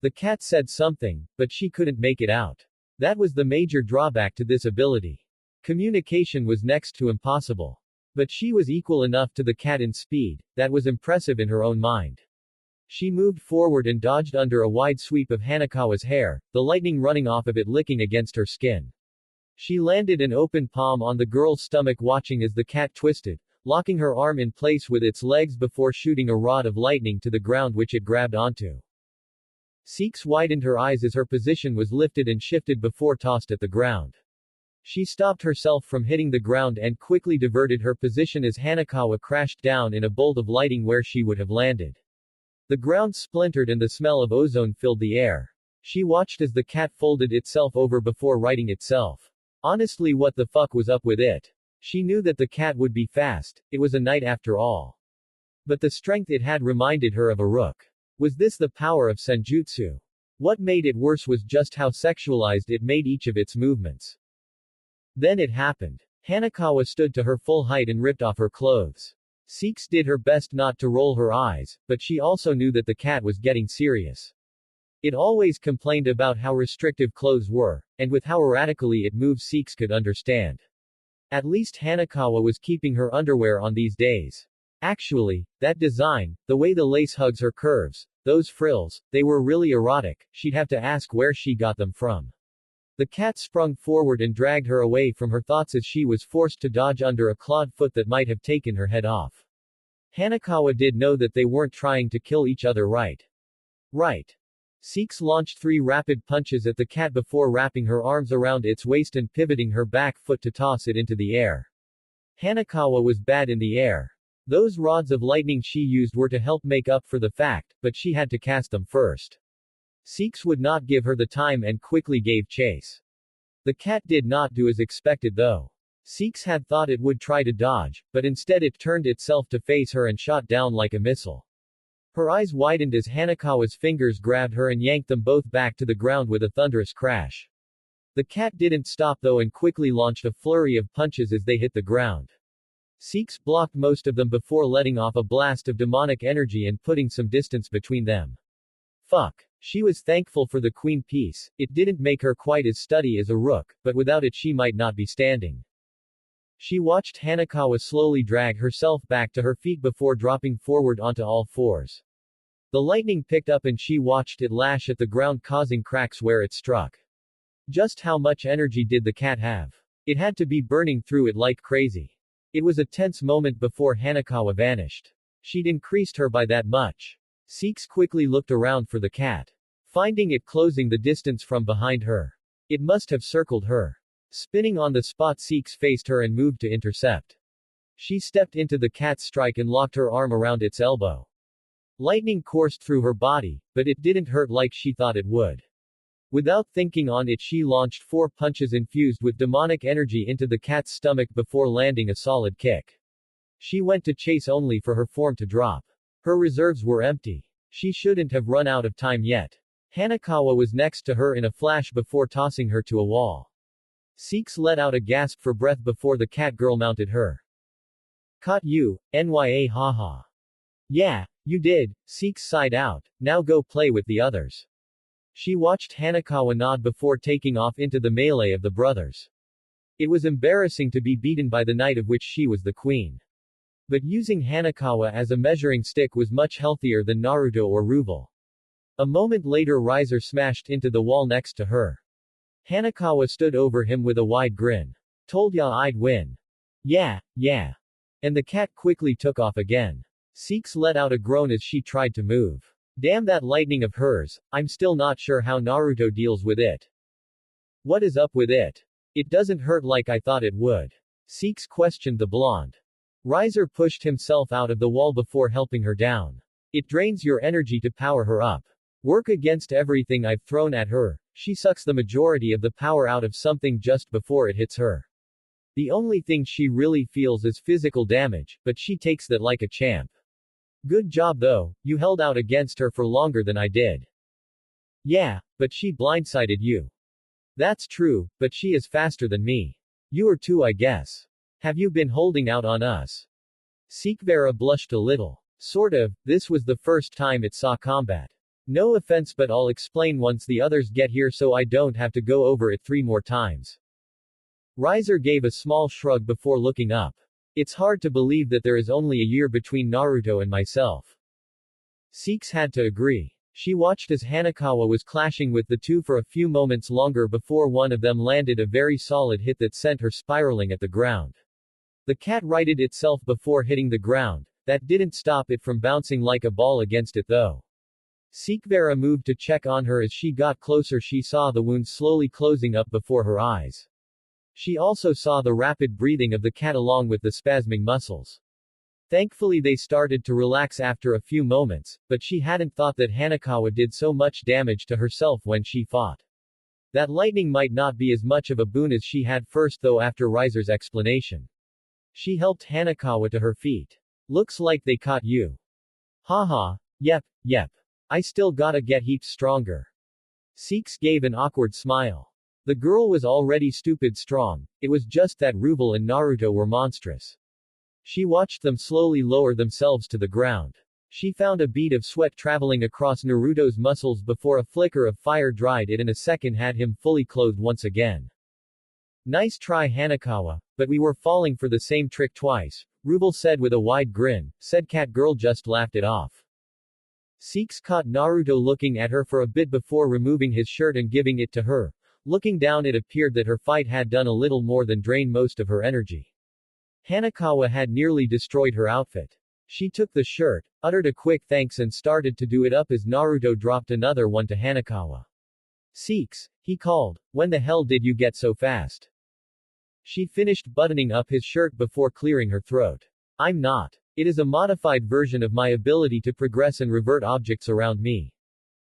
The cat said something, but she couldn't make it out. That was the major drawback to this ability. Communication was next to impossible. But she was equal enough to the cat in speed. That was impressive in her own mind. She moved forward and dodged under a wide sweep of Hanakawa's hair, the lightning running off of it licking against her skin. She landed an open palm on the girl's stomach, watching as the cat twisted, locking her arm in place with its legs before shooting a rod of lightning to the ground which it grabbed onto. Seeks widened her eyes as her position was lifted and shifted before tossed at the ground. She stopped herself from hitting the ground and quickly diverted her position as Hanakawa crashed down in a bolt of lightning where she would have landed. The ground splintered and the smell of ozone filled the air. She watched as the cat folded itself over before righting itself. Honestly, what the fuck was up with it? She knew that the cat would be fast, it was a knight after all. But the strength it had reminded her of a rook. Was this the power of senjutsu? What made it worse was just how sexualized it made each of its movements. Then it happened. Hanakawa stood to her full height and ripped off her clothes. Six did her best not to roll her eyes, but she also knew that the cat was getting serious. It always complained about how restrictive clothes were, and with how erratically it moved Six could understand. At least Hanakawa was keeping her underwear on these days. Actually, that design, the way the lace hugs her curves, those frills, they were really erotic, she'd have to ask where she got them from. The cat sprung forward and dragged her away from her thoughts as she was forced to dodge under a clawed foot that might have taken her head off. Hanakawa did know that they weren't trying to kill each other right. Six launched 3 rapid punches at the cat before wrapping her arms around its waist and pivoting her back foot to toss it into the air. Hanakawa was bad in the air. Those rods of lightning she used were to help make up for the fact, but she had to cast them first. Six would not give her the time and quickly gave chase. The cat did not do as expected though. Six had thought it would try to dodge, but instead it turned itself to face her and shot down like a missile. Her eyes widened as Hanakawa's fingers grabbed her and yanked them both back to the ground with a thunderous crash. The cat didn't stop though and quickly launched a flurry of punches as they hit the ground. Six blocked most of them before letting off a blast of demonic energy and putting some distance between them. Fuck. She was thankful for the queen piece, it didn't make her quite as steady as a rook, but without it she might not be standing. She watched Hanakawa slowly drag herself back to her feet before dropping forward onto all fours. The lightning picked up and she watched it lash at the ground causing cracks where it struck. Just how much energy did the cat have? It had to be burning through it like crazy. It was a tense moment before Hanakawa vanished. She'd increased her by that much. Six quickly looked around for the cat. Finding it closing the distance from behind her. It must have circled her. Spinning on the spot, Six faced her and moved to intercept. She stepped into the cat's strike and locked her arm around its elbow. Lightning coursed through her body, but it didn't hurt like she thought it would. Without thinking on it, she launched 4 punches infused with demonic energy into the cat's stomach before landing a solid kick. She went to chase only for her form to drop. Her reserves were empty. She shouldn't have run out of time yet. Hanakawa was next to her in a flash before tossing her to a wall. Six let out a gasp for breath before the cat girl mounted her. Caught you, Nya haha. Yeah, you did, Six sighed out, now go play with the others. She watched Hanakawa nod before taking off into the melee of the brothers. It was embarrassing to be beaten by the knight of which she was the queen. But using Hanakawa as a measuring stick was much healthier than Naruto or Ruvel. A moment later Riser smashed into the wall next to her. Hanakawa stood over him with a wide grin. Told ya I'd win. Yeah. And the cat quickly took off again. Six let out a groan as she tried to move. Damn that lightning of hers, I'm still not sure how Naruto deals with it. What is up with it? It doesn't hurt like I thought it would. Six questioned the blonde. Riser pushed himself out of the wall before helping her down. It drains your energy to power her up. Work against everything I've thrown at her. She sucks the majority of the power out of something just before it hits her. The only thing she really feels is physical damage, but she takes that like a champ. Good job though, you held out against her for longer than I did. Yeah, but she blindsided you. That's true, but she is faster than me. You are too, I guess. Have you been holding out on us? Sikvera blushed a little. Sort of, this was the first time it saw combat. No offense, but I'll explain once the others get here so I don't have to go over it 3 more times. Riser gave a small shrug before looking up. It's hard to believe that there is only a year between Naruto and myself. Six had to agree. She watched as Hanakawa was clashing with the two for a few moments longer before one of them landed a very solid hit that sent her spiraling at the ground. The cat righted itself before hitting the ground. That didn't stop it from bouncing like a ball against it though. Sikvera moved to check on her. As she got closer, she saw the wound slowly closing up before her eyes. She also saw the rapid breathing of the cat along with the spasming muscles. Thankfully they started to relax after a few moments, but she hadn't thought that Hanakawa did so much damage to herself when she fought. That lightning might not be as much of a boon as she had first though after Riser's explanation. She helped Hanakawa to her feet. Looks like they caught you. Haha. Yep. I still gotta get heaps stronger. Seeks gave an awkward smile. The girl was already stupid strong, it was just that Ruvel and Naruto were monstrous. She watched them slowly lower themselves to the ground. She found a bead of sweat traveling across Naruto's muscles before a flicker of fire dried it in a second had him fully clothed once again. Nice try Hanakawa, but we were falling for the same trick twice, Ruvel said with a wide grin, said cat girl just laughed it off. Seeks caught Naruto looking at her for a bit before removing his shirt and giving it to her. Looking down it appeared that her fight had done a little more than drain most of her energy. Hanakawa had nearly destroyed her outfit. She took the shirt, uttered a quick thanks and started to do it up as Naruto dropped another one to Hanakawa. Seeks, he called, when the hell did you get so fast? She finished buttoning up his shirt before clearing her throat. I'm not. It is a modified version of my ability to progress and revert objects around me.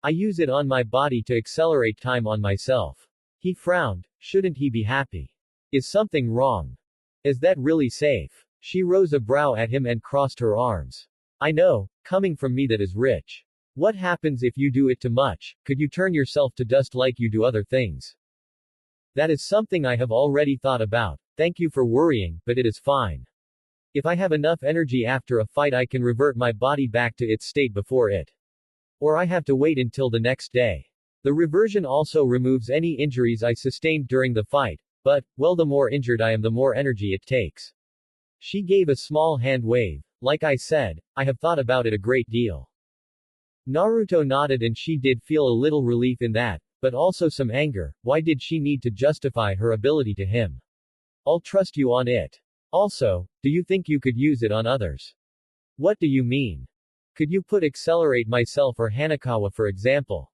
I use it on my body to accelerate time on myself. He frowned. Shouldn't he be happy? Is something wrong? Is that really safe? She rose a brow at him and crossed her arms. I know, coming from me that is rich. What happens if you do it too much? Could you turn yourself to dust like you do other things? That is something I have already thought about. Thank you for worrying, but it is fine. If I have enough energy after a fight I can revert my body back to its state before it. Or I have to wait until the next day. The reversion also removes any injuries I sustained during the fight, but, well, the more injured I am the more energy it takes. She gave a small hand wave. Like I said, I have thought about it a great deal. Naruto nodded and she did feel a little relief in that, but also some anger. Why did she need to justify her ability to him? I'll trust you on it. Also, do you think you could use it on others? What do you mean? Could you put accelerate myself or Hanakawa for example?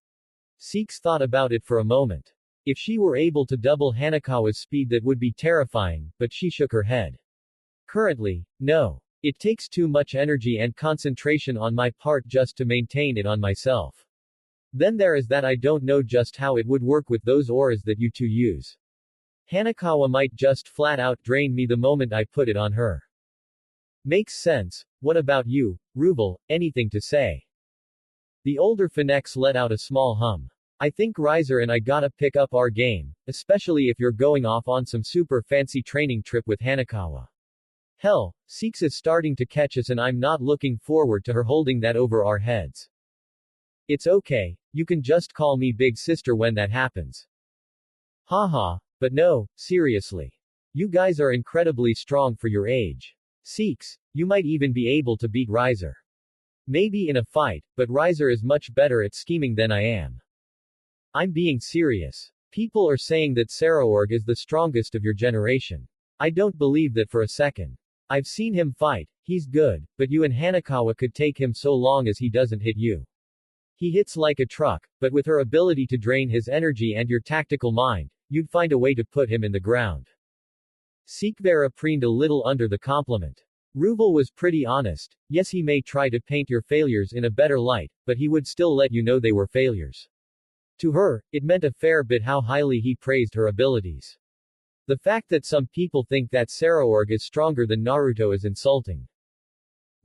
Seeks thought about it for a moment. If she were able to double Hanakawa's speed that would be terrifying, but she shook her head. Currently, no. It takes too much energy and concentration on my part just to maintain it on myself. Then there is that I don't know just how it would work with those auras that you two use. Hanakawa might just flat out drain me the moment I put it on her. Makes sense. What about you, Ruvel, anything to say? The older Phoenix let out a small hum. I think Riser and I gotta pick up our game, especially if you're going off on some super fancy training trip with Hanakawa. Hell, Seeks is starting to catch us and I'm not looking forward to her holding that over our heads. It's okay, you can just call me big sister when that happens. Haha. But no, seriously. You guys are incredibly strong for your age. Seeks, you might even be able to beat Riser. Maybe in a fight, but Riser is much better at scheming than I am. I'm being serious. People are saying that Saraorg is the strongest of your generation. I don't believe that for a second. I've seen him fight, he's good, but you and Hanakawa could take him so long as he doesn't hit you. He hits like a truck, but with her ability to drain his energy and your tactical mind, you'd find a way to put him in the ground. Seekvera preened a little under the compliment. Ruvel was pretty honest. Yes, he may try to paint your failures in a better light, but he would still let you know they were failures. To her, it meant a fair bit how highly he praised her abilities. The fact that some people think that Saraorg is stronger than Naruto is insulting.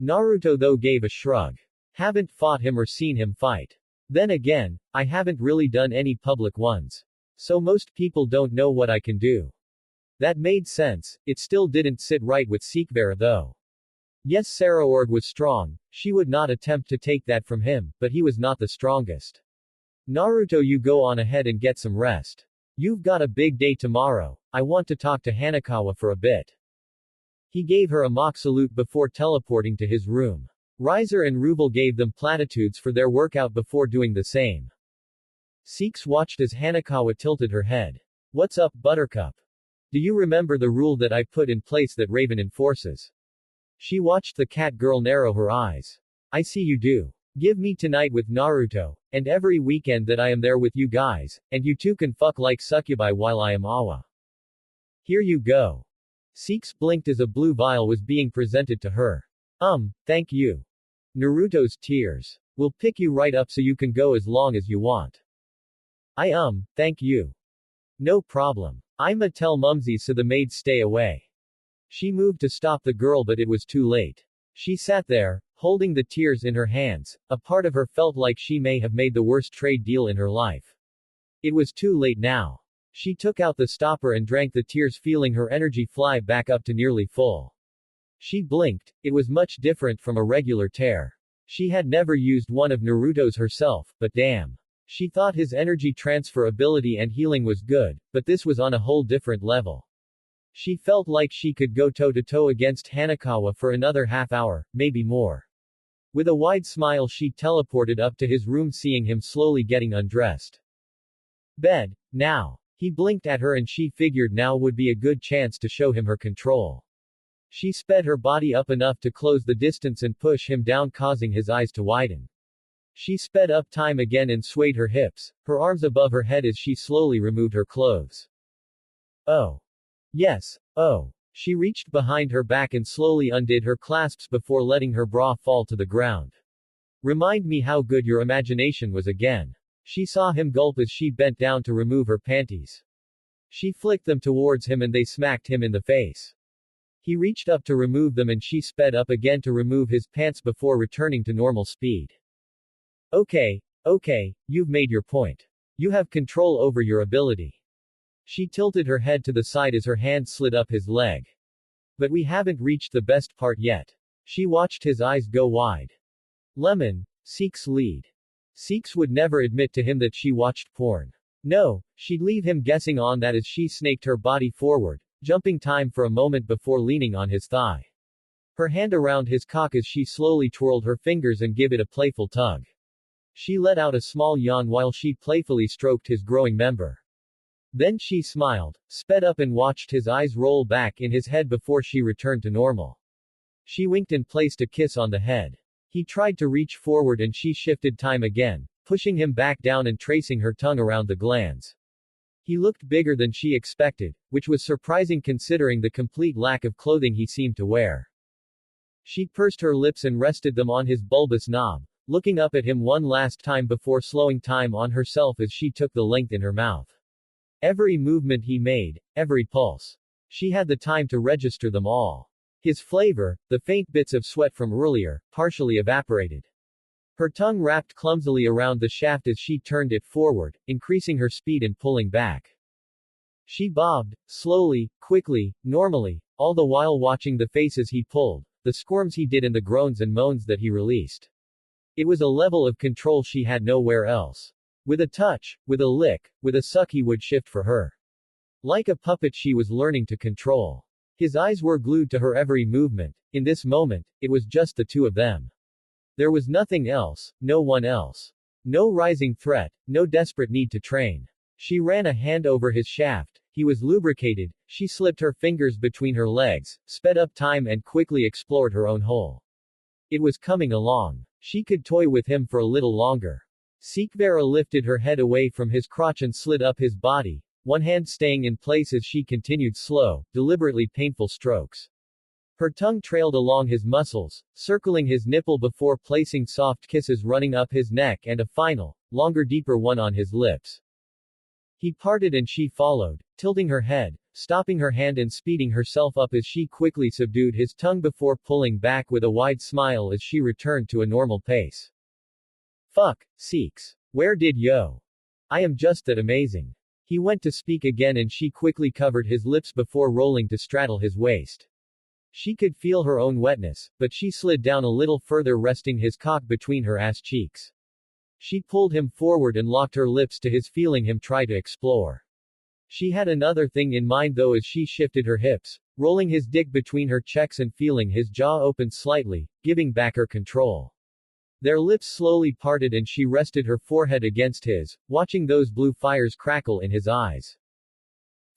Naruto though gave a shrug. Haven't fought him or seen him fight. Then again, I haven't really done any public ones. So most people don't know what I can do. That made sense. It still didn't sit right with Seekvera though. Yes, Saraorg was strong, she would not attempt to take that from him, but he was not the strongest. Naruto, you go on ahead and get some rest. You've got a big day tomorrow. I want to talk to Hanakawa for a bit. He gave her a mock salute before teleporting to his room. Riser and Ruvel gave them platitudes for their workout before doing the same. Seeks watched as Hanakawa tilted her head. What's up, Buttercup? Do you remember the rule that I put in place that Raven enforces? She watched the cat girl narrow her eyes. I see you do. Give me tonight with Naruto, and every weekend that I am there with you guys, and you two can fuck like succubi while I am Awa. Here you go. Seeks blinked as a blue vial was being presented to her. Thank you. Naruto's tears. We'll pick you right up so you can go as long as you want. Thank you. No problem. I'ma tell Mumsy so the maids stay away. She moved to stop the girl, but it was too late. She sat there, holding the tears in her hands. A part of her felt like she may have made the worst trade deal in her life. It was too late now. She took out the stopper and drank the tears, feeling her energy fly back up to nearly full. She blinked. It was much different from a regular tear. She had never used one of Naruto's herself, but damn. She thought his energy transfer ability and healing was good, but this was on a whole different level. She felt like she could go toe-to-toe against Hanakawa for another half hour, maybe more. With a wide smile she teleported up to his room, seeing him slowly getting undressed. Bed. Now. He blinked at her and she figured now would be a good chance to show him her control. She sped her body up enough to close the distance and push him down, causing his eyes to widen. She sped up time again and swayed her hips, her arms above her head as she slowly removed her clothes. Oh. Yes. Oh. She reached behind her back and slowly undid her clasps before letting her bra fall to the ground. Remind me how good your imagination was again. She saw him gulp as she bent down to remove her panties. She flicked them towards him and they smacked him in the face. He reached up to remove them and she sped up again to remove his pants before returning to normal speed. Okay, you've made your point. You have control over your ability. She tilted her head to the side as her hand slid up his leg. But we haven't reached the best part yet. She watched his eyes go wide. Lemon, Seek's lead. Seeks would never admit to him that she watched porn. No, she'd leave him guessing on that as she snaked her body forward, jumping time for a moment before leaning on his thigh. Her hand around his cock as she slowly twirled her fingers and gave it a playful tug. She let out a small yawn while she playfully stroked his growing member. Then she smiled, sped up and watched his eyes roll back in his head before she returned to normal. She winked and placed a kiss on the head. He tried to reach forward and she shifted time again, pushing him back down and tracing her tongue around the glands. He looked bigger than she expected, which was surprising considering the complete lack of clothing he seemed to wear. She pursed her lips and rested them on his bulbous knob, looking up at him one last time before slowing time on herself as she took the length in her mouth. Every movement he made, every pulse. She had the time to register them all. His flavor, the faint bits of sweat from earlier, partially evaporated. Her tongue wrapped clumsily around the shaft as she turned it forward, increasing her speed and pulling back. She bobbed, slowly, quickly, normally, all the while watching the faces he pulled, the squirms he did and the groans and moans that he released. It was a level of control she had nowhere else. With a touch, with a lick, with a suck he would shift for her. Like a puppet she was learning to control. His eyes were glued to her every movement. In this moment, it was just the two of them. There was nothing else, no one else. No rising threat, no desperate need to train. She ran a hand over his shaft. He was lubricated. She slipped her fingers between her legs, sped up time and quickly explored her own hole. It was coming along. She could toy with him for a little longer. Seekvera lifted her head away from his crotch and slid up his body, one hand staying in place as she continued slow, deliberately painful strokes. Her tongue trailed along his muscles, circling his nipple before placing soft kisses running up his neck and a final, longer deeper one on his lips. He parted and she followed, tilting her head, stopping her hand and speeding herself up as she quickly subdued his tongue before pulling back with a wide smile as she returned to a normal pace. Fuck, Seeks. Where did yo? I am just that amazing. He went to speak again and she quickly covered his lips before rolling to straddle his waist. She could feel her own wetness, but she slid down a little further, resting his cock between her ass cheeks. She pulled him forward and locked her lips to his, feeling him try to explore. She had another thing in mind though as she shifted her hips, rolling his dick between her cheeks and feeling his jaw open slightly, giving back her control. Their lips slowly parted and she rested her forehead against his, watching those blue fires crackle in his eyes.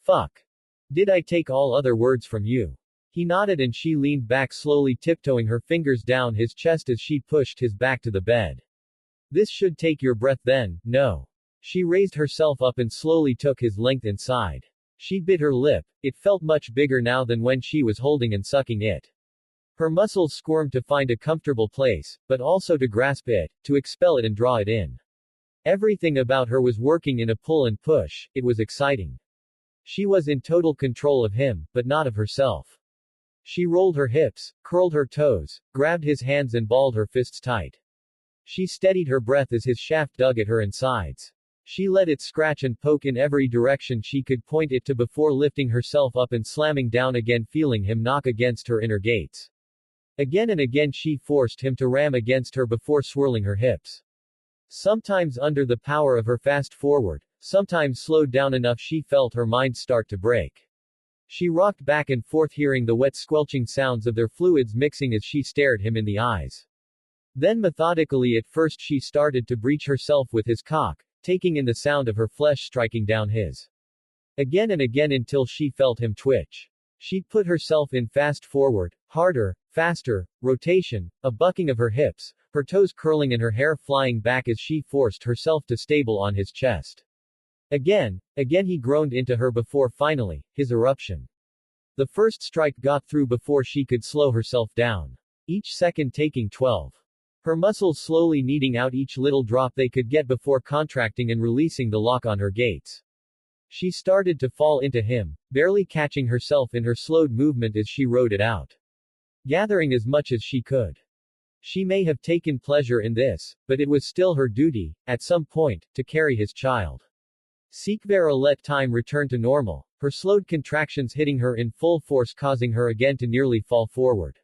Fuck. Did I take all other words from you? He nodded and she leaned back slowly, tiptoeing her fingers down his chest as she pushed his back to the bed. This should take your breath then, no. She raised herself up and slowly took his length inside. She bit her lip. It felt much bigger now than when she was holding and sucking it. Her muscles squirmed to find a comfortable place, but also to grasp it, to expel it and draw it in. Everything about her was working in a pull and push. It was exciting. She was in total control of him, but not of herself. She rolled her hips, curled her toes, grabbed his hands and balled her fists tight. She steadied her breath as his shaft dug at her insides. She let it scratch and poke in every direction she could point it to before lifting herself up and slamming down again, feeling him knock against her inner gates. Again and again she forced him to ram against her before swirling her hips. Sometimes under the power of her fast forward, sometimes slowed down enough she felt her mind start to break. She rocked back and forth, hearing the wet squelching sounds of their fluids mixing as she stared him in the eyes. Then methodically at first she started to breach herself with his cock, taking in the sound of her flesh striking down his. Again and again until she felt him twitch. She put herself in fast forward, harder, faster, rotation, a bucking of her hips, her toes curling and her hair flying back as she forced herself to stable on his chest. Again he groaned into her before finally, his eruption. The first strike got through before she could slow herself down. Each second taking 12. Her muscles slowly kneading out each little drop they could get before contracting and releasing the lock on her gates. She started to fall into him, barely catching herself in her slowed movement as she rode it out. Gathering as much as she could. She may have taken pleasure in this, but it was still her duty, at some point, to carry his child. Sikvera let time return to normal, her slowed contractions hitting her in full force, causing her again to nearly fall forward.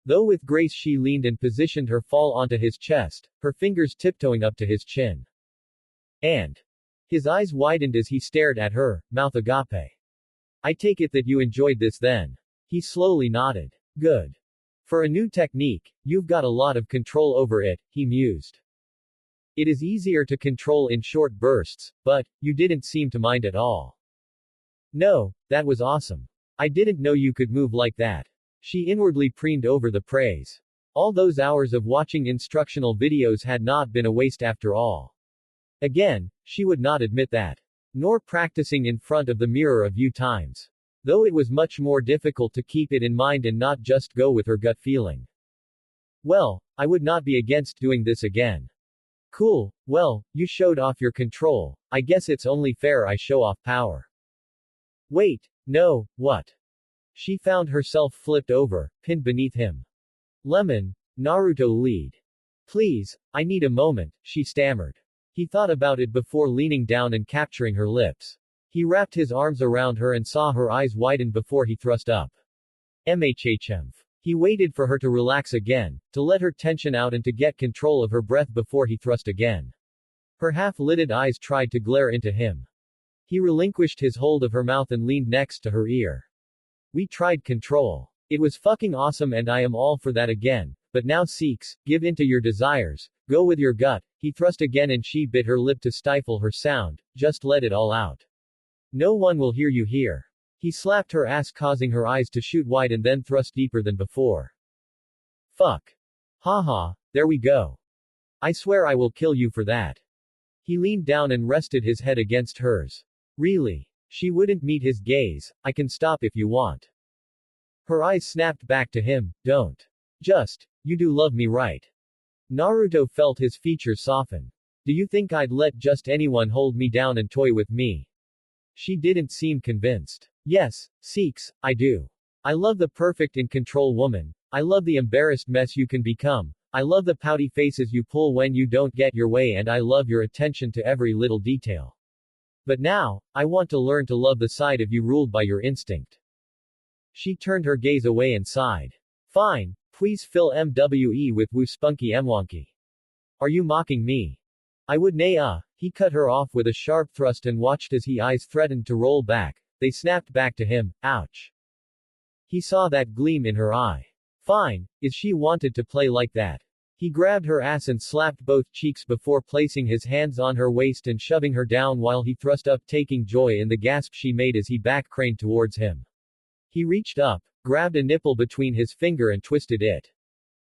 Though with grace she leaned and positioned her fall onto his chest, her fingers tiptoeing up to his chin. And his eyes widened as he stared at her, mouth agape. I take it that you enjoyed this then. He slowly nodded. Good. For a new technique, you've got a lot of control over it, he mused. It is easier to control in short bursts, but you didn't seem to mind at all. No, that was awesome. I didn't know you could move like that. She inwardly preened over the praise. All those hours of watching instructional videos had not been a waste after all. Again, she would not admit that. Nor practicing in front of the mirror a few times. Though it was much more difficult to keep it in mind and not just go with her gut feeling. Well, I would not be against doing this again. Cool, well, you showed off your control, I guess it's only fair I show off power. Wait, no, what? She found herself flipped over, pinned beneath him. Lemon, Naruto lead. Please, I need a moment, she stammered. He thought about it before leaning down and capturing her lips. He wrapped his arms around her and saw her eyes widen before he thrust up. MHHM. He waited for her to relax again, to let her tension out and to get control of her breath before he thrust again. Her half-lidded eyes tried to glare into him. He relinquished his hold of her mouth and leaned next to her ear. We tried control. It was fucking awesome and I am all for that again, but now Seeks, give in to your desires, go with your gut. He thrust again and she bit her lip to stifle her sound, just let it all out. No one will hear you here. He slapped her ass, causing her eyes to shoot wide and then thrust deeper than before. Fuck. Haha, there we go. I swear I will kill you for that. He leaned down and rested his head against hers. Really? She wouldn't meet his gaze. I can stop if you want. Her eyes snapped back to him, don't. Just, you do love me right? Naruto felt his features soften. Do you think I'd let just anyone hold me down and toy with me? She didn't seem convinced. Yes, Seeks, I do. I love the perfect in control woman. I love the embarrassed mess you can become. I love the pouty faces you pull when you don't get your way, and I love your attention to every little detail. But now, I want to learn to love the side of you ruled by your instinct. She turned her gaze away and sighed. Fine, please fill MWE with woo spunky mwonky. Are you mocking me? I would nay He cut her off with a sharp thrust and watched as his eyes threatened to roll back. They snapped back to him, ouch. He saw that gleam in her eye. Fine, is she wanted to play like that? He grabbed her ass and slapped both cheeks before placing his hands on her waist and shoving her down while he thrust up, taking joy in the gasp she made as he back craned towards him. He reached up, grabbed a nipple between his finger and twisted it.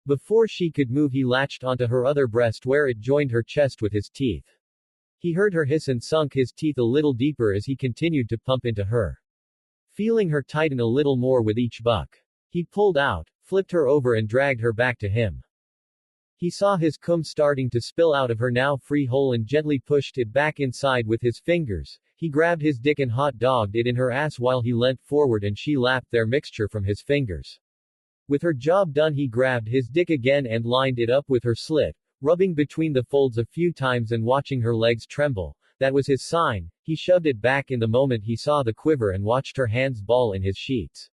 Before she could move he latched onto her other breast where it joined her chest with his teeth. He heard her hiss and sunk his teeth a little deeper as he continued to pump into her. Feeling her tighten a little more with each buck. He pulled out, flipped her over and dragged her back to him. He saw his cum starting to spill out of her now free hole and gently pushed it back inside with his fingers. He grabbed his dick and hot dogged it in her ass while he leant forward and she lapped their mixture from his fingers. With her job done he grabbed his dick again and lined it up with her slit, rubbing between the folds a few times and watching her legs tremble. That was his sign. He shoved it back in the moment he saw the quiver and watched her hands ball in his sheets.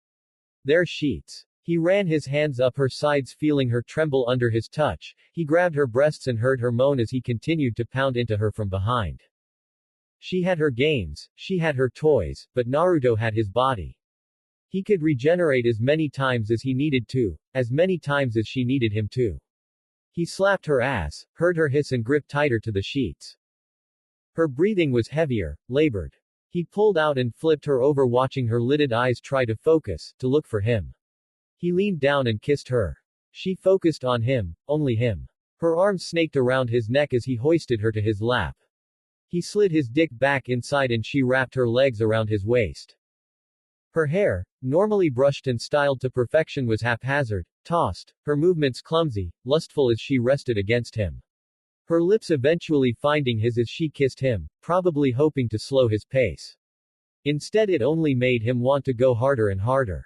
Their sheets. He ran his hands up her sides feeling her tremble under his touch. He grabbed her breasts and heard her moan as he continued to pound into her from behind. She had her games, she had her toys, but Naruto had his body. He could regenerate as many times as he needed to, as many times as she needed him to. He slapped her ass, heard her hiss and grip tighter to the sheets. Her breathing was heavier, labored. He pulled out and flipped her over watching her lidded eyes try to focus, to look for him. He leaned down and kissed her. She focused on him, only him. Her arms snaked around his neck as he hoisted her to his lap. He slid his dick back inside and she wrapped her legs around his waist. Her hair, normally brushed and styled to perfection, was haphazard, tossed, her movements clumsy, lustful as she rested against him. Her lips eventually finding his as she kissed him, probably hoping to slow his pace. Instead it only made him want to go harder and harder.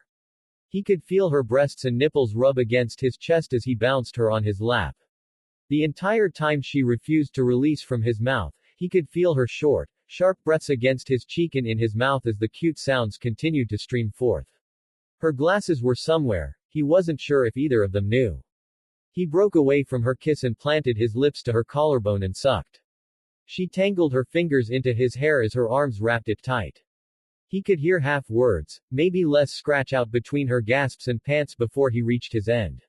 He could feel her breasts and nipples rub against his chest as he bounced her on his lap. The entire time she refused to release from his mouth, he could feel her short, sharp breaths against his cheek and in his mouth as the cute sounds continued to stream forth. Her glasses were somewhere, he wasn't sure if either of them knew. He broke away from her kiss and planted his lips to her collarbone and sucked. She tangled her fingers into his hair as her arms wrapped it tight. He could hear half words, maybe less, scratch out between her gasps and pants before he reached his end.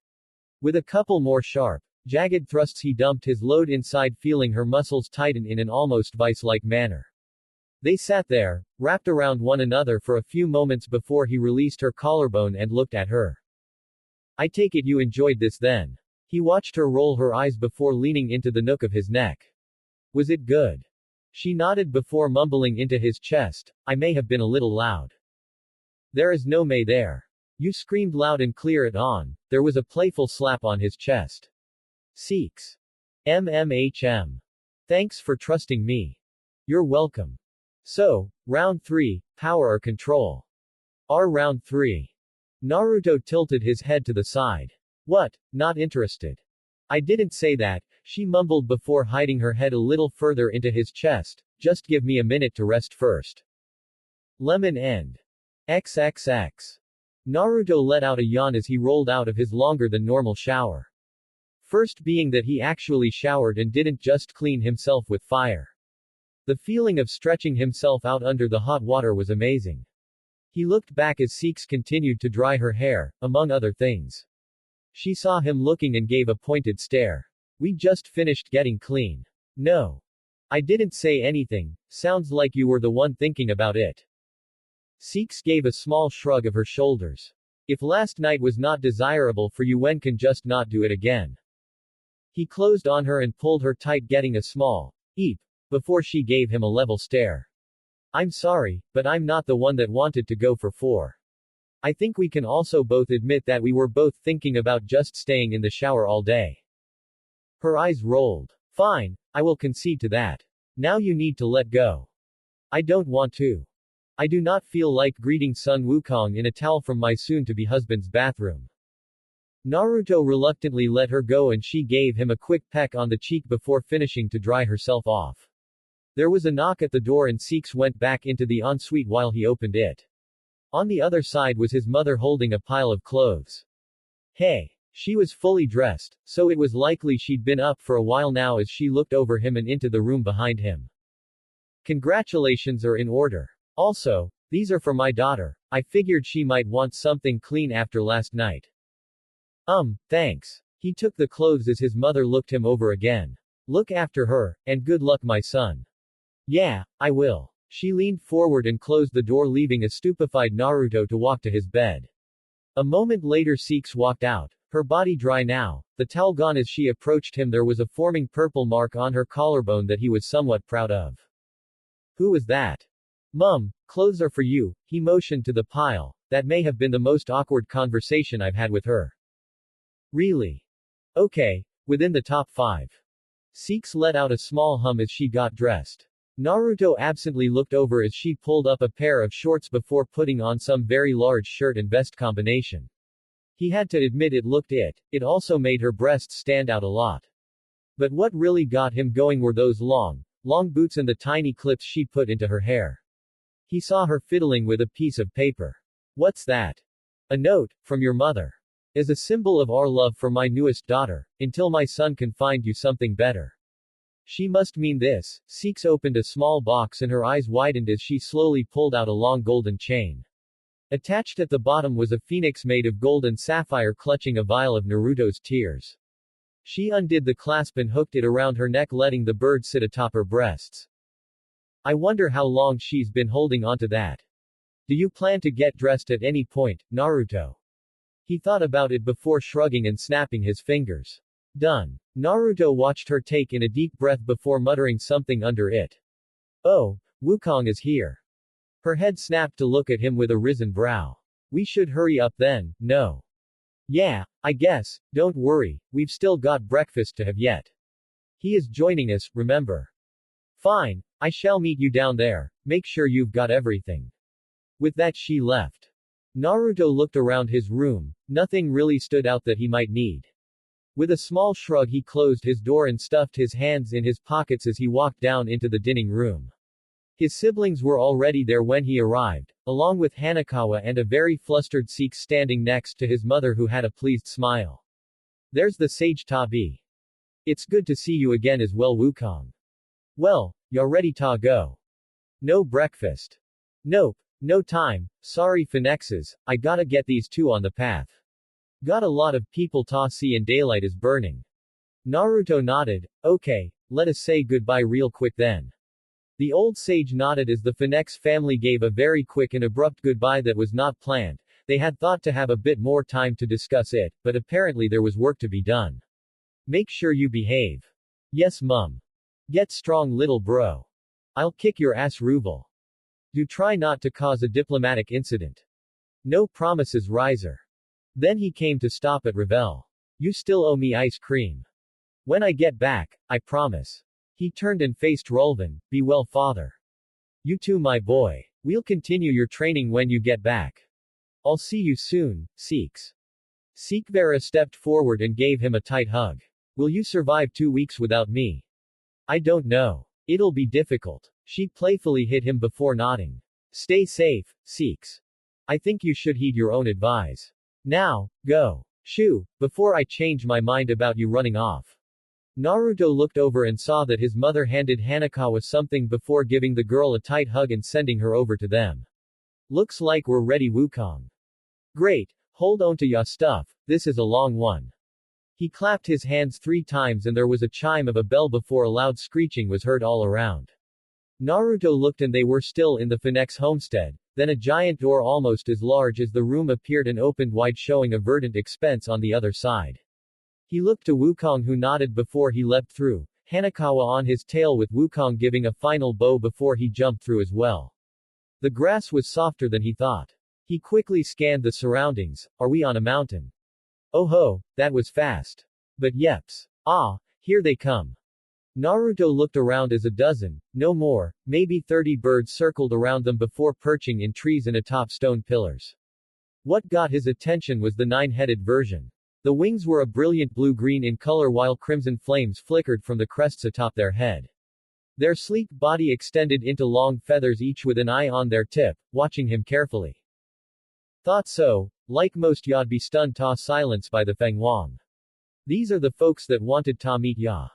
With a couple more sharp, jagged thrusts he dumped his load inside feeling her muscles tighten in an almost vice-like manner. They sat there, wrapped around one another for a few moments before he released her collarbone and looked at her. I take it you enjoyed this then. He watched her roll her eyes before leaning into the nook of his neck. Was it good? She nodded before mumbling into his chest, I may have been a little loud. There is no may there. You screamed loud and clear it on. There was a playful slap on his chest. Seeks. MMHM. Thanks for trusting me. You're welcome. So, round 3, power or control? Round 3. Naruto tilted his head to the side. What, not interested? I didn't say that, she mumbled before hiding her head a little further into his chest. Just give me a minute to rest first. Lemon end. XXX. Naruto let out a yawn as he rolled out of his longer than normal shower. First being that he actually showered and didn't just clean himself with fire. The feeling of stretching himself out under the hot water was amazing. He looked back as Seeks continued to dry her hair, among other things. She saw him looking and gave a pointed stare. We just finished getting clean. No. I didn't say anything, sounds like you were the one thinking about it. Seeks gave a small shrug of her shoulders. If last night was not desirable for you, when can just not do it again? He closed on her and pulled her tight, getting a small eep before she gave him a level stare. I'm sorry, but I'm not the one that wanted to go for 4. I think we can also both admit that we were both thinking about just staying in the shower all day. Her eyes rolled. Fine, I will concede to that. Now you need to let go. I don't want to. I do not feel like greeting Sun Wukong in a towel from my soon-to-be husband's bathroom. Naruto reluctantly let her go and she gave him a quick peck on the cheek before finishing to dry herself off. There was a knock at the door and Seeks went back into the ensuite while he opened it. On the other side was his mother holding a pile of clothes. Hey. She was fully dressed, so it was likely she'd been up for a while now as she looked over him and into the room behind him. Congratulations are in order. Also, these are for my daughter. I figured she might want something clean after last night. Thanks. He took the clothes as his mother looked him over again. Look after her, and good luck, my son. Yeah, I will. She leaned forward and closed the door, leaving a stupefied Naruto to walk to his bed. A moment later Seeks walked out, her body dry now, the towel gone. As she approached him there was a forming purple mark on her collarbone that he was somewhat proud of. Who was that? Mum, clothes are for you, he motioned to the pile. That may have been the most awkward conversation I've had with her. Really? Okay, within the top 5. Seeks let out a small hum as she got dressed. Naruto absently looked over as she pulled up a pair of shorts before putting on some very large shirt and vest combination. He had to admit it looked it also made her breasts stand out a lot. But what really got him going were those long boots and the tiny clips she put into her hair. He saw her fiddling with a piece of paper. What's that? A note, from your mother. As a symbol of our love for my newest daughter, until my son can find you something better. She must mean this. Six opened a small box and her eyes widened as she slowly pulled out a long golden chain. Attached at the bottom was a phoenix made of gold and sapphire clutching a vial of Naruto's tears. She undid the clasp and hooked it around her neck, letting the bird sit atop her breasts. I wonder how long she's been holding onto that. Do you plan to get dressed at any point, Naruto? He thought about it before shrugging and snapping his fingers. Done. Naruto watched her take in a deep breath before muttering something under it. Oh, Wukong is here. Her head snapped to look at him with a risen brow. We should hurry up then, no? Yeah, I guess, don't worry, we've still got breakfast to have yet. He is joining us, remember? Fine, I shall meet you down there, make sure you've got everything. With that she left. Naruto looked around his room, nothing really stood out that he might need. With a small shrug he closed his door and stuffed his hands in his pockets as he walked down into the dining room. His siblings were already there when he arrived, along with Hanakawa and a very flustered Sikh standing next to his mother who had a pleased smile. There's the sage Tabi. It's good to see you again as well, Wukong. Well, ya ready to go? No breakfast? Nope, no time, sorry Phoenixes, I gotta get these two on the path. Got a lot of people to see and daylight is burning. Naruto nodded, okay, let us say goodbye real quick then. The old sage nodded as the Phoenix family gave a very quick and abrupt goodbye that was not planned. They had thought to have a bit more time to discuss it, but apparently there was work to be done. Make sure you behave. Yes mum. Get strong little bro. I'll kick your ass Ruvel. Do try not to cause a diplomatic incident. No promises Riser. Then he came to stop at Revel. You still owe me ice cream. When I get back, I promise. He turned and faced Rolvan, be well father. You too my boy. We'll continue your training when you get back. I'll see you soon, Seeks. Seekvera stepped forward and gave him a tight hug. Will you survive 2 weeks without me? I don't know. It'll be difficult. She playfully hit him before nodding. Stay safe, Seeks. I think you should heed your own advice. Now, go. Shoo, before I change my mind about you running off. Naruto looked over and saw that his mother handed Hanakawa something before giving the girl a tight hug and sending her over to them. Looks like we're ready Wukong. Great, hold on to ya stuff, this is a long one. He clapped his hands 3 times and there was a chime of a bell before a loud screeching was heard all around. Naruto looked and they were still in the Phoenix homestead, then a giant door almost as large as the room appeared and opened wide showing a verdant expanse on the other side. He looked to Wukong who nodded before he leapt through, Hanakawa on his tail with Wukong giving a final bow before he jumped through as well. The grass was softer than he thought. He quickly scanned the surroundings, are we on a mountain? Oh ho, that was fast. But yeps. Ah, here they come. Naruto looked around as a dozen, no more, maybe 30 birds circled around them before perching in trees and atop stone pillars. What got his attention was the 9-headed version. The wings were a brilliant blue-green in color while crimson flames flickered from the crests atop their head. Their sleek body extended into long feathers each with an eye on their tip, watching him carefully. Thought so, like most y'd be stunned to silence by the Feng Wang. These are the folks that wanted to meet ya.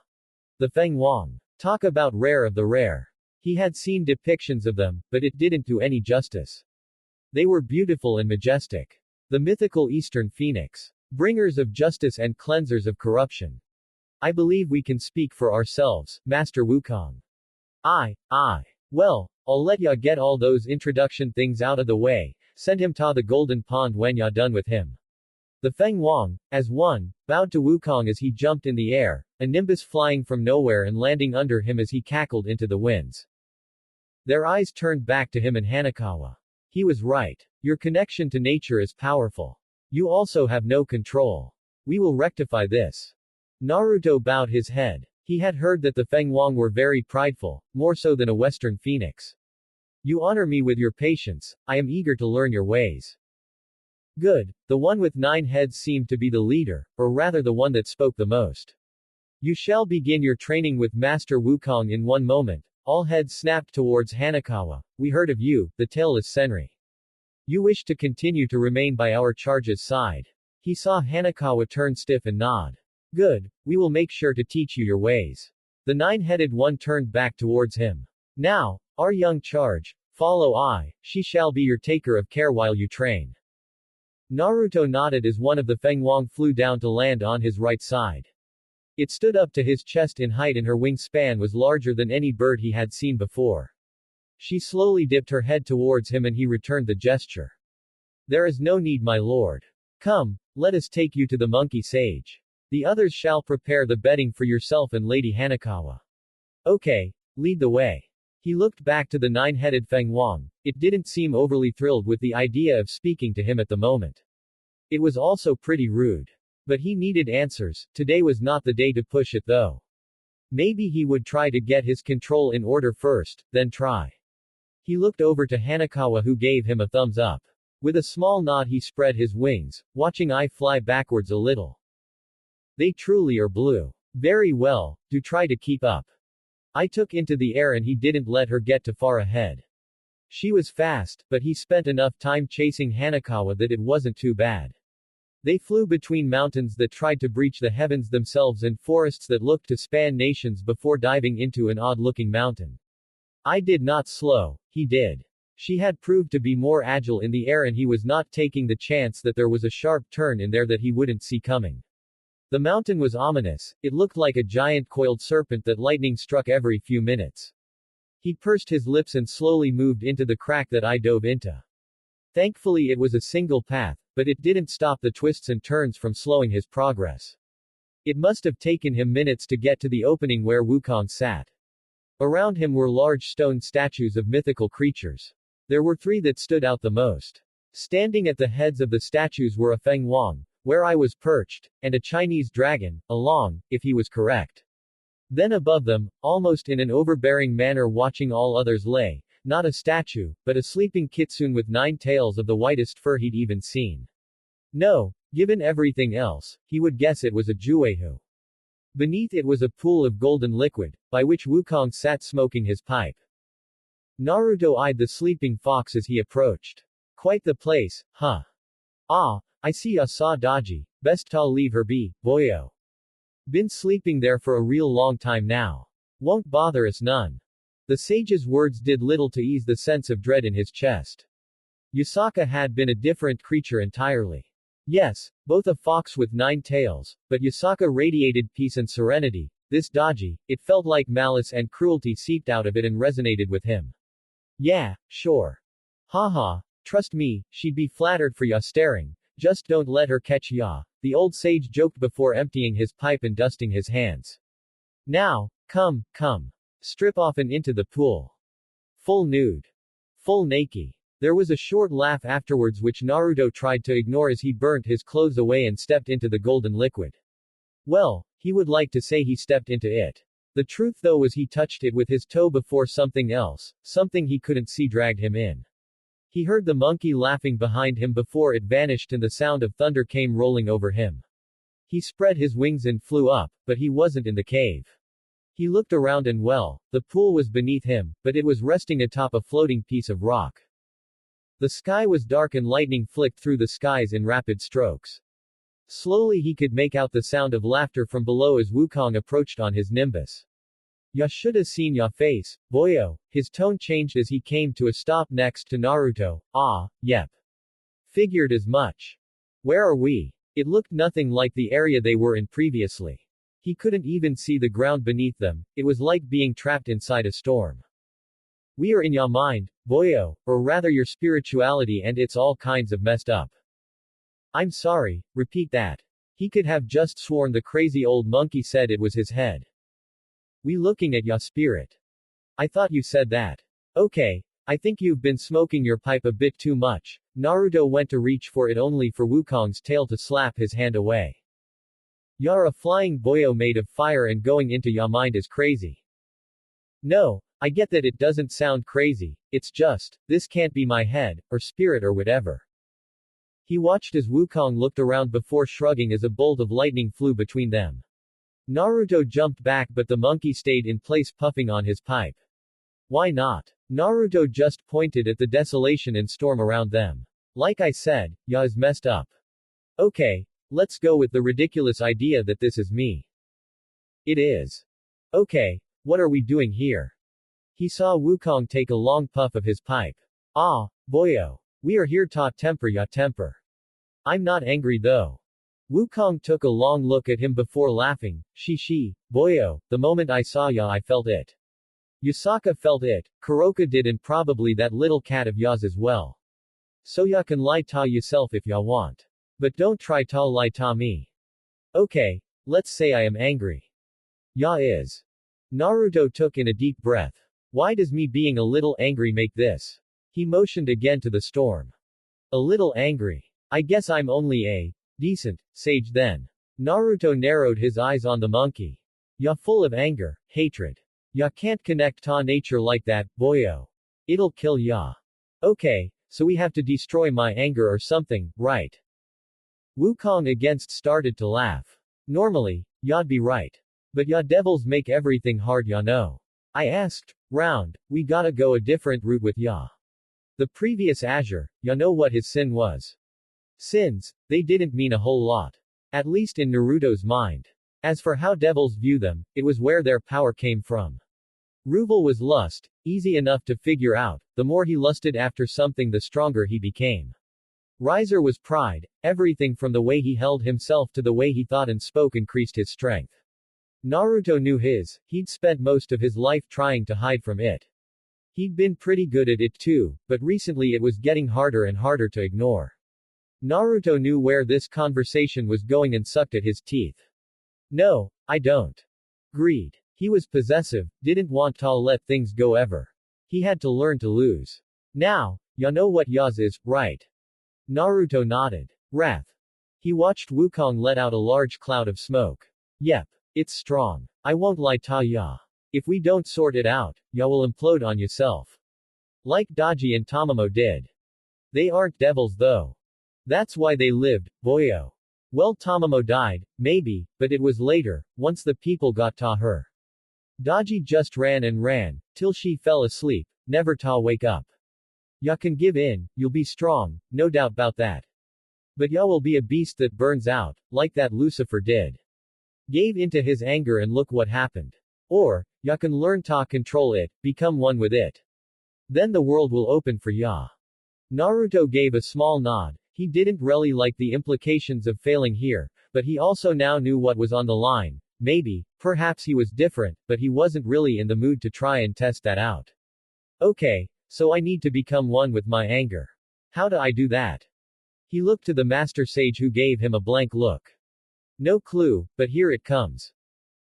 The Feng Wang. Talk about rare of the rare. He had seen depictions of them, but it didn't do any justice. They were beautiful and majestic. The mythical Eastern Phoenix. Bringers of justice and cleansers of corruption. I believe we can speak for ourselves, Master Wukong. Aye. Well, I'll let ya get all those introduction things out of the way, send him to the Golden Pond when ya done with him. The Feng Wang, as one, bowed to Wukong as he jumped in the air, a nimbus flying from nowhere and landing under him as he cackled into the winds. Their eyes turned back to him and Hanakawa. He was right. Your connection to nature is powerful. You also have no control. We will rectify this. Naruto bowed his head. He had heard that the Feng Wang were very prideful, more so than a western phoenix. You honor me with your patience, I am eager to learn your ways. Good. The one with 9 heads seemed to be the leader, or rather the one that spoke the most. You shall begin your training with Master Wukong in one moment. All heads snapped towards Hanakawa. We heard of you, the tailless Senri. You wish to continue to remain by our charge's side. He saw Hanakawa turn stiff and nod. Good, we will make sure to teach you your ways. The 9-headed one turned back towards him. Now, our young charge, follow I, she shall be your taker of care while you train. Naruto nodded as one of the Feng Wang flew down to land on his right side. It stood up to his chest in height and her wingspan was larger than any bird he had seen before. She slowly dipped her head towards him and he returned the gesture. There is no need, my lord. Come, let us take you to the monkey sage. The others shall prepare the bedding for yourself and Lady Hanakawa. Okay, lead the way. He looked back to the 9-headed Feng Wang. It didn't seem overly thrilled with the idea of speaking to him at the moment. It was also pretty rude. But he needed answers. Today was not the day to push it though. Maybe he would try to get his control in order first, then try. He looked over to Hanakawa who gave him a thumbs up. With a small nod he spread his wings, watching I fly backwards a little. They truly are blue. Very well, do try to keep up. I took into the air and he didn't let her get too far ahead. She was fast, but he spent enough time chasing Hanakawa that it wasn't too bad. They flew between mountains that tried to breach the heavens themselves and forests that looked to span nations before diving into an odd-looking mountain. I did not slow, he did. She had proved to be more agile in the air and he was not taking the chance that there was a sharp turn in there that he wouldn't see coming. The mountain was ominous, it looked like a giant coiled serpent that lightning struck every few minutes. He pursed his lips and slowly moved into the crack that I dove into. Thankfully it was a single path, but it didn't stop the twists and turns from slowing his progress. It must have taken him minutes to get to the opening where Wukong sat. Around him were large stone statues of mythical creatures. There were 3 that stood out the most. Standing at the heads of the statues were a Feng Wang, where I was perched, and a Chinese dragon, along, if he was correct. Then above them, almost in an overbearing manner watching all others lay, not a statue, but a sleeping kitsune with 9 tails of the whitest fur he'd even seen. No, given everything else, he would guess it was a Juehu. Beneath it was a pool of golden liquid, by which Wukong sat smoking his pipe. Naruto eyed the sleeping fox as he approached. Quite the place, huh? Ah, I see saw Daji, best ta leave her be, boyo. Been sleeping there for a real long time now. Won't bother us none. The sage's words did little to ease the sense of dread in his chest. Yusaka had been a different creature entirely. Yes, both a fox with 9 tails, but Yusaka radiated peace and serenity. This Daji, it felt like malice and cruelty seeped out of it and resonated with him. Yeah, sure. Haha, trust me, she'd be flattered for ya staring. Just don't let her catch ya, the old sage joked before emptying his pipe and dusting his hands. Now, come. Strip off and into the pool. Full nude. Full naked. There was a short laugh afterwards which Naruto tried to ignore as he burnt his clothes away and stepped into the golden liquid. Well, he would like to say he stepped into it. The truth though was he touched it with his toe before something else, something he couldn't see dragged him in. He heard the monkey laughing behind him before it vanished and the sound of thunder came rolling over him. He spread his wings and flew up, but he wasn't in the cave. He looked around and well, the pool was beneath him, but it was resting atop a floating piece of rock. The sky was dark and lightning flicked through the skies in rapid strokes. Slowly he could make out the sound of laughter from below as Wukong approached on his nimbus. Ya shoulda seen ya face, boyo. His tone changed as he came to a stop next to Naruto. Ah, yep. Figured as much. Where are we? It looked nothing like the area they were in previously. He couldn't even see the ground beneath them, it was like being trapped inside a storm. We are in ya mind, boyo, or rather your spirituality and it's all kinds of messed up. I'm sorry, repeat that. He could have just sworn the crazy old monkey said it was his head. We looking at ya spirit. I thought you said that. Okay, I think you've been smoking your pipe a bit too much. Naruto went to reach for it only for Wukong's tail to slap his hand away. You're a flying boyo made of fire and going into ya mind is crazy. No, I get that it doesn't sound crazy, it's just, this can't be my head, or spirit or whatever. He watched as Wukong looked around before shrugging as a bolt of lightning flew between them. Naruto jumped back but the monkey stayed in place puffing on his pipe. Why not? Naruto just pointed at the desolation and storm around them. Like I said, ya is messed up. Okay, let's go with the ridiculous idea that this is me. It is. Okay, what are we doing here? He saw Wukong take a long puff of his pipe. Ah, boyo. We are here to temper ya temper. I'm not angry though. Wukong took a long look at him before laughing. She, boyo, the moment I saw ya I felt it. Yusaka felt it, Kuroka did and probably that little cat of ya's as well. So ya can lie ta yourself if ya want. But don't try ta lie ta me. Okay, let's say I am angry. Ya is. Naruto took in a deep breath. Why does me being a little angry make this? He motioned again to the storm. A little angry. I guess I'm only a decent sage then. Naruto narrowed his eyes on the monkey. Ya full of anger, hatred. Ya can't connect ta nature like that, boyo. It'll kill ya. Okay, so we have to destroy my anger or something, right? Wukong again started to laugh. Normally, ya'd be right. But ya devils make everything hard ya know. I asked, round, we gotta go a different route with ya. The previous Azure, ya know what his sin was. Sins, they didn't mean a whole lot. At least in Naruto's mind. As for how devils view them, it was where their power came from. Ruval was lust, easy enough to figure out, the more he lusted after something the stronger he became. Riser was pride, everything from the way he held himself to the way he thought and spoke increased his strength. Naruto knew he'd spent most of his life trying to hide from it. He'd been pretty good at it too, but recently it was getting harder and harder to ignore. Naruto knew where this conversation was going and sucked at his teeth. No, I don't. Greed. He was possessive, didn't want to let things go ever. He had to learn to lose. Now, ya know what yas is, right? Naruto nodded. Wrath. He watched Wukong let out a large cloud of smoke. Yep. It's strong. I won't lie ta ya. If we don't sort it out, ya will implode on yourself. Like Daji and Tamamo did. They aren't devils though. That's why they lived, boyo. Well Tamamo died, maybe, but it was later, once the people got ta her. Daji just ran and ran, till she fell asleep, never ta wake up. Ya can give in, you'll be strong, no doubt about that. But ya will be a beast that burns out, like that Lucifer did. Gave into his anger and look what happened. Or, ya can learn ta control it, become one with it. Then the world will open for ya. Naruto gave a small nod. He didn't really like the implications of failing here, but he also now knew what was on the line. Maybe, perhaps he was different, but he wasn't really in the mood to try and test that out. Okay, so I need to become one with my anger. How do I do that? He looked to the master sage who gave him a blank look. No clue, but here it comes.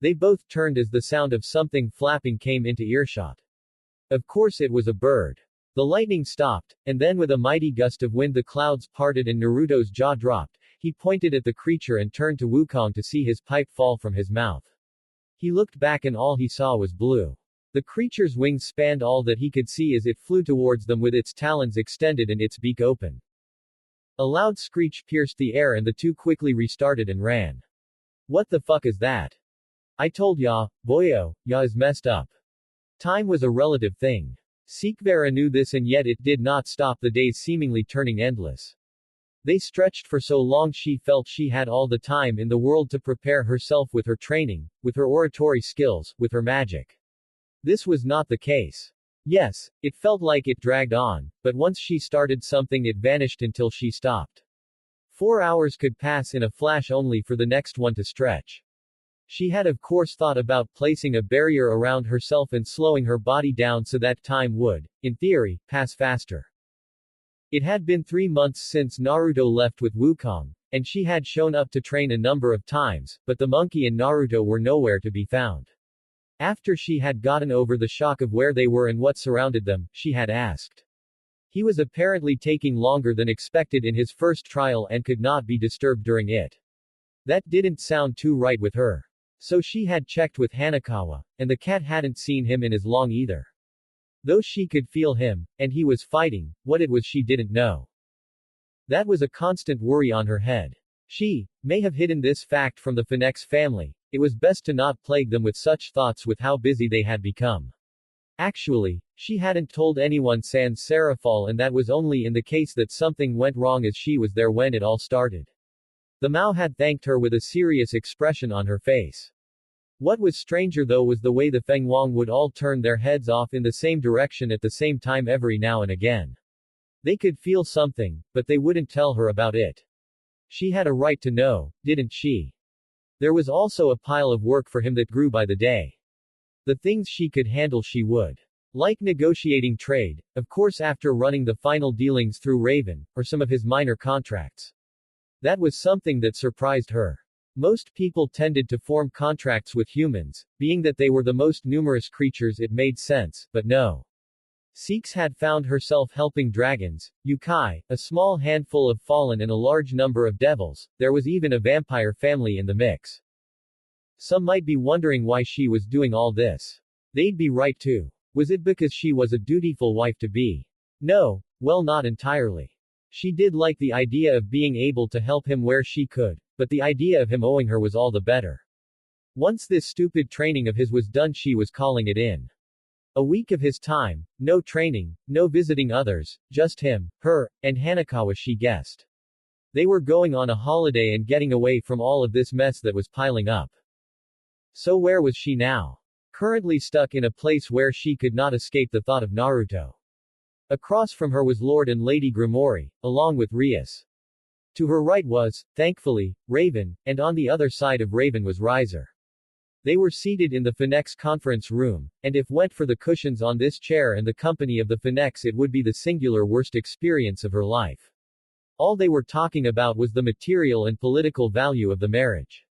They both turned as the sound of something flapping came into earshot. Of course it was a bird. The lightning stopped, and then with a mighty gust of wind the clouds parted and Naruto's jaw dropped. He pointed at the creature and turned to Wukong to see his pipe fall from his mouth. He looked back and all he saw was blue. The creature's wings spanned all that he could see as it flew towards them with its talons extended and its beak open. A loud screech pierced the air and the two quickly restarted and ran. What the fuck is that? I told ya, boyo, ya is messed up. Time was a relative thing. Sikvara knew this and yet it did not stop the days seemingly turning endless. They stretched for so long she felt she had all the time in the world to prepare herself with her training, with her oratory skills, with her magic. This was not the case. Yes, it felt like it dragged on, but once she started something it vanished until she stopped. 4 hours could pass in a flash only for the next one to stretch. She had of course thought about placing a barrier around herself and slowing her body down so that time would, in theory, pass faster. It had been 3 months since Naruto left with Wukong, and she had shown up to train a number of times, but the monkey and Naruto were nowhere to be found. After she had gotten over the shock of where they were and what surrounded them, she had asked. He was apparently taking longer than expected in his first trial and could not be disturbed during it. That didn't sound too right with her. So she had checked with Hanakawa, and the cat hadn't seen him in as long either. Though she could feel him, and he was fighting, what it was she didn't know. That was a constant worry on her head. She may have hidden this fact from the Phoenix family. It was best to not plague them with such thoughts with how busy they had become. Actually, she hadn't told anyone sans serifal, and that was only in the case that something went wrong, as she was there when it all started. The Mao had thanked her with a serious expression on her face. What was stranger though was the way the Fenghuang would all turn their heads off in the same direction at the same time every now and again. They could feel something, but they wouldn't tell her about it. She had a right to know, didn't she? There was also a pile of work for him that grew by the day. The things she could handle she would. Like negotiating trade, of course, after running the final dealings through Raven, or some of his minor contracts. That was something that surprised her. Most people tended to form contracts with humans, being that they were the most numerous creatures it made sense, but no. Six had found herself helping dragons, yokai, a small handful of fallen and a large number of devils. There was even a vampire family in the mix. Some might be wondering why she was doing all this. They'd be right too. Was it because she was a dutiful wife to be? No, well, not entirely. She did like the idea of being able to help him where she could, but the idea of him owing her was all the better. Once this stupid training of his was done, she was calling it in. A week of his time, no training, no visiting others, just him, her, and Hanakawa, she guessed. They were going on a holiday and getting away from all of this mess that was piling up. So where was she now? Currently stuck in a place where she could not escape the thought of Naruto. Across from her was Lord and Lady Grimoire, along with Rias. To her right was, thankfully, Raven, and on the other side of Raven was Riser. They were seated in the Phoenix conference room, and if went for the cushions on this chair and the company of the Phoenix, it would be the singular worst experience of her life. All they were talking about was the material and political value of the marriage.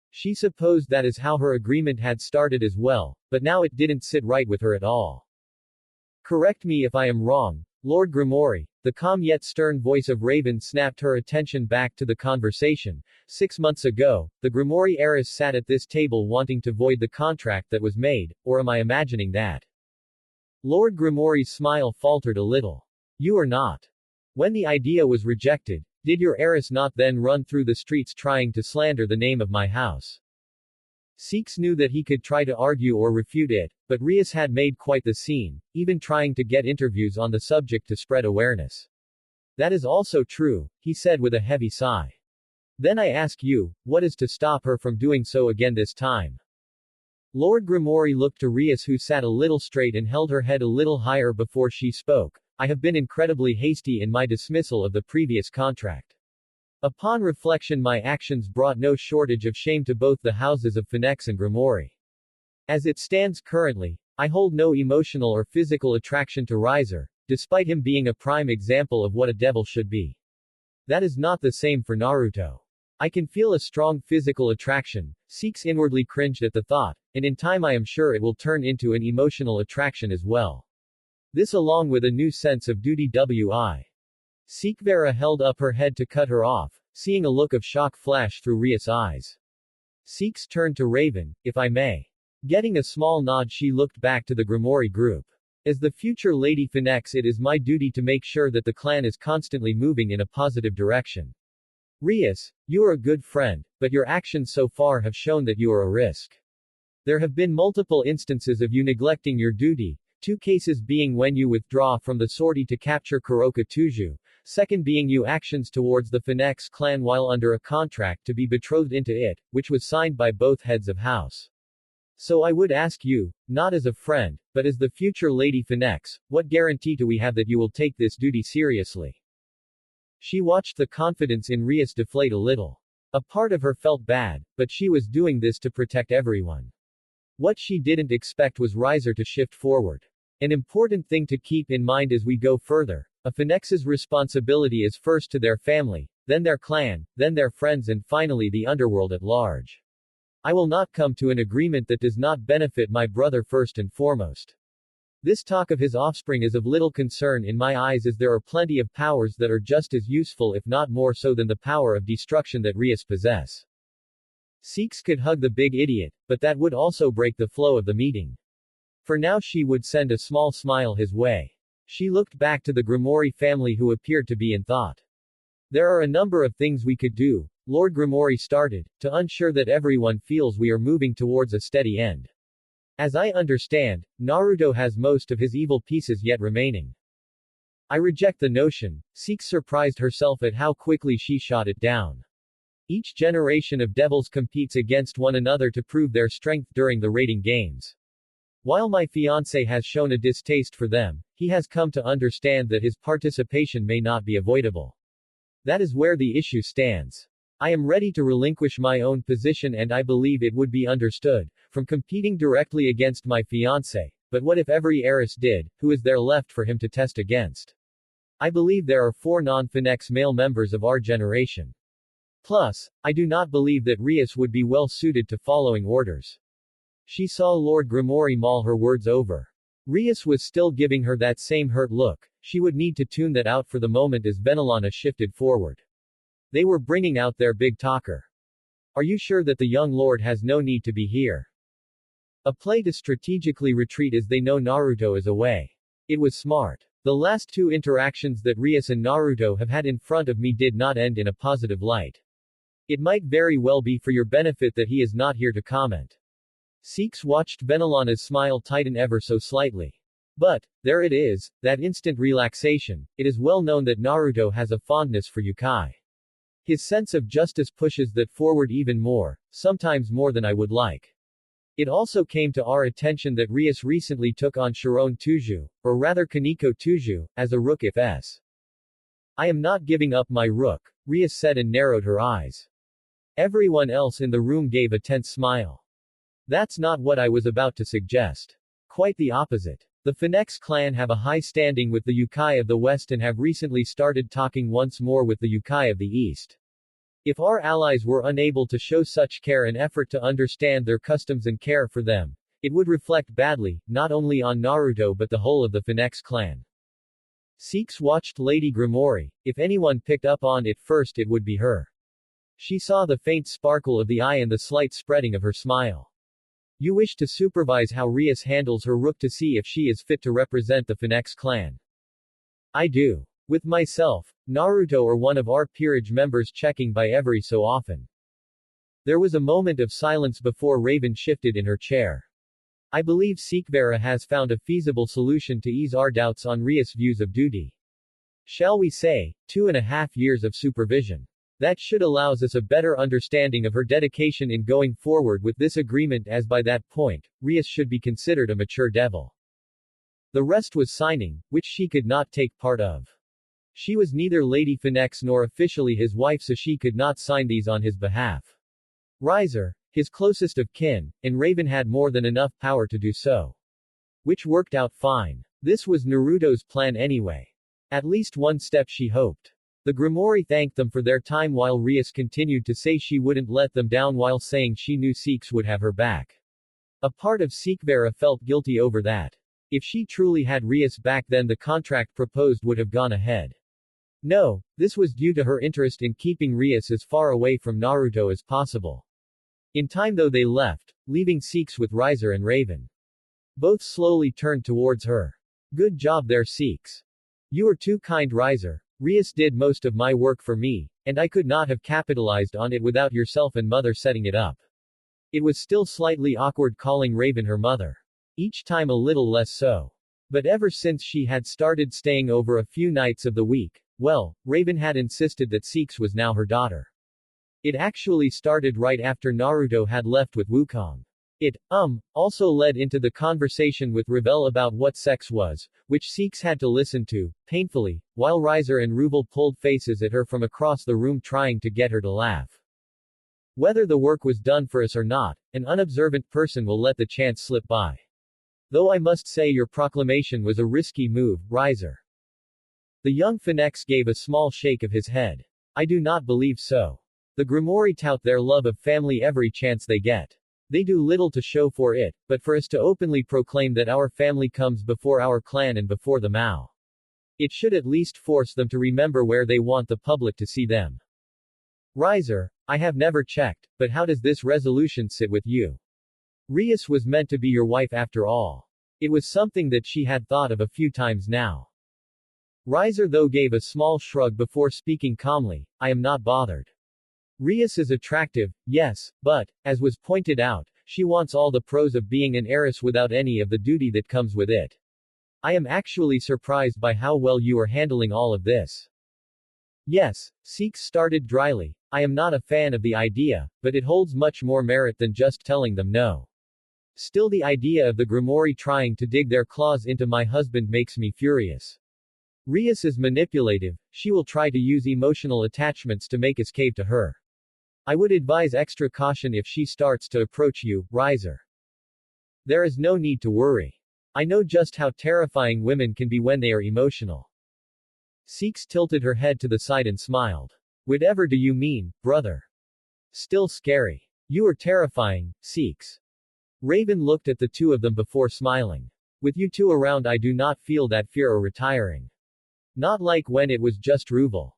She supposed that is how her agreement had started as well, but now it didn't sit right with her at all. Correct me if I am wrong, Lord Grimoire. The calm yet stern voice of Raven snapped her attention back to the conversation. 6 months ago, the Grimoire heiress sat at this table wanting to void the contract that was made, or am I imagining that? Lord Grimoire's smile faltered a little. You are not. When the idea was rejected, did your heiress not then run through the streets trying to slander the name of my house? Six knew that he could try to argue or refute it, but Rias had made quite the scene, even trying to get interviews on the subject to spread awareness. That is also true, he said with a heavy sigh. Then I ask you, what is to stop her from doing so again this time? Lord Grimoire looked to Rias, who sat a little straight and held her head a little higher before she spoke. I have been incredibly hasty in my dismissal of the previous contract. Upon reflection, my actions brought no shortage of shame to both the houses of Phoenix and Grimoire. As it stands currently, I hold no emotional or physical attraction to Riser, despite him being a prime example of what a devil should be. That is not the same for Naruto. I can feel a strong physical attraction. Six inwardly cringed at the thought, and in time I am sure it will turn into an emotional attraction as well. This along with a new sense of duty. Sikvera held up her head to cut her off, seeing a look of shock flash through Rias' eyes. Six turned to Raven, if I may. Getting a small nod, she looked back to the Grimoire group. As the future Lady Phoenix, it is my duty to make sure that the clan is constantly moving in a positive direction. Rias, you are a good friend, but your actions so far have shown that you are a risk. There have been multiple instances of you neglecting your duty. 2 cases being when you withdraw from the sortie to capture Kuroka Tuju, second being you actions towards the Phoenix clan while under a contract to be betrothed into it, which was signed by both heads of house. So I would ask you, not as a friend, but as the future Lady Phoenix, what guarantee do we have that you will take this duty seriously? She watched the confidence in Rias deflate a little. A part of her felt bad, but she was doing this to protect everyone. What she didn't expect was Riser to shift forward. An important thing to keep in mind as we go further, a Phoenix's responsibility is first to their family, then their clan, then their friends, and finally the underworld at large. I will not come to an agreement that does not benefit my brother first and foremost. This talk of his offspring is of little concern in my eyes, as there are plenty of powers that are just as useful if not more so than the power of destruction that Rias possess. Sikhs could hug the big idiot, but that would also break the flow of the meeting. For now she would send a small smile his way. She looked back to the Grimoire family who appeared to be in thought. There are a number of things we could do, Lord Grimoire started, to ensure that everyone feels we are moving towards a steady end. As I understand, Naruto has most of his evil pieces yet remaining. I reject the notion. Sikhs surprised herself at how quickly she shot it down. Each generation of devils competes against one another to prove their strength during the raiding games. While my fiancé has shown a distaste for them, he has come to understand that his participation may not be avoidable. That is where the issue stands. I am ready to relinquish my own position and I believe it would be understood, from competing directly against my fiancé, but what if every heiress did, who is there left for him to test against? I believe there are 4 non-Phoenix male members of our generation. Plus, I do not believe that Rias would be well suited to following orders. She saw Lord Grimoire mull her words over. Rias was still giving her that same hurt look. She would need to tune that out for the moment as Benelana shifted forward. They were bringing out their big talker. Are you sure that the young lord has no need to be here? A play to strategically retreat as they know Naruto is away. It was smart. The last 2 interactions that Rias and Naruto have had in front of me did not end in a positive light. It might very well be for your benefit that he is not here to comment. Sikhs watched Benelana's smile tighten ever so slightly. But, there it is, that instant relaxation. It is well known that Naruto has a fondness for Yukai. His sense of justice pushes that forward even more, sometimes more than I would like. It also came to our attention that Rias recently took on Sharon Tuju, or rather Kaneko Tuju, as a rook if s. I am not giving up my rook, Rias said and narrowed her eyes. Everyone else in the room gave a tense smile. That's not what I was about to suggest. Quite the opposite. The Phoenix clan have a high standing with the Yukai of the West and have recently started talking once more with the Yukai of the East. If our allies were unable to show such care and effort to understand their customs and care for them, it would reflect badly, not only on Naruto but the whole of the Phoenix clan. Sikhs watched Lady Grimoire. If anyone picked up on it first it would be her. She saw the faint sparkle of the eye and the slight spreading of her smile. You wish to supervise how Rias handles her rook to see if she is fit to represent the Phoenix clan. I do. With myself, Naruto or one of our peerage members checking by every so often. There was a moment of silence before Raven shifted in her chair. I believe Sikvera has found a feasible solution to ease our doubts on Rias' views of duty. Shall we say, 2.5 years of supervision. That should allow us a better understanding of her dedication in going forward with this agreement as by that point, Rias should be considered a mature devil. The rest was signing, which she could not take part of. She was neither Lady Phoenix nor officially his wife so she could not sign these on his behalf. Riser, his closest of kin, and Raven had more than enough power to do so. Which worked out fine. This was Naruto's plan anyway. At least one step she hoped. The Grimoire thanked them for their time while Rias continued to say she wouldn't let them down while saying she knew Sikhs would have her back. A part of Sikvera felt guilty over that. If she truly had Rias back then the contract proposed would have gone ahead. No, this was due to her interest in keeping Rias as far away from Naruto as possible. In time though they left, leaving Sikhs with Riser and Raven. Both slowly turned towards her. Good job there Sikhs. You are too kind Riser. Rias did most of my work for me, and I could not have capitalized on it without yourself and mother setting it up. It was still slightly awkward calling Raven her mother. Each time a little less so. But ever since she had started staying over a few nights of the week, well, Raven had insisted that Sikhs was now her daughter. It actually started right after Naruto had left with Wukong. It, also led into the conversation with Revel about what sex was, which Sikhs had to listen to, painfully, while Riser and Ruvel pulled faces at her from across the room trying to get her to laugh. Whether the work was done for us or not, an unobservant person will let the chance slip by. Though I must say your proclamation was a risky move, Riser. The young Phoenix gave a small shake of his head. I do not believe so. The Grimoire tout their love of family every chance they get. They do little to show for it, but for us to openly proclaim that our family comes before our clan and before the Mao. It should at least force them to remember where they want the public to see them. Riser, I have never checked, but how does this resolution sit with you? Rias was meant to be your wife after all. It was something that she had thought of a few times now. Riser though gave a small shrug before speaking calmly, I am not bothered. Rias is attractive, yes, but, as was pointed out, she wants all the pros of being an heiress without any of the duty that comes with it. I am actually surprised by how well you are handling all of this. Yes, Seeks started dryly, I am not a fan of the idea, but it holds much more merit than just telling them no. Still the idea of the Grimoire trying to dig their claws into my husband makes me furious. Rias is manipulative, she will try to use emotional attachments to make us cave to her. I would advise extra caution if she starts to approach you, Riser. There is no need to worry. I know just how terrifying women can be when they are emotional. Seeks tilted her head to the side and smiled. Whatever do you mean, brother? Still scary. You are terrifying, Seeks. Raven looked at the two of them before smiling. With you two around I do not feel that fear or retiring. Not like when it was just Ruval.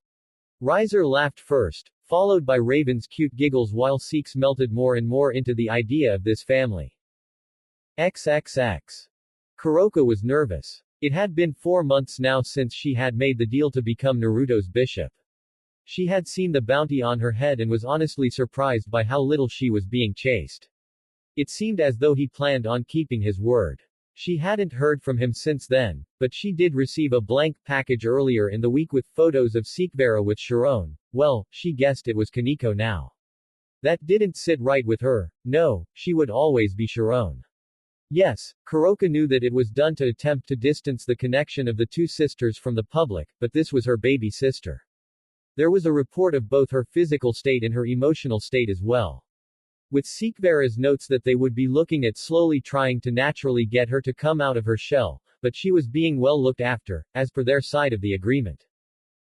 Riser laughed first, followed by Raven's cute giggles while Seeks melted more and more into the idea of this family. XXX. Kuroka was nervous. It had been 4 months now since she had made the deal to become Naruto's bishop. She had seen the bounty on her head and was honestly surprised by how little she was being chased. It seemed as though he planned on keeping his word. She hadn't heard from him since then, but she did receive a blank package earlier in the week with photos of Seekvera with Sharon. Well, she guessed it was Kaneko now. That didn't sit right with her. No, she would always be Sharon. Yes, Kuroka knew that it was done to attempt to distance the connection of the two sisters from the public, but this was her baby sister. There was a report of both her physical state and her emotional state as well. With Seekvera's notes that they would be looking at slowly trying to naturally get her to come out of her shell, but she was being well looked after, as per their side of the agreement.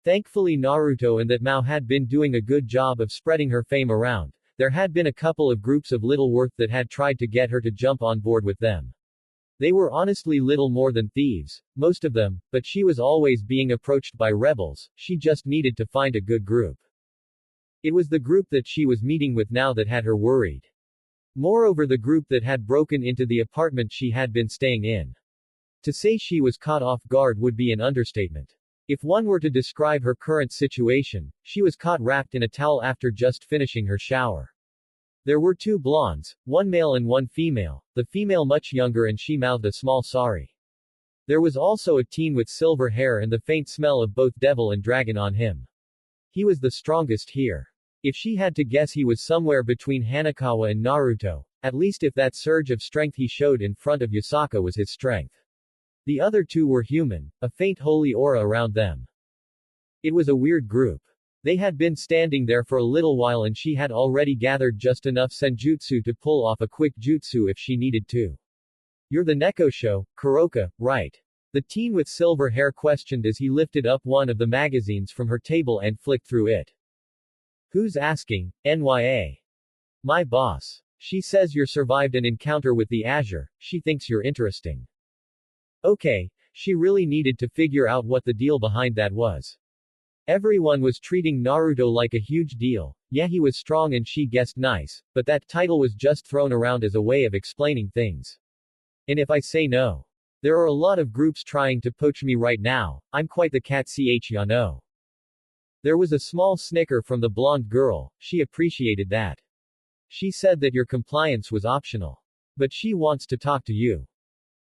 Thankfully Naruto and that Mao had been doing a good job of spreading her fame around. There had been a couple of groups of little worth that had tried to get her to jump on board with them. They were honestly little more than thieves, most of them, but she was always being approached by rebels, she just needed to find a good group. It was the group that she was meeting with now that had her worried. Moreover, the group that had broken into the apartment she had been staying in. To say she was caught off guard would be an understatement. If one were to describe her current situation, she was caught wrapped in a towel after just finishing her shower. There were 2 blondes, one male and one female, the female much younger and she mouthed a small sorry. There was also a teen with silver hair and the faint smell of both devil and dragon on him. He was the strongest here. If she had to guess he was somewhere between Hanekawa and Naruto, at least if that surge of strength he showed in front of Yasaka was his strength. The other 2 were human, a faint holy aura around them. It was a weird group. They had been standing there for a little while and she had already gathered just enough senjutsu to pull off a quick jutsu if she needed to. You're the Neko show, Kuroka, right? The teen with silver hair questioned as he lifted up one of the magazines from her table and flicked through it. Who's asking, NYA? My boss. She says you survived an encounter with the Azure, she thinks you're interesting. Okay, she really needed to figure out what the deal behind that was. Everyone was treating Naruto like a huge deal. Yeah, he was strong and she guessed nice, but that title was just thrown around as a way of explaining things. And if I say no? There are a lot of groups trying to poach me right now, I'm quite the cat ya know. There was a small snicker from the blonde girl, she appreciated that. She said that your compliance was optional. But she wants to talk to you.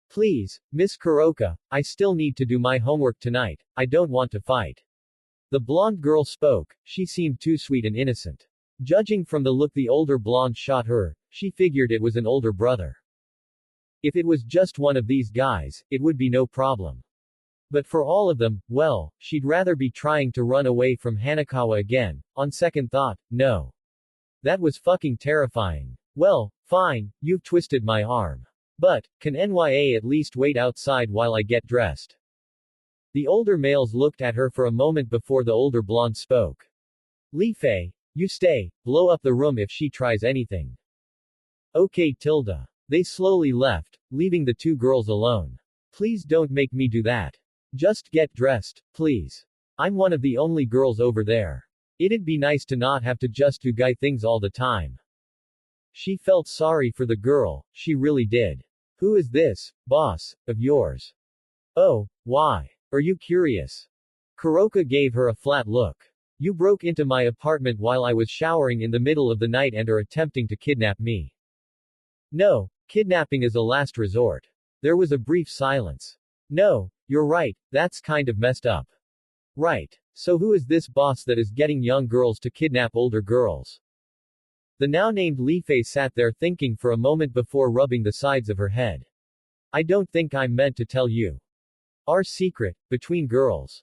Please, Miss Kuroka, I still need to do my homework tonight, I don't want to fight. The blonde girl spoke, she seemed too sweet and innocent. Judging from the look the older blonde shot her, she figured it was an older brother. If it was just one of these guys, it would be no problem. But for all of them, well, she'd rather be trying to run away from Hanekawa again. On second thought, no. That was fucking terrifying. Well, fine, you've twisted my arm. But, can NYA at least wait outside while I get dressed? The older males looked at her for a moment before the older blonde spoke. Li Fei, you stay, blow up the room if she tries anything. Okay tilde. They slowly left, leaving the 2 girls alone. Please don't make me do that. Just get dressed, please. I'm one of the only girls over there. It'd be nice to not have to just do guy things all the time. She felt sorry for the girl, she really did. Who is this, boss, of yours? Oh, why? Are you curious? Kuroka gave her a flat look. You broke into my apartment while I was showering in the middle of the night and are attempting to kidnap me. No, kidnapping is a last resort. There was a brief silence. No, you're right, that's kind of messed up. Right. So who is this boss that is getting young girls to kidnap older girls? The now named Li Fei sat there thinking for a moment before rubbing the sides of her head. I don't think I'm meant to tell you. Our secret, between girls.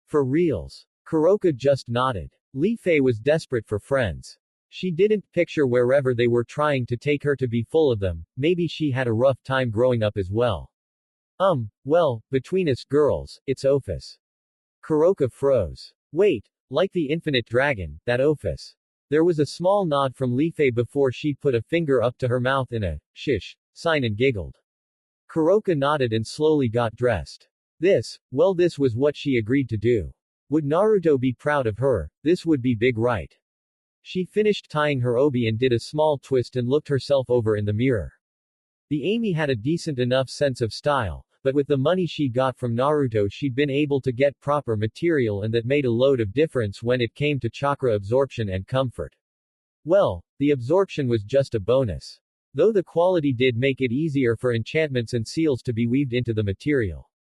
For reals. Kuroka just nodded. Li Fei was desperate for friends. She didn't picture wherever they were trying to take her to be full of them, maybe she had a rough time growing up as well. Well, between us girls, it's Ophis. Kuroka froze. Wait, like the infinite dragon, that Ophis. There was a small nod from Li Fei before she put a finger up to her mouth in a shish sign and giggled. Kuroka nodded and slowly got dressed. This was what she agreed to do. Would Naruto be proud of her? This would be big, right? She finished tying her obi and did a small twist and looked herself over in the mirror. The Amy had a decent enough sense of style, but with the money she got from Naruto she'd been able to get proper material and that made a load of difference when it came to chakra absorption and comfort. Well, the absorption was just a bonus. Though the quality did make it easier for enchantments and seals to be weaved into the material.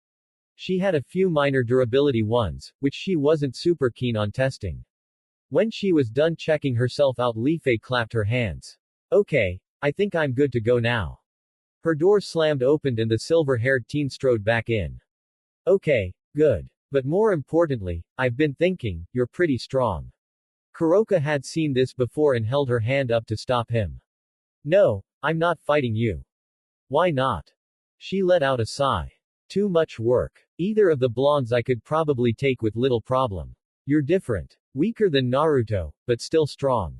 She had a few minor durability ones, which she wasn't super keen on testing. When she was done checking herself out, Li Fei clapped her hands. Okay, I think I'm good to go now. Her door slammed opened and the silver-haired teen strode back in. Okay, good. But more importantly, I've been thinking, you're pretty strong. Kuroka had seen this before and held her hand up to stop him. No, I'm not fighting you. Why not? She let out a sigh. Too much work. Either of the blondes I could probably take with little problem. You're different. Weaker than Naruto, but still strong.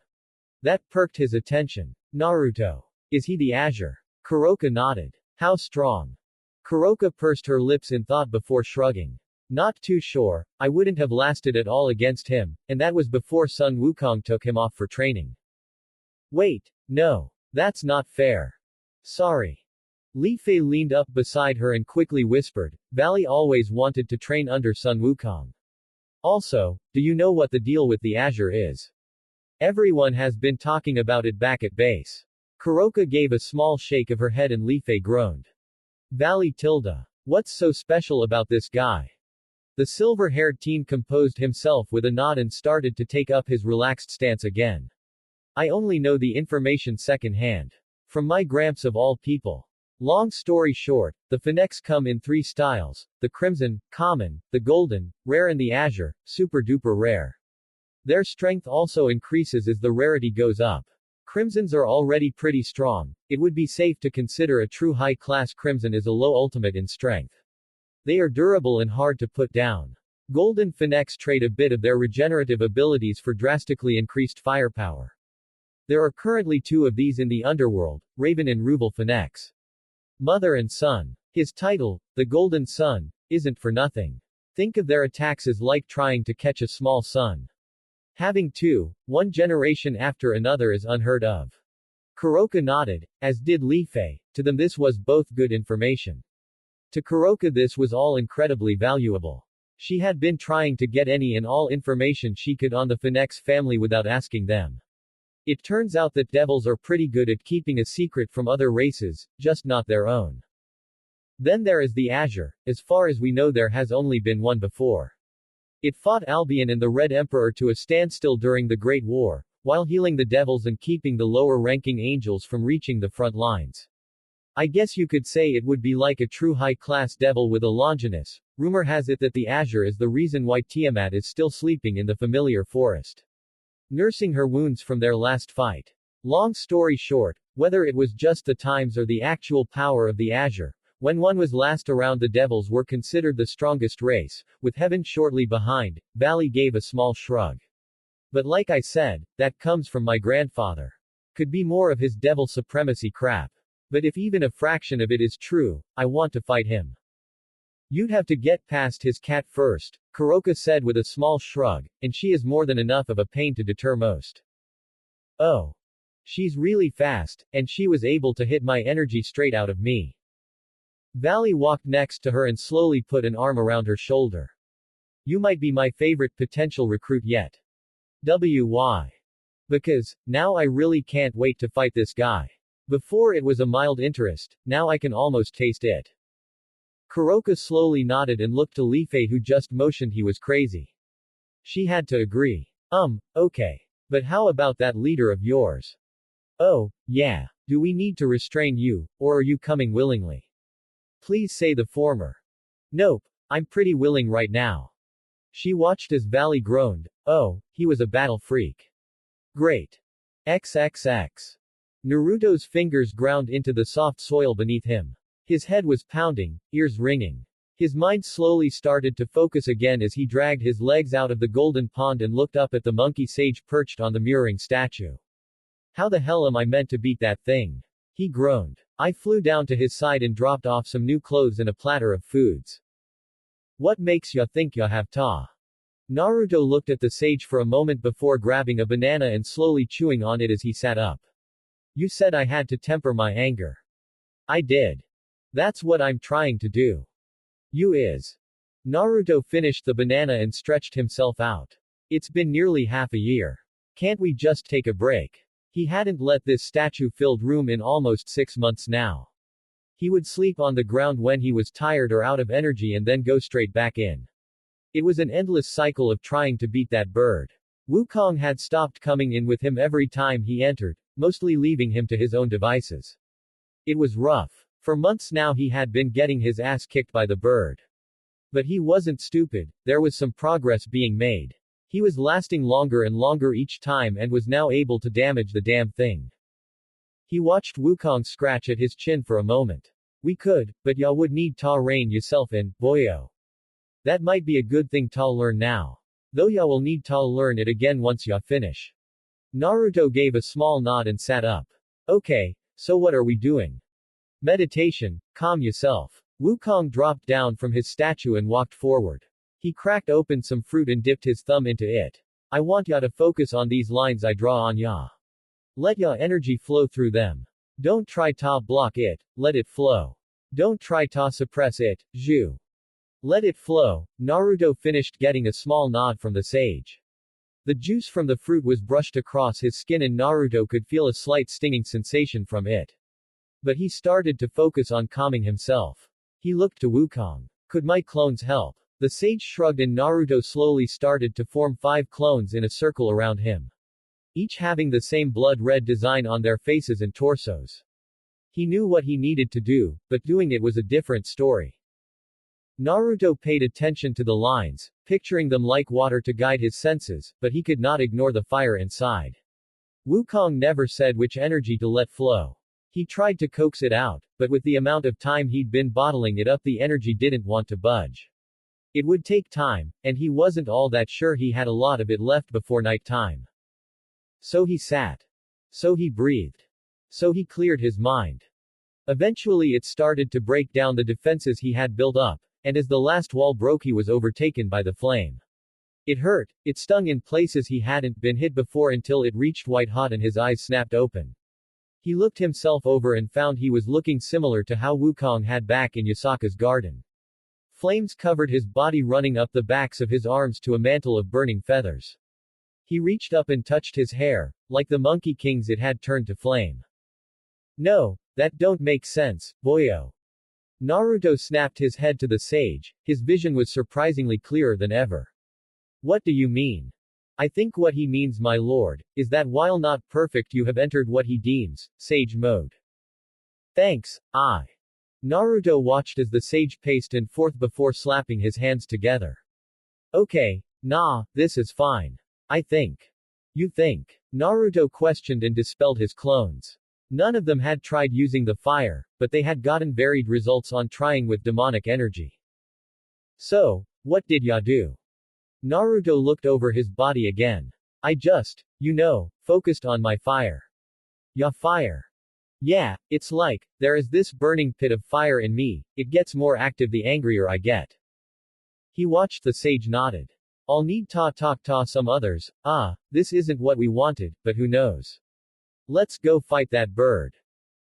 That perked his attention. Naruto. Is he the Azure? Kuroka nodded. How strong? Kuroka pursed her lips in thought before shrugging. Not too sure, I wouldn't have lasted at all against him, and that was before Sun Wukong took him off for training. Wait, no. That's not fair. Sorry. Li Fei leaned up beside her and quickly whispered, Valley always wanted to train under Sun Wukong. Also, do you know what the deal with the Azure is? Everyone has been talking about it back at base. Kuroka gave a small shake of her head and Li Fei groaned. Valley tilde. What's so special about this guy? The silver-haired teen composed himself with a nod and started to take up his relaxed stance again. I only know the information second-hand. From my gramps of all people. Long story short, the Phoenix come in 3 styles, the Crimson, Common, the Golden, Rare and the Azure, Super Duper Rare. Their strength also increases as the rarity goes up. Crimsons are already pretty strong, it would be safe to consider a true high-class Crimson is a low ultimate in strength. They are durable and hard to put down. Golden Phoenix trade a bit of their regenerative abilities for drastically increased firepower. There are currently 2 of these in the underworld, Raven and Ruval Phoenix. Mother and son. His title, the Golden Sun, isn't for nothing. Think of their attacks as like trying to catch a small sun. Having 2, one generation after another is unheard of. Kuroka nodded, as did Li Fei. To them this was both good information. To Kuroka this was all incredibly valuable. She had been trying to get any and all information she could on the Phoenix family without asking them. It turns out that devils are pretty good at keeping a secret from other races, just not their own. Then there is the Azure. As far as we know there has only been one before. It fought Albion and the Red Emperor to a standstill during the Great War, while healing the devils and keeping the lower-ranking angels from reaching the front lines. I guess you could say it would be like a true high-class devil with a Longinus. Rumor has it that the Azure is the reason why Tiamat is still sleeping in the familiar forest. Nursing her wounds from their last fight. Long story short, whether it was just the times or the actual power of the Azure, when one was last around the devils were considered the strongest race, with heaven shortly behind. Valley gave a small shrug. But like I said, that comes from my grandfather. Could be more of his devil supremacy crap. But if even a fraction of it is true, I want to fight him. You'd have to get past his cat first, Kuroka said with a small shrug, and she is more than enough of a pain to deter most. Oh. She's really fast, and she was able to hit my energy straight out of me. Valley walked next to her and slowly put an arm around her shoulder. You might be my favorite potential recruit yet. Why? Because, now I really can't wait to fight this guy. Before it was a mild interest, now I can almost taste it. Kuroka slowly nodded and looked to Lifei, who just motioned he was crazy. She had to agree. Okay. But how about that leader of yours? Oh, yeah. Do we need to restrain you, or are you coming willingly? Please say the former. Nope. I'm pretty willing right now. She watched as Valley groaned. Oh, he was a battle freak. Great. XXX. Naruto's fingers ground into the soft soil beneath him. His head was pounding, ears ringing. His mind slowly started to focus again as he dragged his legs out of the golden pond and looked up at the monkey sage perched on the mirroring statue. How the hell am I meant to beat that thing? He groaned. I flew down to his side and dropped off some new clothes and a platter of foods. What makes ya think ya have ta? Naruto looked at the sage for a moment before grabbing a banana and slowly chewing on it as he sat up. You said I had to temper my anger. I did. That's what I'm trying to do. You is. Naruto finished the banana and stretched himself out. It's been nearly half a year. Can't we just take a break? He hadn't let this statue-filled room in almost 6 months now. He would sleep on the ground when he was tired or out of energy and then go straight back in. It was an endless cycle of trying to beat that bird. Wukong had stopped coming in with him every time he entered, mostly leaving him to his own devices. It was rough. For months now he had been getting his ass kicked by the bird. But he wasn't stupid, there was some progress being made. He was lasting longer and longer each time and was now able to damage the damn thing. He watched Wukong scratch at his chin for a moment. We could, but ya would need ta rein yourself in, boyo. That might be a good thing ta learn now. Though ya will need ta learn it again once ya finish. Naruto gave a small nod and sat up. Okay, so what are we doing? Meditation, calm yourself. Wukong dropped down from his statue and walked forward. He cracked open some fruit and dipped his thumb into it. I want ya to focus on these lines I draw on ya. Let ya energy flow through them. Don't try ta block it, let it flow. Don't try ta suppress it, Zhu. Let it flow. Naruto finished getting a small nod from the sage. The juice from the fruit was brushed across his skin and Naruto could feel a slight stinging sensation from it. But he started to focus on calming himself. He looked to Wukong. Could my clones help? The sage shrugged and Naruto slowly started to form 5 clones in a circle around him. Each having the same blood-red design on their faces and torsos. He knew what he needed to do, but doing it was a different story. Naruto paid attention to the lines, picturing them like water to guide his senses, but he could not ignore the fire inside. Wukong never said which energy to let flow. He tried to coax it out, but with the amount of time he'd been bottling it up the energy didn't want to budge. It would take time, and he wasn't all that sure he had a lot of it left before night time. So he sat. So he breathed. So he cleared his mind. Eventually it started to break down the defenses he had built up, and as the last wall broke he was overtaken by the flame. It hurt, it stung in places he hadn't been hit before until it reached white hot and his eyes snapped open. He looked himself over and found he was looking similar to how Wukong had back in Yasaka's garden. Flames covered his body running up the backs of his arms to a mantle of burning feathers. He reached up and touched his hair, like the Monkey King's it had turned to flame. No, that don't make sense, boyo. Naruto snapped his head to the sage, his vision was surprisingly clearer than ever. What do you mean? I think what he means, my lord, is that while not perfect you have entered what he deems, sage mode. Thanks, Naruto watched as the sage paced and forth before slapping his hands together. Okay, nah, this is fine. I think. You think? Naruto questioned and dispelled his clones. None of them had tried using the fire, but they had gotten varied results on trying with demonic energy. So, what did ya do? Naruto looked over his body again. I just, focused on my fire. Ya fire. Yeah, it's like, there is this burning pit of fire in me, it gets more active the angrier I get. He watched the sage nodded. I'll need ta some others, this isn't what we wanted, but who knows. Let's go fight that bird.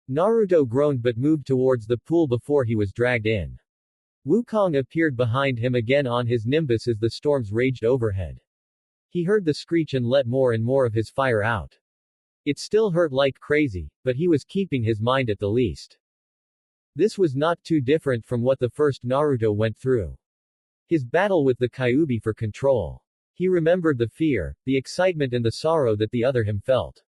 Naruto groaned but moved towards the pool before he was dragged in. Wukong appeared behind him again on his nimbus as the storms raged overhead. He heard the screech and let more and more of his fire out. It still hurt like crazy, but he was keeping his mind at the least. This was not too different from what the first Naruto went through. His battle with the Kyuubi for control. He remembered the fear, the excitement and the sorrow that the other him felt.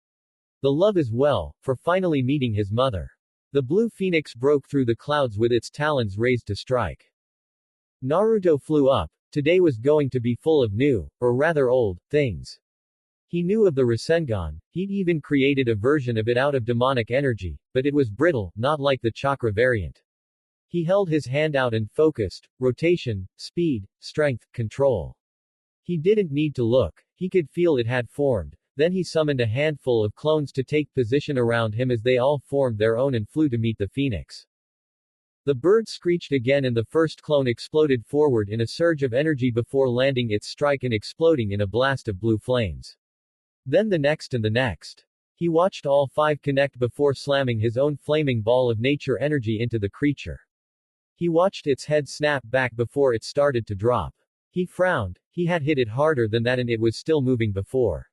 The love as well, for finally meeting his mother. The blue phoenix broke through the clouds with its talons raised to strike. Naruto flew up. Today was going to be full of new, or rather old, things. He knew of the Rasengan, he'd even created a version of it out of demonic energy, but it was brittle, not like the chakra variant. He held his hand out and focused, rotation, speed, strength, control. He didn't need to look, he could feel it had formed. Then he summoned a handful of clones to take position around him as they all formed their own and flew to meet the phoenix. The bird screeched again and the first clone exploded forward in a surge of energy before landing its strike and exploding in a blast of blue flames. Then the next and the next. He watched all five connect before slamming his own flaming ball of nature energy into the creature. He watched its head snap back before it started to drop. He frowned, he had hit it harder than that and it was still moving before.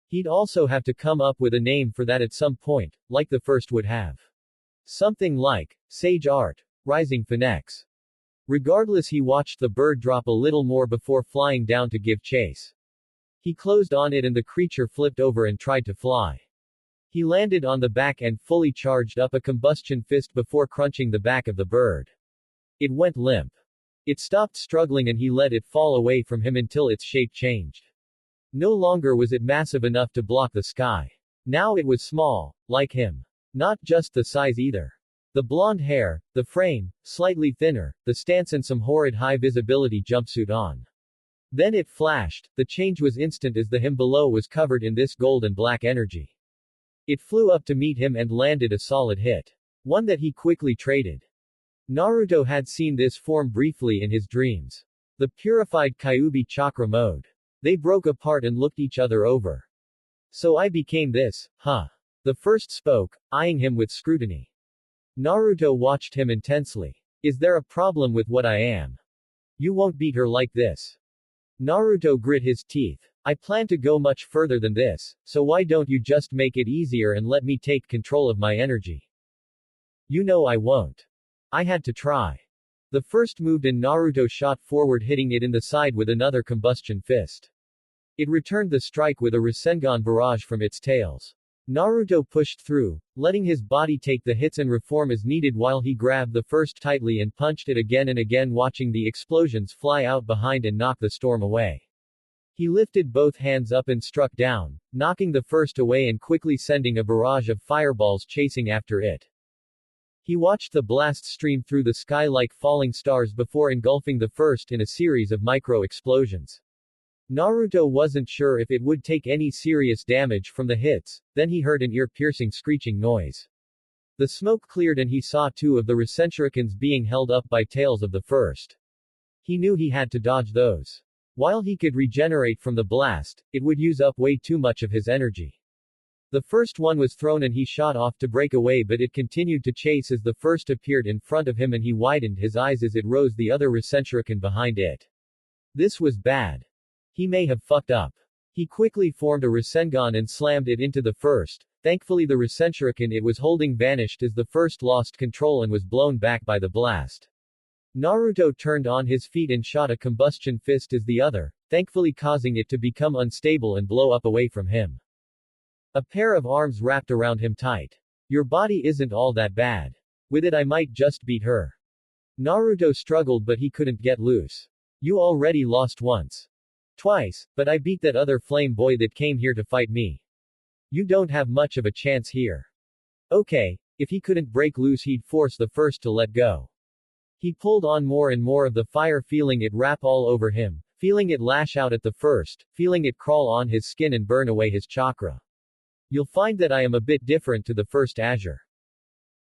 He'd also have to come up with a name for that at some point, like the first would have. Something like, Sage Art, Rising Phoenix. Regardless, he watched the bird drop a little more before flying down to give chase. He closed on it and the creature flipped over and tried to fly. He landed on the back and fully charged up a combustion fist before crunching the back of the bird. It went limp. It stopped struggling and he let it fall away from him until its shape changed. No longer was it massive enough to block the sky. Now it was small, like him. Not just the size either. The blonde hair, the frame, slightly thinner, the stance and some horrid high-visibility jumpsuit on. Then it flashed, the change was instant as the him below was covered in this gold and black energy. It flew up to meet him and landed a solid hit. One that he quickly traded. Naruto had seen this form briefly in his dreams. The purified Kyuubi chakra mode. They broke apart and looked each other over. So I became this, huh? The first spoke, eyeing him with scrutiny. Naruto watched him intensely. Is there a problem with what I am? You won't beat her like this. Naruto grit his teeth. I plan to go much further than this, so why don't you just make it easier and let me take control of my energy? You know I won't. I had to try. The first moved and Naruto shot forward hitting it in the side with another combustion fist. It returned the strike with a Rasengan barrage from its tails. Naruto pushed through, letting his body take the hits and reform as needed while he grabbed the first tightly and punched it again and again, watching the explosions fly out behind and knock the storm away. He lifted both hands up and struck down, knocking the first away and quickly sending a barrage of fireballs chasing after it. He watched the blast stream through the sky like falling stars before engulfing the first in a series of micro-explosions. Naruto wasn't sure if it would take any serious damage from the hits, then he heard an ear-piercing screeching noise. The smoke cleared and he saw two of the Rasenshurikens being held up by tails of the first. He knew he had to dodge those. While he could regenerate from the blast, it would use up way too much of his energy. The first one was thrown and he shot off to break away, but it continued to chase as the first appeared in front of him and he widened his eyes as it rose the other Rasenshuriken behind it. This was bad. He may have fucked up. He quickly formed a Rasengan and slammed it into the first. Thankfully the Rasenshuriken it was holding vanished as the first lost control and was blown back by the blast. Naruto turned on his feet and shot a combustion fist as the other, thankfully causing it to become unstable and blow up away from him. A pair of arms wrapped around him tight. Your body isn't all that bad. With it I might just beat her. Naruto struggled but he couldn't get loose. You already lost once. Twice, but I beat that other flame boy that came here to fight me. You don't have much of a chance here. Okay, if he couldn't break loose he'd force the first to let go. He pulled on more and more of the fire, feeling it wrap all over him, feeling it lash out at the first, feeling it crawl on his skin and burn away his chakra. You'll find that I am a bit different to the first Azure.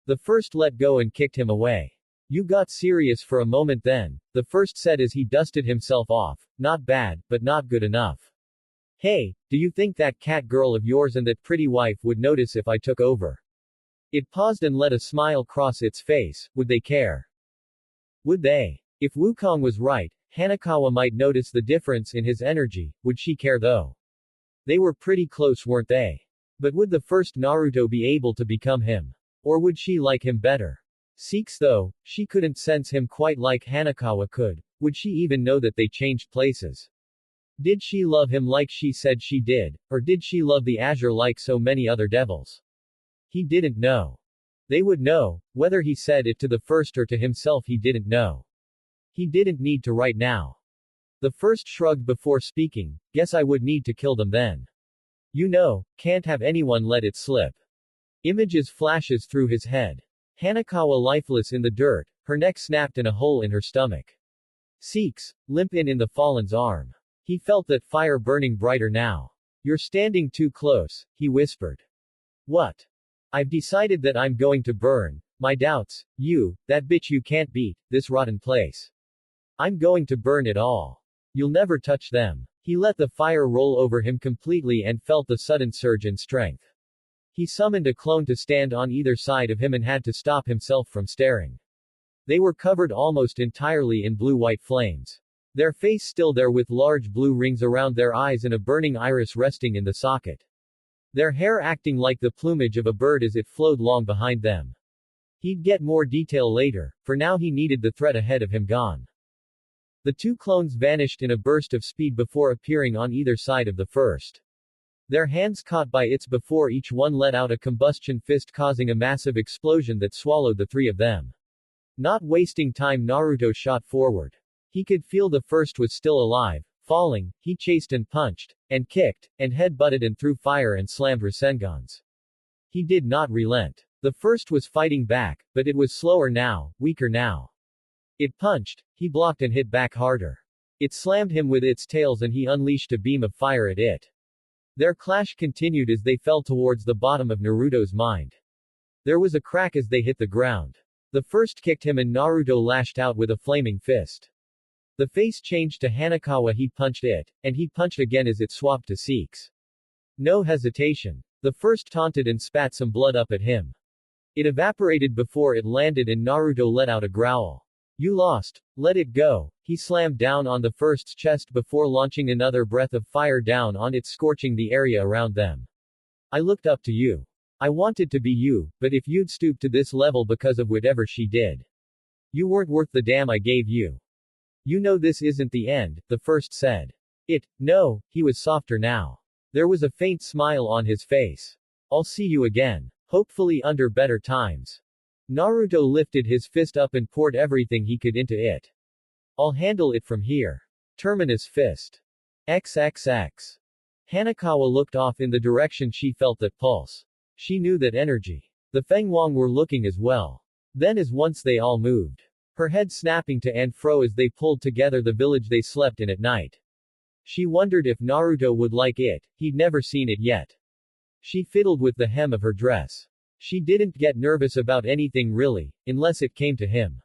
The first let go and kicked him away. You got serious for a moment then, the first said as he dusted himself off. Not bad, but not good enough. Hey, do you think that cat girl of yours and that pretty wife would notice if I took over? It paused and let a smile cross its face. Would they care? Would they? If Wukong was right, Hanakawa might notice the difference in his energy. Would she care though? They were pretty close, weren't they? But would the first Naruto be able to become him? Or would she like him better? Seeks though, she couldn't sense him quite like Hanakawa could. Would she even know that they changed places? Did she love him like she said she did, or did she love the Azure like so many other devils? He didn't know. They would know, whether he said it to the first or to himself he didn't know. He didn't need to right now. The first shrugged before speaking, guess I would need to kill them then. You know, can't have anyone let it slip. Images flashes through his head. Hanakawa lifeless in the dirt, her neck snapped and a hole in her stomach. Seeks, limp in the fallen's arm. He felt that fire burning brighter now. You're standing too close, he whispered. What? I've decided that I'm going to burn my doubts, you, that bitch you can't beat, this rotten place. I'm going to burn it all. You'll never touch them. He let the fire roll over him completely and felt the sudden surge in strength. He summoned a clone to stand on either side of him and had to stop himself from staring. They were covered almost entirely in blue-white flames. Their face still there with large blue rings around their eyes and a burning iris resting in the socket. Their hair acting like the plumage of a bird as it flowed long behind them. He'd get more detail later, for now he needed the threat ahead of him gone. The two clones vanished in a burst of speed before appearing on either side of the first. Their hands caught by its before each one let out a combustion fist causing a massive explosion that swallowed the three of them. Not wasting time, Naruto shot forward. He could feel the first was still alive. Falling, he chased and punched, and kicked, and head-butted and threw fire and slammed Rasengans. He did not relent. The first was fighting back, but it was slower now, weaker now. It punched, he blocked and hit back harder. It slammed him with its tails and he unleashed a beam of fire at it. Their clash continued as they fell towards the bottom of Naruto's mind. There was a crack as they hit the ground. The first kicked him and Naruto lashed out with a flaming fist. The face changed to Hanakawa, he punched it, and he punched again as it swapped to Seeks. No hesitation. The first taunted and spat some blood up at him. It evaporated before it landed and Naruto let out a growl. You lost. Let it go. He slammed down on the first's chest before launching another breath of fire down on it, scorching the area around them. I looked up to you. I wanted to be you, but if you'd stoop to this level because of whatever she did. You weren't worth the damn I gave you. You know this isn't the end, the first said. No, he was softer now. There was a faint smile on his face. I'll see you again. Hopefully under better times. Naruto lifted his fist up and poured everything he could into it. I'll handle it from here. Terminus fist. XXX. Hanakawa looked off in the direction she felt that pulse. She knew that energy. The Fenghuang were looking as well. Then as once they all moved. Her head snapping to and fro as they pulled together the village they slept in at night. She wondered if Naruto would like it, he'd never seen it yet. She fiddled with the hem of her dress. She didn't get nervous about anything really, unless it came to him.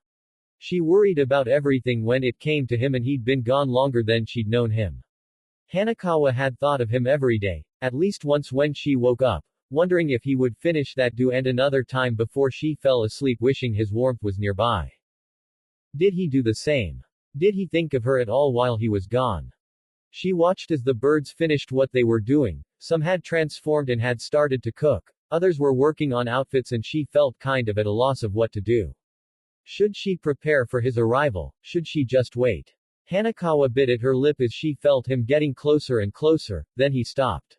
She worried about everything when it came to him and he'd been gone longer than she'd known him. Hanakawa had thought of him every day, at least once when she woke up, wondering if he would finish that do and another time before she fell asleep wishing his warmth was nearby. Did he do the same? Did he think of her at all while he was gone? She watched as the birds finished what they were doing. Some had transformed and had started to cook. Others were working on outfits and she felt kind of at a loss of what to do. Should she prepare for his arrival? Should she just wait? Hanakawa bit at her lip as she felt him getting closer and closer, then he stopped.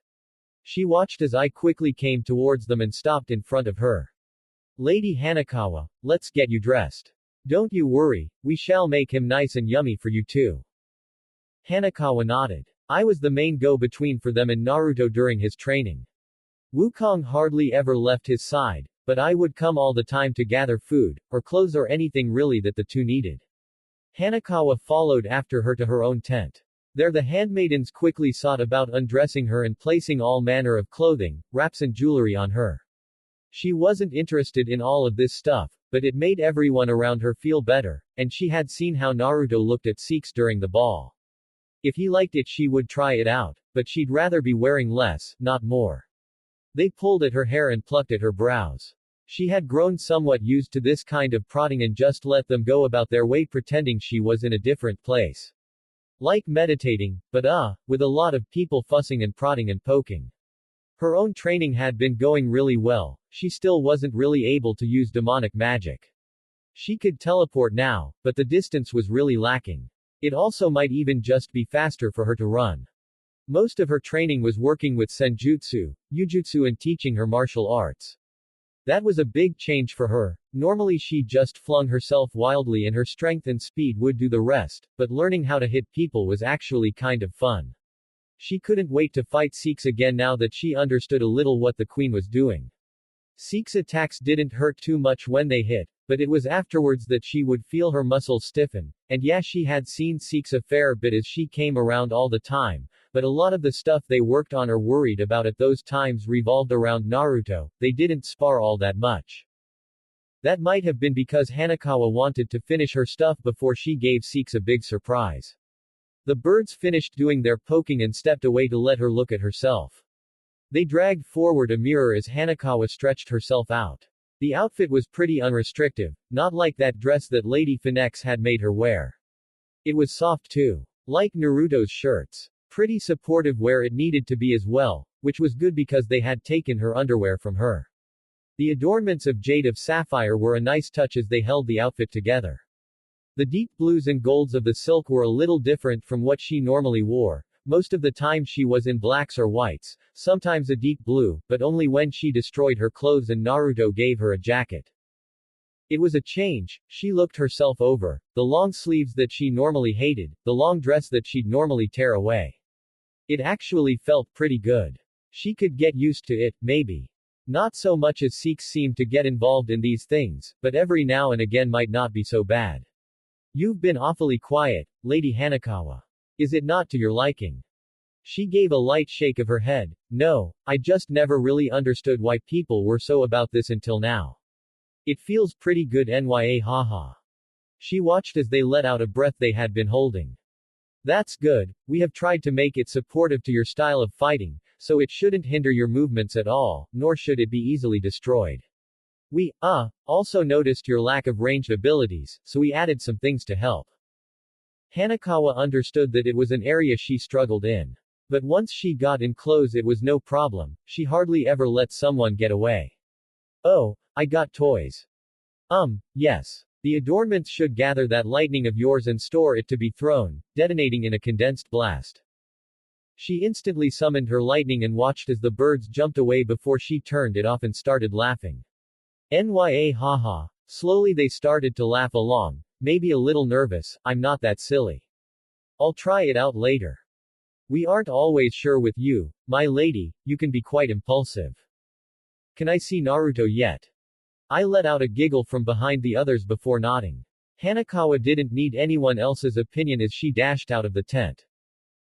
She watched as I quickly came towards them and stopped in front of her. Lady Hanakawa, let's get you dressed. Don't you worry, we shall make him nice and yummy for you too. Hanakawa nodded. I was the main go-between for them and Naruto during his training. Wukong hardly ever left his side, but I would come all the time to gather food, or clothes or anything really that the two needed. Hanakawa followed after her to her own tent. There the handmaidens quickly sought about undressing her and placing all manner of clothing, wraps and jewelry on her. She wasn't interested in all of this stuff, but it made everyone around her feel better, and she had seen how Naruto looked at Seeks during the ball. If he liked it she would try it out, but she'd rather be wearing less, not more. They pulled at her hair and plucked at her brows. She had grown somewhat used to this kind of prodding and just let them go about their way pretending she was in a different place. Like meditating, but with a lot of people fussing and prodding and poking. Her own training had been going really well, she still wasn't really able to use demonic magic. She could teleport now, but the distance was really lacking. It also might even just be faster for her to run. Most of her training was working with senjutsu, yujutsu and teaching her martial arts. That was a big change for her. Normally she just flung herself wildly and her strength and speed would do the rest, but learning how to hit people was actually kind of fun. She couldn't wait to fight Seeks again now that she understood a little what the queen was doing. Seeks' attacks didn't hurt too much when they hit, but it was afterwards that she would feel her muscles stiffen, and yeah, she had seen Seeks a fair bit as she came around all the time, but a lot of the stuff they worked on or worried about at those times revolved around Naruto. They didn't spar all that much. That might have been because Hanekawa wanted to finish her stuff before she gave Seeks a big surprise. The birds finished doing their poking and stepped away to let her look at herself. They dragged forward a mirror as Hanekawa stretched herself out. The outfit was pretty unrestrictive, not like that dress that Lady Phoenix had made her wear. It was soft too. Like Naruto's shirts. Pretty supportive where it needed to be as well, which was good because they had taken her underwear from her. The adornments of jade of sapphire were a nice touch as they held the outfit together. The deep blues and golds of the silk were a little different from what she normally wore. Most of the time she was in blacks or whites, sometimes a deep blue, but only when she destroyed her clothes and Naruto gave her a jacket. It was a change. She looked herself over, the long sleeves that she normally hated, the long dress that she'd normally tear away. It actually felt pretty good. She could get used to it, maybe. Not so much as Seeks seemed to get involved in these things, but every now and again might not be so bad. You've been awfully quiet, Lady Hanekawa. Is it not to your liking? She gave a light shake of her head. No, I just never really understood why people were so about this until now. It feels pretty good nya haha. She watched as they let out a breath they had been holding. That's good, we have tried to make it supportive to your style of fighting, so it shouldn't hinder your movements at all, nor should it be easily destroyed. We, also noticed your lack of ranged abilities, so we added some things to help. Hanekawa understood that it was an area she struggled in. But once she got in close it was no problem, she hardly ever let someone get away. Oh, I got toys. Yes. The adornments should gather that lightning of yours and store it to be thrown, detonating in a condensed blast. She instantly summoned her lightning and watched as the birds jumped away before she turned it off and started laughing. Nya haha. Slowly they started to laugh along, maybe a little nervous, I'm not that silly. I'll try it out later. We aren't always sure with you, my lady, you can be quite impulsive. Can I see Naruto yet? I let out a giggle from behind the others before nodding. Hanekawa didn't need anyone else's opinion as she dashed out of the tent.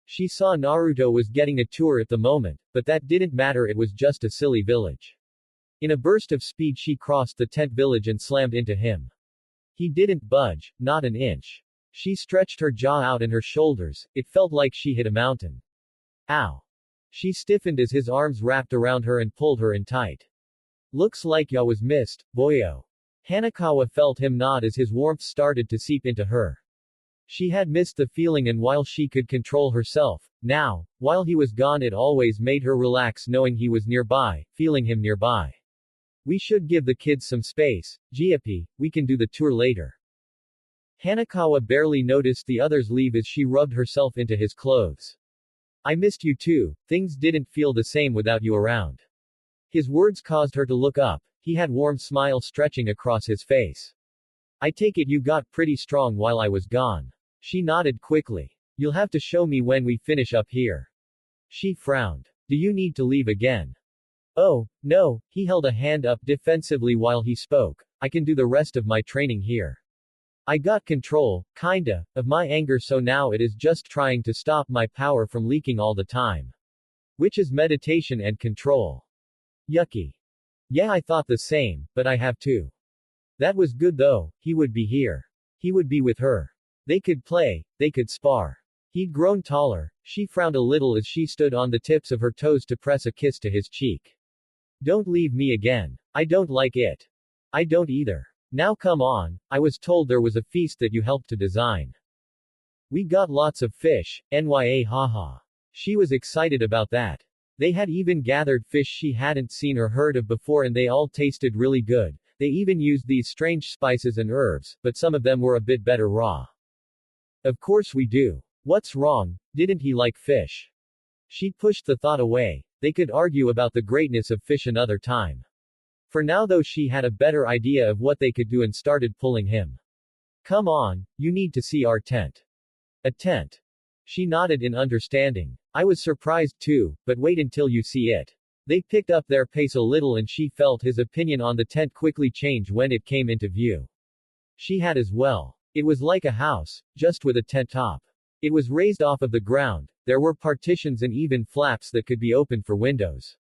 She saw Naruto was getting a tour at the moment, but that didn't matter, it was just a silly village. In a burst of speed she crossed the tent village and slammed into him. He didn't budge, not an inch. She stretched her jaw out and her shoulders, it felt like she hit a mountain. Ow. She stiffened as his arms wrapped around her and pulled her in tight. Looks like ya was missed, boyo. Hanekawa felt him nod as his warmth started to seep into her. She had missed the feeling, and while she could control herself, now, while he was gone it always made her relax knowing he was nearby, feeling him nearby. We should give the kids some space, Giapi, we can do the tour later. Hanekawa barely noticed the others leave as she rubbed herself into his clothes. I missed you too, things didn't feel the same without you around. His words caused her to look up, he had warm smile stretching across his face. I take it you got pretty strong while I was gone. She nodded quickly. You'll have to show me when we finish up here. She frowned. Do you need to leave again? Oh, no, he held a hand up defensively while he spoke. I can do the rest of my training here. I got control, kinda, of my anger, so now it is just trying to stop my power from leaking all the time. Which is meditation and control. Yucky. Yeah, I thought the same, but I have too. That was good though, he would be here. He would be with her. They could play, they could spar. He'd grown taller. She frowned a little as she stood on the tips of her toes to press a kiss to his cheek. Don't leave me again. I don't like it. I don't either. Now come on, I was told there was a feast that you helped to design. We got lots of fish, nya haha. She was excited about that. They had even gathered fish she hadn't seen or heard of before and they all tasted really good. They even used these strange spices and herbs, but some of them were a bit better raw. Of course we do. What's wrong, didn't he like fish? She pushed the thought away. They could argue about the greatness of fish another time. For now though she had a better idea of what they could do and started pulling him. Come on, you need to see our tent. A tent. She nodded in understanding. I was surprised too, but wait until you see it. They picked up their pace a little and she felt his opinion on the tent quickly change when it came into view. She had as well. It was like a house, just with a tent top. It was raised off of the ground, there were partitions and even flaps that could be opened for windows.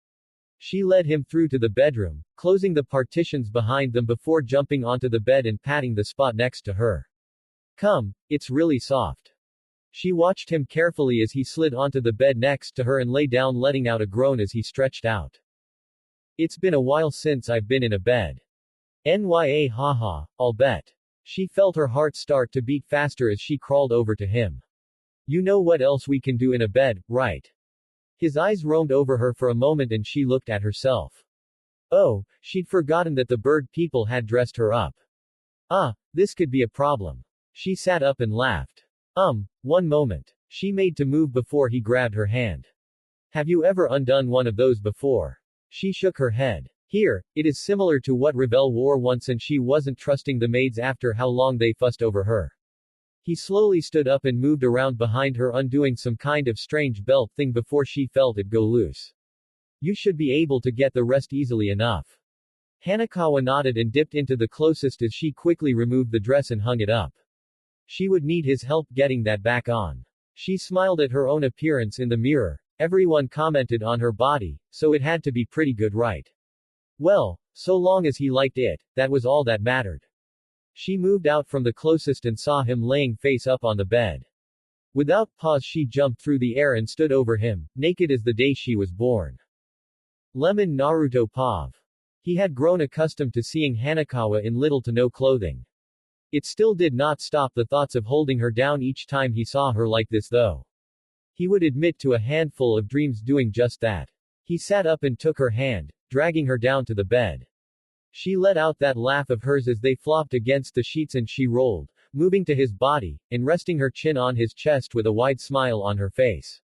She led him through to the bedroom, closing the partitions behind them before jumping onto the bed and patting the spot next to her. Come, it's really soft. She watched him carefully as he slid onto the bed next to her and lay down letting out a groan as he stretched out. It's been a while since I've been in a bed. Nya haha, I'll bet. She felt her heart start to beat faster as she crawled over to him. You know what else we can do in a bed, right? His eyes roamed over her for a moment and she looked at herself. Oh, she'd forgotten that the bird people had dressed her up. This could be a problem. She sat up and laughed. One moment. She made to move before he grabbed her hand. Have you ever undone one of those before? She shook her head. Here, it is similar to what Ravel wore once and she wasn't trusting the maids after how long they fussed over her. He slowly stood up and moved around behind her undoing some kind of strange belt thing before she felt it go loose. You should be able to get the rest easily enough. Hanakawa nodded and dipped into the closest as she quickly removed the dress and hung it up. She would need his help getting that back on. She smiled at her own appearance in the mirror. Everyone commented on her body, so it had to be pretty good, right? Well, so long as he liked it, that was all that mattered. She moved out from the closest and saw him laying face up on the bed. Without pause she jumped through the air and stood over him, naked as the day she was born. Lemon Naruto Pav. He had grown accustomed to seeing Hanakawa in little to no clothing. It still did not stop the thoughts of holding her down each time he saw her like this though. He would admit to a handful of dreams doing just that. He sat up and took her hand, dragging her down to the bed. She let out that laugh of hers as they flopped against the sheets and she rolled, moving to his body, and resting her chin on his chest with a wide smile on her face.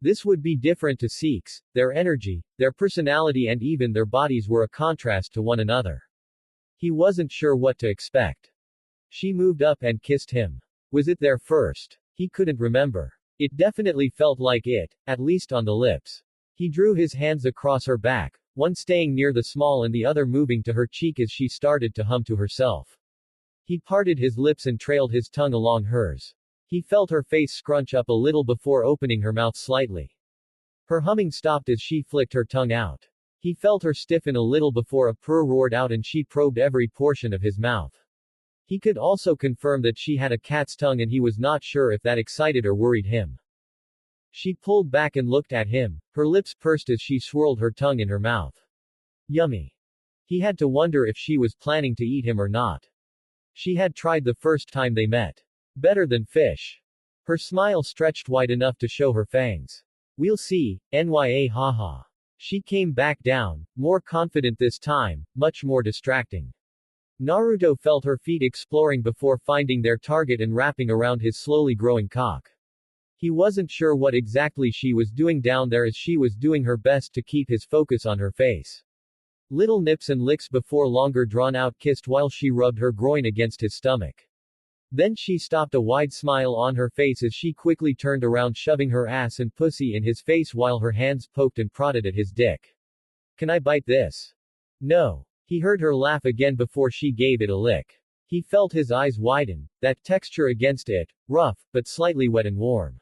This would be different to Sikhs, their energy, their personality and even their bodies were a contrast to one another. He wasn't sure what to expect. She moved up and kissed him. Was it there first? He couldn't remember. It definitely felt like it, at least on the lips. He drew his hands across her back, one staying near the small and the other moving to her cheek as she started to hum to herself. He parted his lips and trailed his tongue along hers. He felt her face scrunch up a little before opening her mouth slightly. Her humming stopped as she flicked her tongue out. He felt her stiffen a little before a purr roared out and she probed every portion of his mouth. He could also confirm that she had a cat's tongue and he was not sure if that excited or worried him. She pulled back and looked at him, her lips pursed as she swirled her tongue in her mouth. Yummy. He had to wonder if she was planning to eat him or not. She had tried the first time they met. Better than fish. Her smile stretched wide enough to show her fangs. We'll see, nya haha. She came back down, more confident this time, much more distracting. Naruto felt her feet exploring before finding their target and wrapping around his slowly growing cock. He wasn't sure what exactly she was doing down there as she was doing her best to keep his focus on her face. Little nips and licks before longer drawn-out kissed while she rubbed her groin against his stomach. Then she stopped, a wide smile on her face as she quickly turned around, shoving her ass and pussy in his face while her hands poked and prodded at his dick. Can I bite this? No. He heard her laugh again before she gave it a lick. He felt his eyes widen, that texture against it, rough, but slightly wet and warm.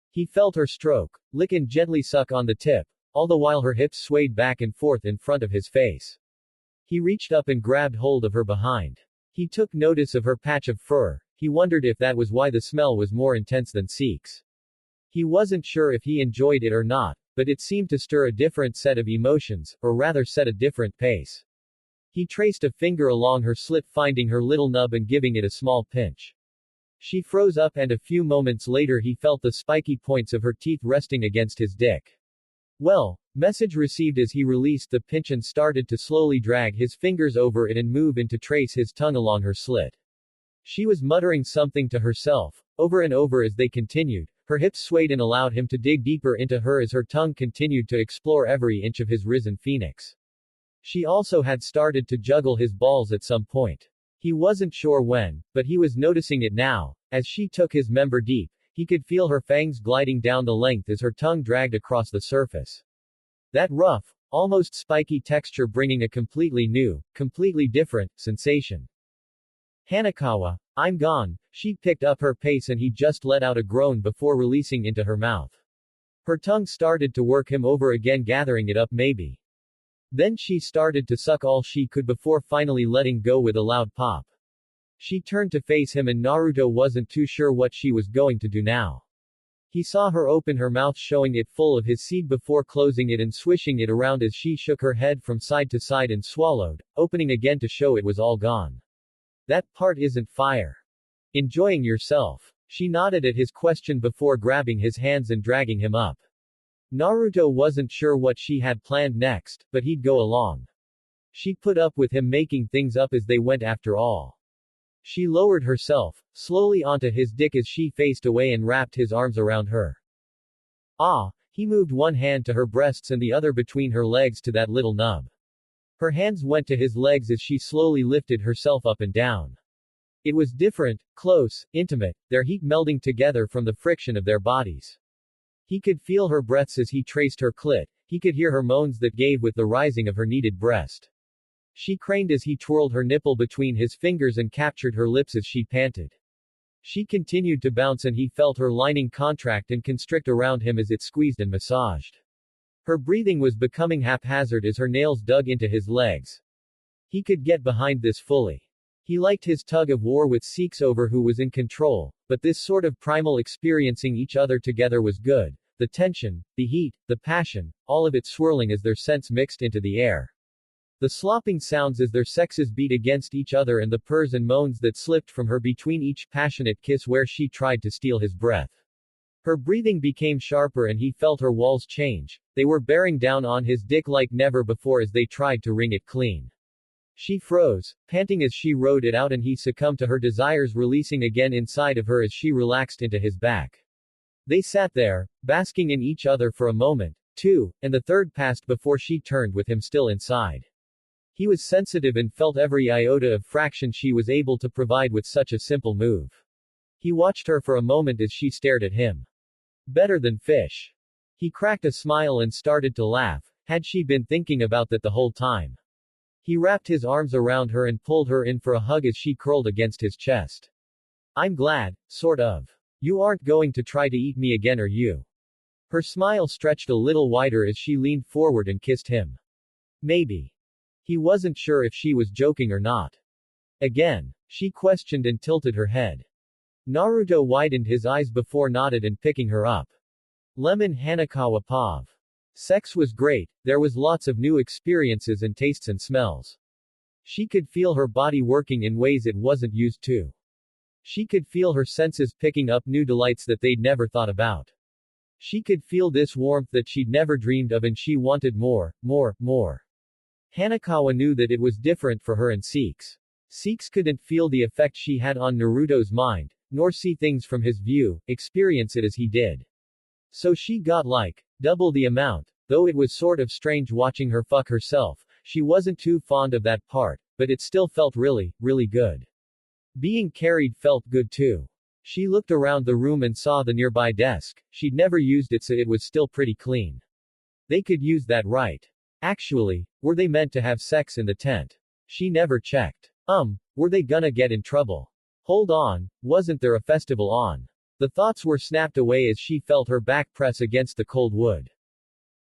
He felt her stroke, lick and gently suck on the tip, all the while her hips swayed back and forth in front of his face. He reached up and grabbed hold of her behind. He took notice of her patch of fur. He wondered if that was why the smell was more intense than Seek's. He wasn't sure if he enjoyed it or not, but it seemed to stir a different set of emotions, or rather set a different pace. He traced a finger along her slit, finding her little nub and giving it a small pinch. She froze up, and a few moments later he felt the spiky points of her teeth resting against his dick. Well, message received as he released the pinch and started to slowly drag his fingers over it and move in to trace his tongue along her slit. She was muttering something to herself, over and over as they continued. Her hips swayed and allowed him to dig deeper into her as her tongue continued to explore every inch of his risen phoenix. She also had started to juggle his balls at some point. He wasn't sure when, but he was noticing it now. As she took his member deep, he could feel her fangs gliding down the length as her tongue dragged across the surface. That rough, almost spiky texture bringing a completely new, completely different, sensation. Hanakawa, I'm gone. She picked up her pace and he just let out a groan before releasing into her mouth. Her tongue started to work him over again, gathering it up maybe. Then she started to suck all she could before finally letting go with a loud pop. She turned to face him and Naruto wasn't too sure what she was going to do now. He saw her open her mouth, showing it full of his seed before closing it and swishing it around as she shook her head from side to side and swallowed, opening again to show it was all gone. That part isn't fire. Enjoying yourself? She nodded at his question before grabbing his hands and dragging him up. Naruto wasn't sure what she had planned next, but he'd go along. She put up with him making things up as they went after all. She lowered herself, slowly onto his dick as she faced away and wrapped his arms around her. He moved one hand to her breasts and the other between her legs to that little nub. Her hands went to his legs as she slowly lifted herself up and down. It was different, close, intimate, their heat melding together from the friction of their bodies. He could feel her breaths as he traced her clit, he could hear her moans that gave with the rising of her kneaded breast. She craned as he twirled her nipple between his fingers and captured her lips as she panted. She continued to bounce and he felt her lining contract and constrict around him as it squeezed and massaged. Her breathing was becoming haphazard as her nails dug into his legs. He could get behind this fully. He liked his tug of war with Seeks over who was in control, but this sort of primal experiencing each other together was good. The tension, the heat, the passion, all of it swirling as their scents mixed into the air. The slopping sounds as their sexes beat against each other and the purrs and moans that slipped from her between each passionate kiss where she tried to steal his breath. Her breathing became sharper and he felt her walls change. They were bearing down on his dick like never before as they tried to wring it clean. She froze, panting as she rode it out and he succumbed to her desires, releasing again inside of her as she relaxed into his back. They sat there, basking in each other for a moment, two, and the third passed before she turned with him still inside. He was sensitive and felt every iota of fraction she was able to provide with such a simple move. He watched her for a moment as she stared at him. Better than fish. He cracked a smile and started to laugh. Had she been thinking about that the whole time? He wrapped his arms around her and pulled her in for a hug as she curled against his chest. I'm glad, sort of. You aren't going to try to eat me again, are you? Her smile stretched a little wider as she leaned forward and kissed him. Maybe. He wasn't sure if she was joking or not. Again, she questioned and tilted her head. Naruto widened his eyes before nodded and picking her up. Lemon Hanakawa Pav. Sex was great, there was lots of new experiences and tastes and smells. She could feel her body working in ways it wasn't used to. She could feel her senses picking up new delights that they'd never thought about. She could feel this warmth that she'd never dreamed of and she wanted more, more, more. Hanakawa knew that it was different for her and Seeks. Seeks couldn't feel the effect she had on Naruto's mind, nor see things from his view, experience it as he did. So she got like, double the amount, though it was sort of strange watching her fuck herself. She wasn't too fond of that part, but it still felt really, really good. Being carried felt good too. She looked around the room and saw the nearby desk. She'd never used it so it was still pretty clean. They could use that, right? Actually, were they meant to have sex in the tent? She never checked. Were they gonna get in trouble? Hold on, wasn't there a festival on? The thoughts were snapped away as she felt her back press against the cold wood.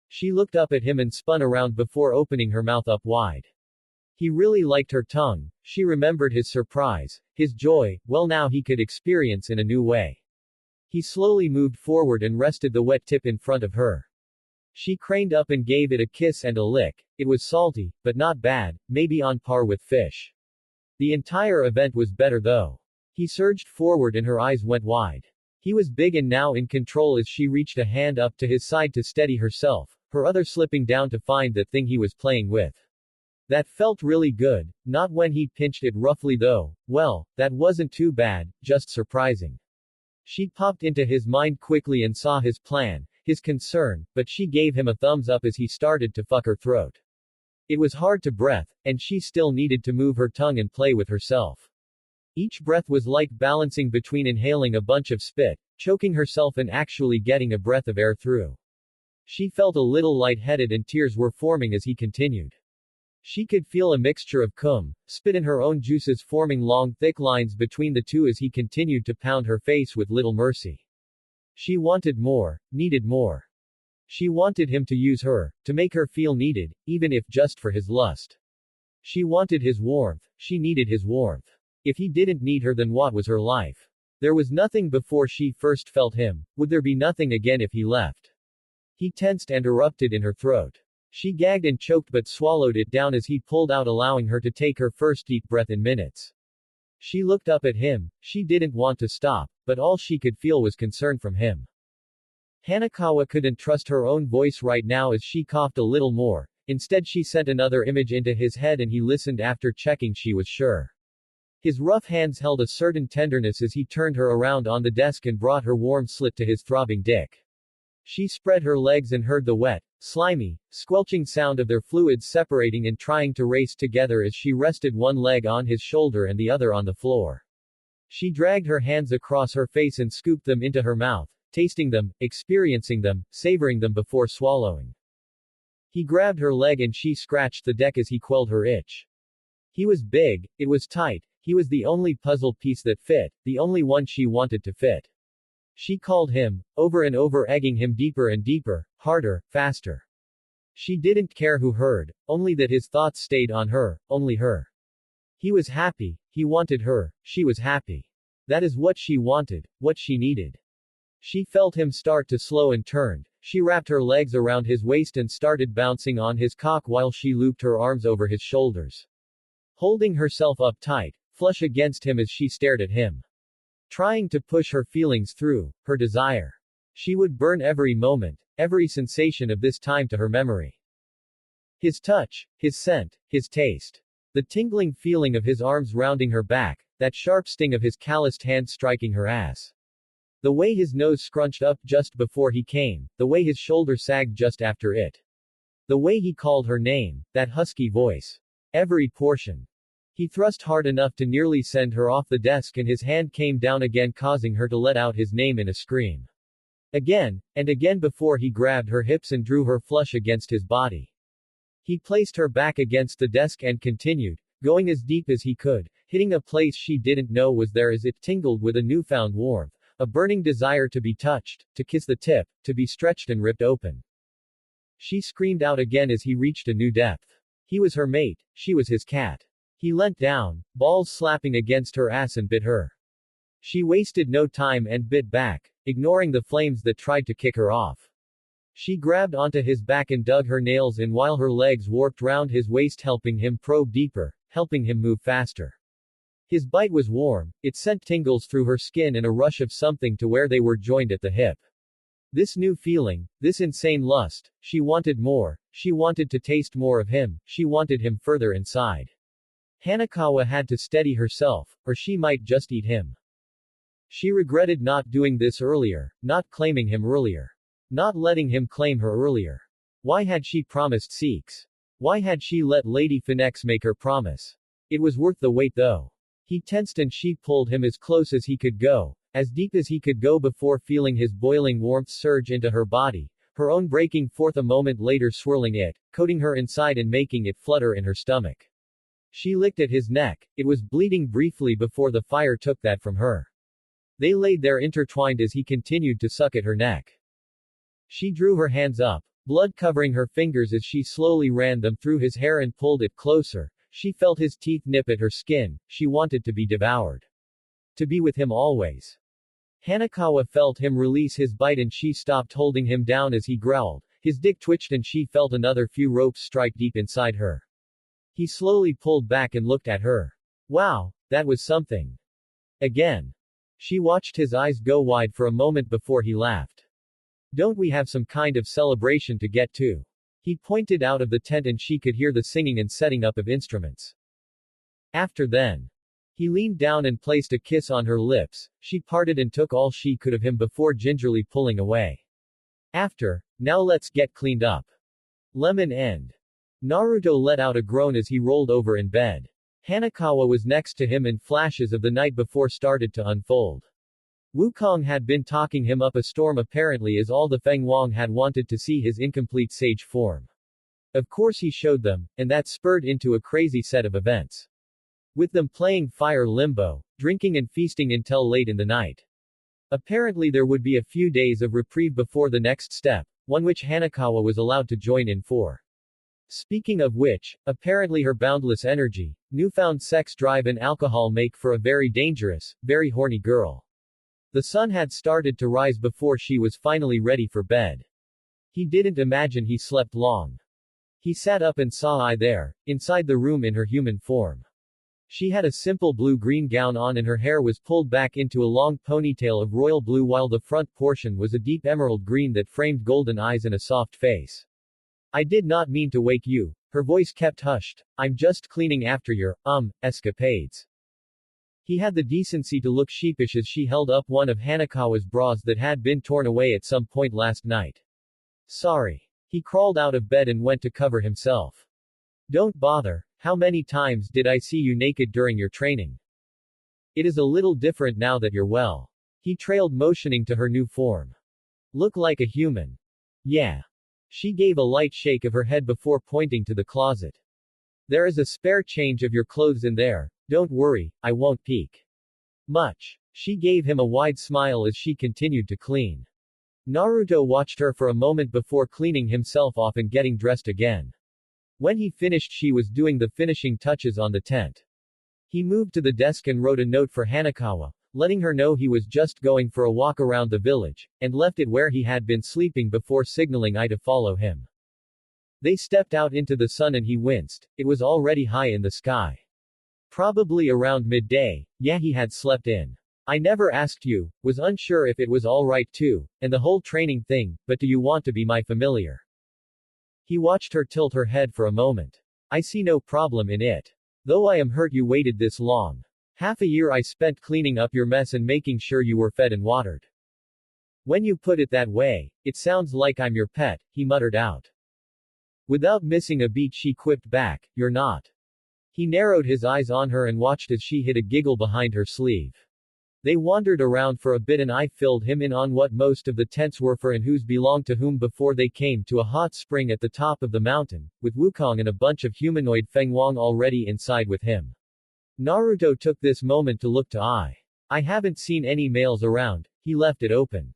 She looked up at him and spun around before opening her mouth up wide. He really liked her tongue. She remembered his surprise, his joy, well now he could experience in a new way. He slowly moved forward and rested the wet tip in front of her. She craned up and gave it a kiss and a lick. It was salty, but not bad, maybe on par with fish. The entire event was better though. He surged forward and her eyes went wide. He was big and now in control as she reached a hand up to his side to steady herself, her other slipping down to find the thing he was playing with. That felt really good, not when he pinched it roughly though. Well, that wasn't too bad, just surprising. She popped into his mind quickly and saw his plan, his concern, but she gave him a thumbs up as he started to fuck her throat. It was hard to breathe, and she still needed to move her tongue and play with herself. Each breath was like balancing between inhaling a bunch of spit, choking herself and actually getting a breath of air through. She felt a little lightheaded and tears were forming as he continued. She could feel a mixture of cum, spit and her own juices forming long thick lines between the two as he continued to pound her face with little mercy. She wanted more, needed more. She wanted him to use her, to make her feel needed, even if just for his lust. She wanted his warmth, she needed his warmth. If he didn't need her then what was her life? There was nothing before she first felt him, would there be nothing again if he left? He tensed and erupted in her throat. She gagged and choked but swallowed it down as he pulled out allowing her to take her first deep breath in minutes. She looked up at him, she didn't want to stop, but all she could feel was concern from him. Hanakawa couldn't trust her own voice right now as she coughed a little more, instead she sent another image into his head and he listened after checking she was sure. His rough hands held a certain tenderness as he turned her around on the desk and brought her warm slit to his throbbing dick. She spread her legs and heard the wet, slimy, squelching sound of their fluids separating and trying to race together as she rested one leg on his shoulder and the other on the floor. She dragged her hands across her face and scooped them into her mouth, tasting them, experiencing them, savoring them before swallowing. He grabbed her leg and she scratched the deck as he quelled her itch. He was big, it was tight, he was the only puzzle piece that fit, the only one she wanted to fit. She called him, over and over egging him deeper and deeper, harder, faster. She didn't care who heard, only that his thoughts stayed on her, only her. He was happy, he wanted her, she was happy. That is what she wanted, what she needed. She felt him start to slow and turned. She wrapped her legs around his waist and started bouncing on his cock while she looped her arms over his shoulders. Holding herself up tight, flush against him as she stared at him. Trying to push her feelings through, her desire. She would burn every moment, every sensation of this time to her memory. His touch, his scent, his taste. The tingling feeling of his arms rounding her back, that sharp sting of his calloused hand striking her ass. The way his nose scrunched up just before he came, the way his shoulder sagged just after it. The way he called her name, that husky voice. Every portion. He thrust hard enough to nearly send her off the desk and his hand came down again causing her to let out his name in a scream. Again, and again before he grabbed her hips and drew her flush against his body. He placed her back against the desk and continued, going as deep as he could, hitting a place she didn't know was there as it tingled with a newfound warmth, a burning desire to be touched, to kiss the tip, to be stretched and ripped open. She screamed out again as he reached a new depth. He was her mate, she was his cat. He leant down, balls slapping against her ass and bit her. She wasted no time and bit back, ignoring the flames that tried to kick her off. She grabbed onto his back and dug her nails in while her legs warped round his waist helping him probe deeper, helping him move faster. His bite was warm, it sent tingles through her skin and a rush of something to where they were joined at the hip. This new feeling, this insane lust, she wanted more, she wanted to taste more of him, she wanted him further inside. Hanakawa had to steady herself, or she might just eat him. She regretted not doing this earlier, not claiming him earlier. Not letting him claim her earlier. Why had she promised Seeks? Why had she let Lady Phoenix make her promise? It was worth the wait though. He tensed and she pulled him as close as he could go, as deep as he could go before feeling his boiling warmth surge into her body, her own breaking forth a moment later swirling it, coating her inside and making it flutter in her stomach. She licked at his neck, it was bleeding briefly before the fire took that from her. They laid there intertwined as he continued to suck at her neck. She drew her hands up, blood covering her fingers as she slowly ran them through his hair and pulled it closer. She felt his teeth nip at her skin, she wanted to be devoured. To be with him always. Hanakawa felt him release his bite and she stopped holding him down as he growled. His dick twitched and she felt another few ropes strike deep inside her. He slowly pulled back and looked at her. Wow, that was something. Again. She watched his eyes go wide for a moment before he laughed. Don't we have some kind of celebration to get to? He pointed out of the tent and she could hear the singing and setting up of instruments. After then. He leaned down and placed a kiss on her lips, she parted and took all she could of him before gingerly pulling away. After, now let's get cleaned up. Lemon end. Naruto let out a groan as he rolled over in bed. Hanakawa was next to him and flashes of the night before started to unfold. Wukong had been talking him up a storm apparently as all the Feng Wang had wanted to see his incomplete sage form. Of course he showed them, and that spurred into a crazy set of events. With them playing Fire Limbo, drinking and feasting until late in the night. Apparently there would be a few days of reprieve before the next step, one which Hanakawa was allowed to join in for. Speaking of which, apparently her boundless energy, newfound sex drive and alcohol make for a very dangerous, very horny girl. The sun had started to rise before she was finally ready for bed. He didn't imagine he slept long. He sat up and saw I there, inside the room in her human form. She had a simple blue-green gown on and her hair was pulled back into a long ponytail of royal blue while the front portion was a deep emerald green that framed golden eyes and a soft face. I did not mean to wake you. Her voice kept hushed. I'm just cleaning after your, escapades. He had the decency to look sheepish as she held up one of Hanakawa's bras that had been torn away at some point last night. Sorry. He crawled out of bed and went to cover himself. Don't bother. How many times did I see you naked during your training? It is a little different now that you're well. He trailed motioning to her new form. Look like a human. Yeah. She gave a light shake of her head before pointing to the closet. There is a spare change of your clothes in there, don't worry, I won't peek. Much. She gave him a wide smile as she continued to clean. Naruto watched her for a moment before cleaning himself off and getting dressed again. When he finished she was doing the finishing touches on the tent. He moved to the desk and wrote a note for Hanakawa, letting her know he was just going for a walk around the village, and left it where he had been sleeping before signaling I to follow him. They stepped out into the sun and he winced, it was already high in the sky. Probably around midday, yeah he had slept in. I never asked you, was unsure if it was alright too, and the whole training thing, but do you want to be my familiar? He watched her tilt her head for a moment. I see no problem in it. Though I am hurt you waited this long. Half a year I spent cleaning up your mess and making sure you were fed and watered. When you put it that way, it sounds like I'm your pet, he muttered out. Without missing a beat she quipped back, you're not. He narrowed his eyes on her and watched as she hid a giggle behind her sleeve. They wandered around for a bit and I filled him in on what most of the tents were for and whose belonged to whom before they came to a hot spring at the top of the mountain, with Wukong and a bunch of humanoid Feng Wang already inside with him. Naruto took this moment to look to I. I haven't seen any males around, he left it open.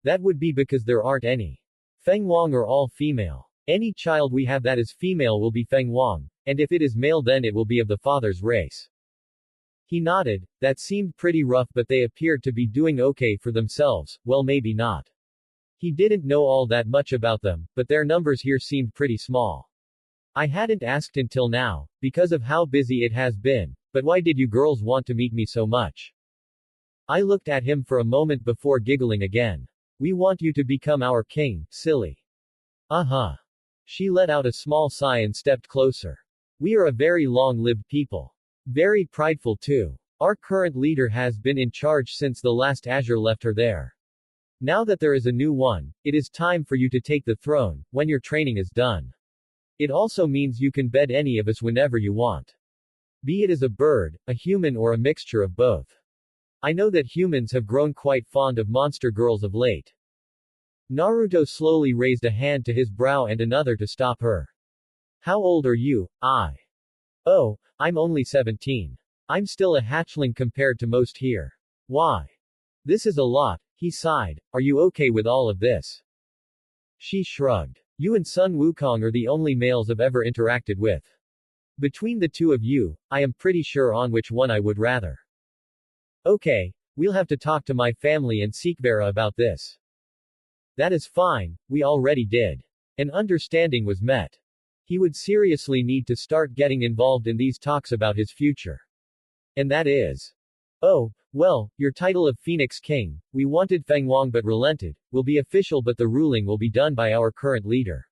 That would be because there aren't any. Feng Wang are all female. Any child we have that is female will be Feng Wang, and if it is male then it will be of the father's race. He nodded, that seemed pretty rough but they appeared to be doing okay for themselves, well maybe not. He didn't know all that much about them, but their numbers here seemed pretty small. I hadn't asked until now, because of how busy it has been, but why did you girls want to meet me so much? I looked at him for a moment before giggling again. We want you to become our king, silly. Uh-huh. She let out a small sigh and stepped closer. We are a very long-lived people. Very prideful too. Our current leader has been in charge since the last Azure left her there. Now that there is a new one, it is time for you to take the throne, when your training is done. It also means you can bed any of us whenever you want. Be it as a bird, a human or a mixture of both. I know that humans have grown quite fond of monster girls of late. Naruto slowly raised a hand to his brow and another to stop her. How old are you? Oh, I'm only 17. I'm still a hatchling compared to most here. Why? This is a lot, he sighed. Are you okay with all of this? She shrugged. You and Sun Wukong are the only males I've ever interacted with. Between the two of you, I am pretty sure on which one I would rather. Okay, we'll have to talk to my family and Sikvera about this. That is fine, we already did. An understanding was met. He would seriously need to start getting involved in these talks about his future. And that is. Oh, well, your title of Phoenix King, we wanted Feng Wang but relented, will be official but the ruling will be done by our current leader.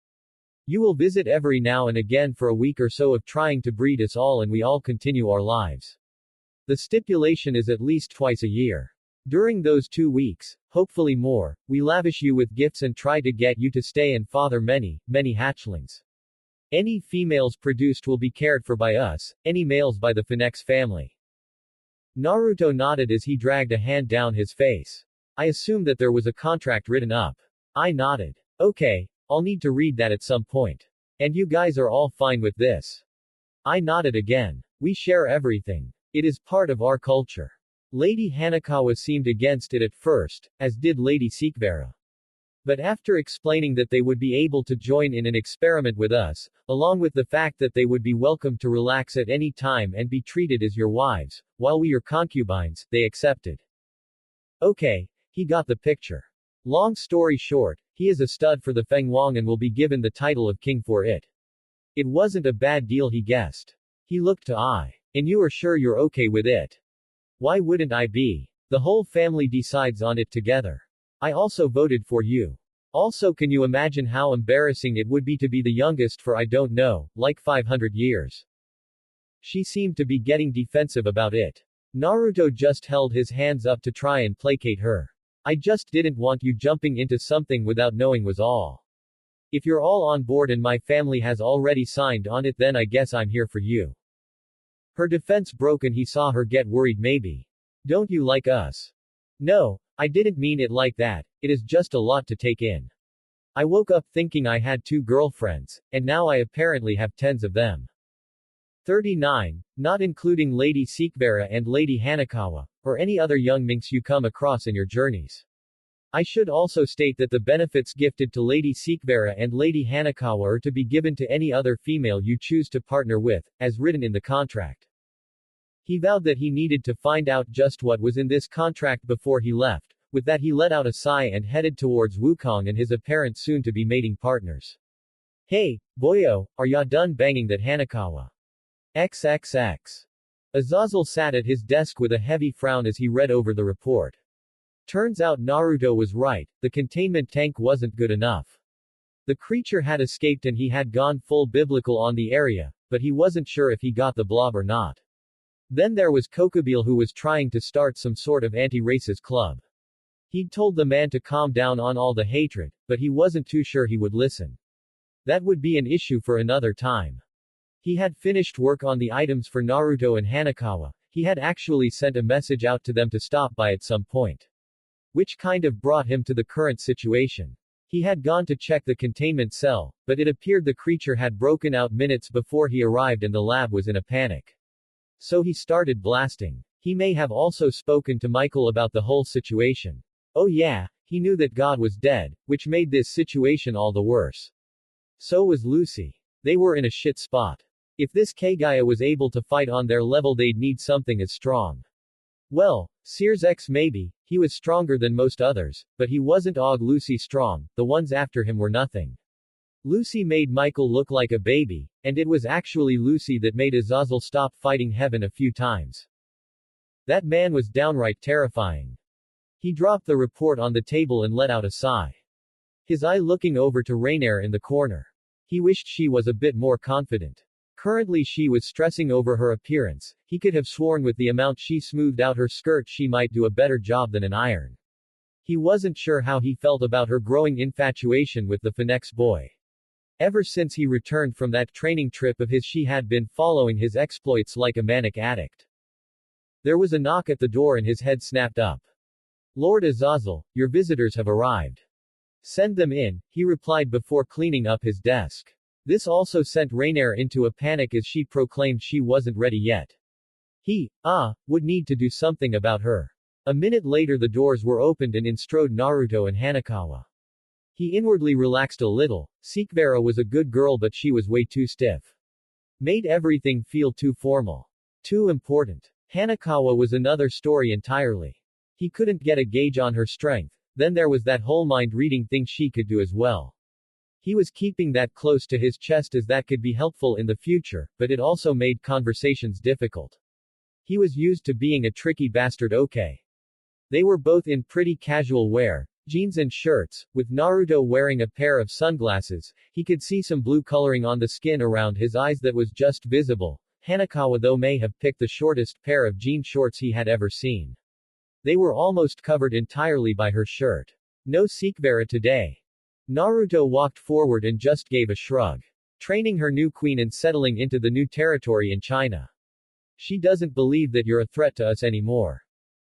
You will visit every now and again for a week or so of trying to breed us all and we all continue our lives. The stipulation is at least twice a year. During those 2 weeks, hopefully more, we lavish you with gifts and try to get you to stay and father many, many hatchlings. Any females produced will be cared for by us, any males by the Phoenix family. Naruto nodded as he dragged a hand down his face. I assumed that there was a contract written up. I nodded. Okay, I'll need to read that at some point. And you guys are all fine with this? I nodded again. We share everything. It is part of our culture. Lady Hanakawa seemed against it at first, as did Lady Sikvera. But after explaining that they would be able to join in an experiment with us, along with the fact that they would be welcome to relax at any time and be treated as your wives, while we your concubines, they accepted. Okay, he got the picture. Long story short, he is a stud for the Feng Wang and will be given the title of king for it. It wasn't a bad deal he guessed. He looked to I. And you are sure you're okay with it? Why wouldn't I be? The whole family decides on it together. I also voted for you. Also, can you imagine how embarrassing it would be to be the youngest for I don't know, like 500 years? She seemed to be getting defensive about it. Naruto just held his hands up to try and placate her. I just didn't want you jumping into something without knowing was all. If you're all on board and my family has already signed on it then I guess I'm here for you. Her defense broken he saw her get worried maybe. Don't you like us? No, I didn't mean it like that, it is just a lot to take in. I woke up thinking I had 2 girlfriends, and now I apparently have tens of them. 39, not including Lady Sikvera and Lady Hanakawa, or any other young minx you come across in your journeys. I should also state that the benefits gifted to Lady Sikvera and Lady Hanakawa are to be given to any other female you choose to partner with, as written in the contract. He vowed that he needed to find out just what was in this contract before he left. With that he let out a sigh and headed towards Wukong and his apparent soon-to-be mating partners. Hey, boyo, are ya done banging that Hanakawa? XXX. Azazel sat at his desk with a heavy frown as he read over the report. Turns out Naruto was right, the containment tank wasn't good enough. The creature had escaped and he had gone full biblical on the area, but he wasn't sure if he got the blob or not. Then there was Kokobile who was trying to start some sort of anti-racist club. He'd told the man to calm down on all the hatred, but he wasn't too sure he would listen. That would be an issue for another time. He had finished work on the items for Naruto and Hanakawa, he had actually sent a message out to them to stop by at some point. Which kind of brought him to the current situation. He had gone to check the containment cell, but it appeared the creature had broken out minutes before he arrived and the lab was in a panic. So he started blasting. He may have also spoken to Michael about the whole situation. Oh yeah, he knew that God was dead, which made this situation all the worse. So was Lucy. They were in a shit spot. If this Kagaya was able to fight on their level they'd need something as strong. Well, Sears X maybe, he was stronger than most others, but he wasn't Og Lucy strong, the ones after him were nothing. Lucy made Michael look like a baby, and it was actually Lucy that made Azazel stop fighting Heaven a few times. That man was downright terrifying. He dropped the report on the table and let out a sigh. His eye looking over to Rainier in the corner. He wished she was a bit more confident. Currently she was stressing over her appearance, he could have sworn with the amount she smoothed out her skirt she might do a better job than an iron. He wasn't sure how he felt about her growing infatuation with the Phoenix boy. Ever since he returned from that training trip of his she had been following his exploits like a manic addict. There was a knock at the door and his head snapped up. Lord Azazel, your visitors have arrived. Send them in, he replied before cleaning up his desk. This also sent Rainier into a panic as she proclaimed she wasn't ready yet. He, would need to do something about her. A minute later the doors were opened and in strode Naruto and Hanakawa. He inwardly relaxed a little. Sikvera was a good girl but she was way too stiff. Made everything feel too formal. Too important. Hanakawa was another story entirely. He couldn't get a gauge on her strength, then there was that whole mind-reading thing she could do as well. He was keeping that close to his chest as that could be helpful in the future, but it also made conversations difficult. He was used to being a tricky bastard. Okay. They were both in pretty casual wear, jeans and shirts, with Naruto wearing a pair of sunglasses. He could see some blue coloring on the skin around his eyes that was just visible. Hanakawa though may have picked the shortest pair of jean shorts he had ever seen. They were almost covered entirely by her shirt. No Sikvera today. Naruto walked forward and just gave a shrug. Training her new queen and settling into the new territory in China. She doesn't believe that you're a threat to us anymore.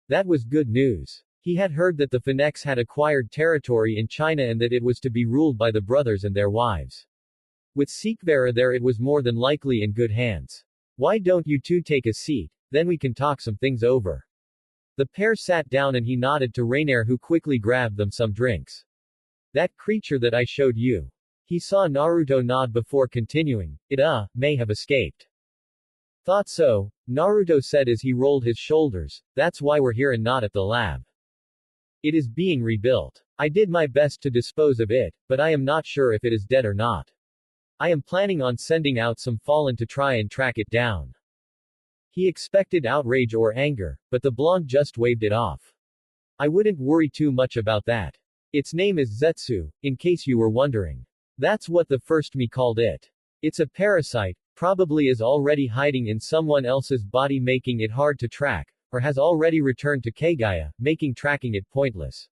That was good news. He had heard that the Phoenix had acquired territory in China and that it was to be ruled by the brothers and their wives. With Sikvera there it was more than likely in good hands. Why don't you two take a seat, then we can talk some things over. The pair sat down and he nodded to Rainier who quickly grabbed them some drinks. That creature that I showed you. He saw Naruto nod before continuing, it may have escaped. Thought so, Naruto said as he rolled his shoulders, that's why we're here and not at the lab. It is being rebuilt. I did my best to dispose of it, but I am not sure if it is dead or not. I am planning on sending out some fallen to try and track it down. He expected outrage or anger, but the blonde just waved it off. I wouldn't worry too much about that. Its name is Zetsu, in case you were wondering. That's what the first me called it. It's a parasite, probably is already hiding in someone else's body making it hard to track, or has already returned to Kagaya, making tracking it pointless.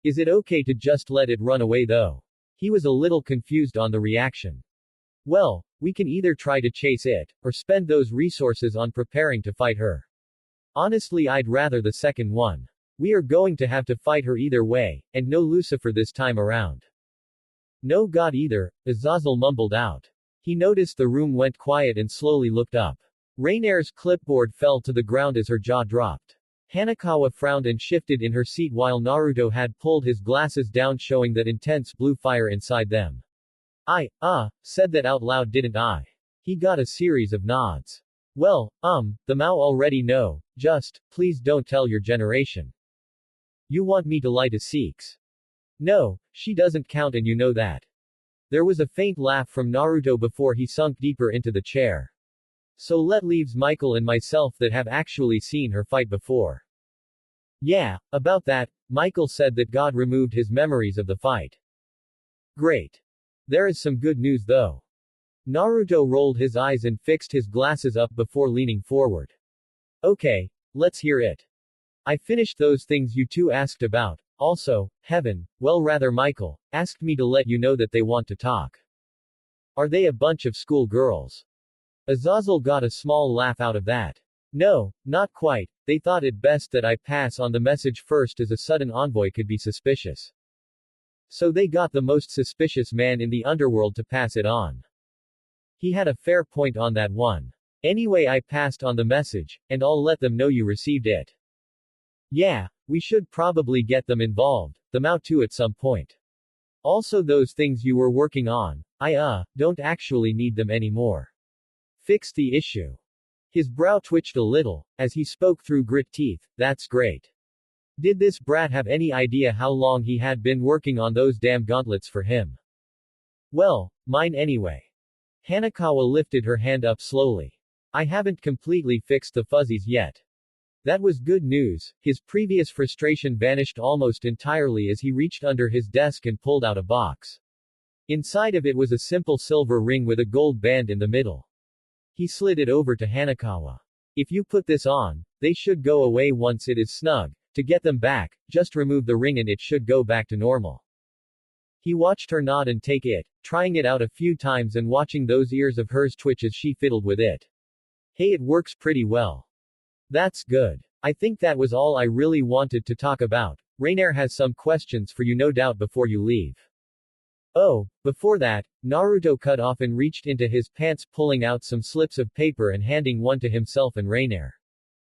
Is it okay to just let it run away though? He was a little confused on the reaction. Well, we can either try to chase it, or spend those resources on preparing to fight her. Honestly I'd rather the second one. We are going to have to fight her either way, and no Lucifer this time around. No God either, Azazel mumbled out. He noticed the room went quiet and slowly looked up. Rainier's clipboard fell to the ground as her jaw dropped. Hanakawa frowned and shifted in her seat while Naruto had pulled his glasses down showing that intense blue fire inside them. I, said that out loud didn't I? He got a series of nods. Well, the Mao already know, just, please don't tell your generation. You want me to lie to Sikhs? No, she doesn't count and you know that. There was a faint laugh from Naruto before he sunk deeper into the chair. So let leaves Michael and myself that have actually seen her fight before. Yeah, about that, Michael said that God removed his memories of the fight. Great. There is some good news though. Naruto rolled his eyes and fixed his glasses up before leaning forward. Okay, let's hear it. I finished those things you two asked about. Also, rather Michael, asked me to let you know that they want to talk. Are they a bunch of school girls? Azazel got a small laugh out of that. No, not quite, they thought it best that I pass on the message first as a sudden envoy could be suspicious. So they got the most suspicious man in the underworld to pass it on. He had a fair point on that one. Anyway I passed on the message, and I'll let them know you received it. Yeah, we should probably get them involved, the Mao too at some point. Also those things you were working on, I don't actually need them anymore. Fix the issue. His brow twitched a little, as he spoke through grit teeth, that's great. Did this brat have any idea how long he had been working on those damn gauntlets for him? Well, mine anyway. Hanakawa lifted her hand up slowly. I haven't completely fixed the fuzzies yet. That was good news. His previous frustration vanished almost entirely as he reached under his desk and pulled out a box. Inside of it was a simple silver ring with a gold band in the middle. He slid it over to Hanakawa. If you put this on, they should go away once it is snug. To get them back, just remove the ring and it should go back to normal. He watched her nod and take it, trying it out a few times and watching those ears of hers twitch as she fiddled with it. Hey, it works pretty well. That's good. I think that was all I really wanted to talk about. Rainier has some questions for you no doubt before you leave. Oh, before that, Naruto cut off and reached into his pants pulling out some slips of paper and handing one to himself and Rainier.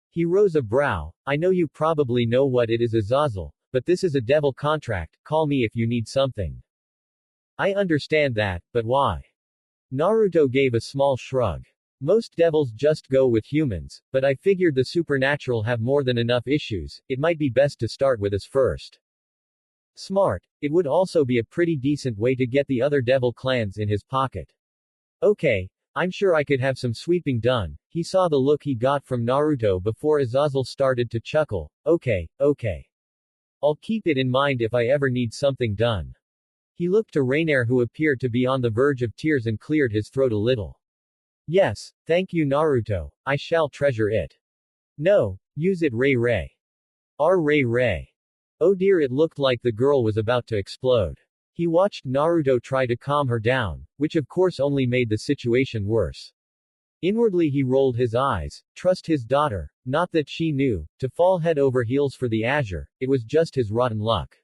He rose a brow. I know you probably know what it is Azazel, but this is a devil contract, call me if you need something. I understand that, but why? Naruto gave a small shrug. Most devils just go with humans, but I figured the supernatural have more than enough issues, it might be best to start with us first. Smart. It would also be a pretty decent way to get the other devil clans in his pocket. Okay, I'm sure I could have some sweeping done. He saw the look he got from Naruto before Azazel started to chuckle. Okay. I'll keep it in mind if I ever need something done. He looked to Rainier, who appeared to be on the verge of tears, and cleared his throat a little. Yes, thank you Naruto, I shall treasure it. No, use it Ray Ray. Ray. Oh dear, it looked like the girl was about to explode. He watched Naruto try to calm her down, which of course only made the situation worse. Inwardly he rolled his eyes. Trust his daughter. Not that she knew. To fall head over heels for the Azure, it was just his rotten luck.